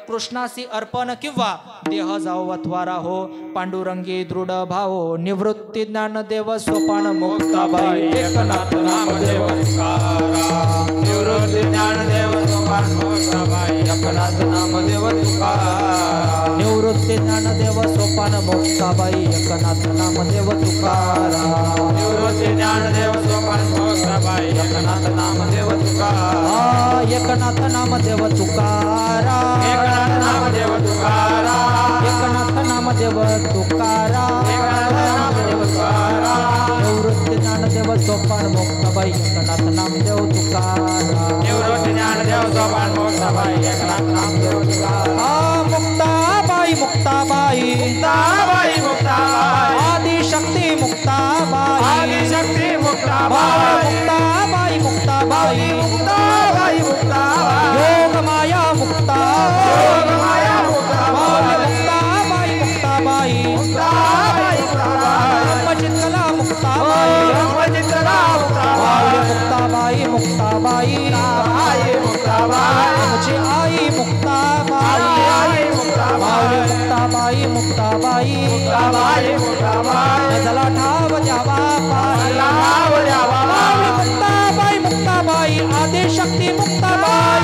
कृष्णासी अर्पण, किंवा देह जाओ अथवा राहो पांडुरंगी दृढ भावो. निवृत्ती ज्ञानदेव सोपान मुक्ताबाई, एकनाथ नामदेव तुकाराम. निवृत्ती ज्ञानदेव सोपान मुक्ताबाई, एकनाथ नामदेव तुकाराम. निवृत्ती ज्ञानदेव सोपान मुक्ताबाई, एकनाथ नामदेव तुकाराम. निवृत्ती ज्ञानदेव सोपान मुक्ताबाई, एकनाथ नामदेव तुकाराम. एकनाथ नामदेव तुकाराम. एकनाथ नामदेव तुकाराम. एकनाथ नामदेव तुकाराम. एकनाथ नामदेव तुकाराम. निवृत्ती ज्ञानदेव सोपान मुक्ताबाई, एकनाथ नामदेव तुकाराम. निवृत्ती ज्ञानदेव सोपान मुक्ताबाई, एकनाथ नामदेव तुकाराम. मुक्ताबाई मुक्ताबाई मुक्ताबाई मुक्ताबाई. आदिशक्ती मुक्ताबाई. आदिशक्ती मुक्ताबाई. मुक्ताबाई मुक्ताबाई. मुक्ताबाई मुक्ताबाई. योग माया मुक्ताबाई. योग माया मुक्ताबाई. मुक्ताबाई मुक्ताबाई. मुक्ताबाई मुक्ताबाई. ब्रह्मचित्तला मुक्ताबाई. ब्रह्मचित्तला मुक्ताबाई. मुक्ताबाई मुक्ताबाई. मुक्ताबाई मुक्ताबाई. मुझे आई मुक्ताबाई. आई मुक्ताबाई. मुक्ताबाई मुक्ताबाई. मुक्ताबाई मुक्ताबाई. नजला ठाव द्यावा पाई. लाव द्यावा. मुक्ताबाई मुक्ताबाई. आदिशक्ती मुक्ताबाई.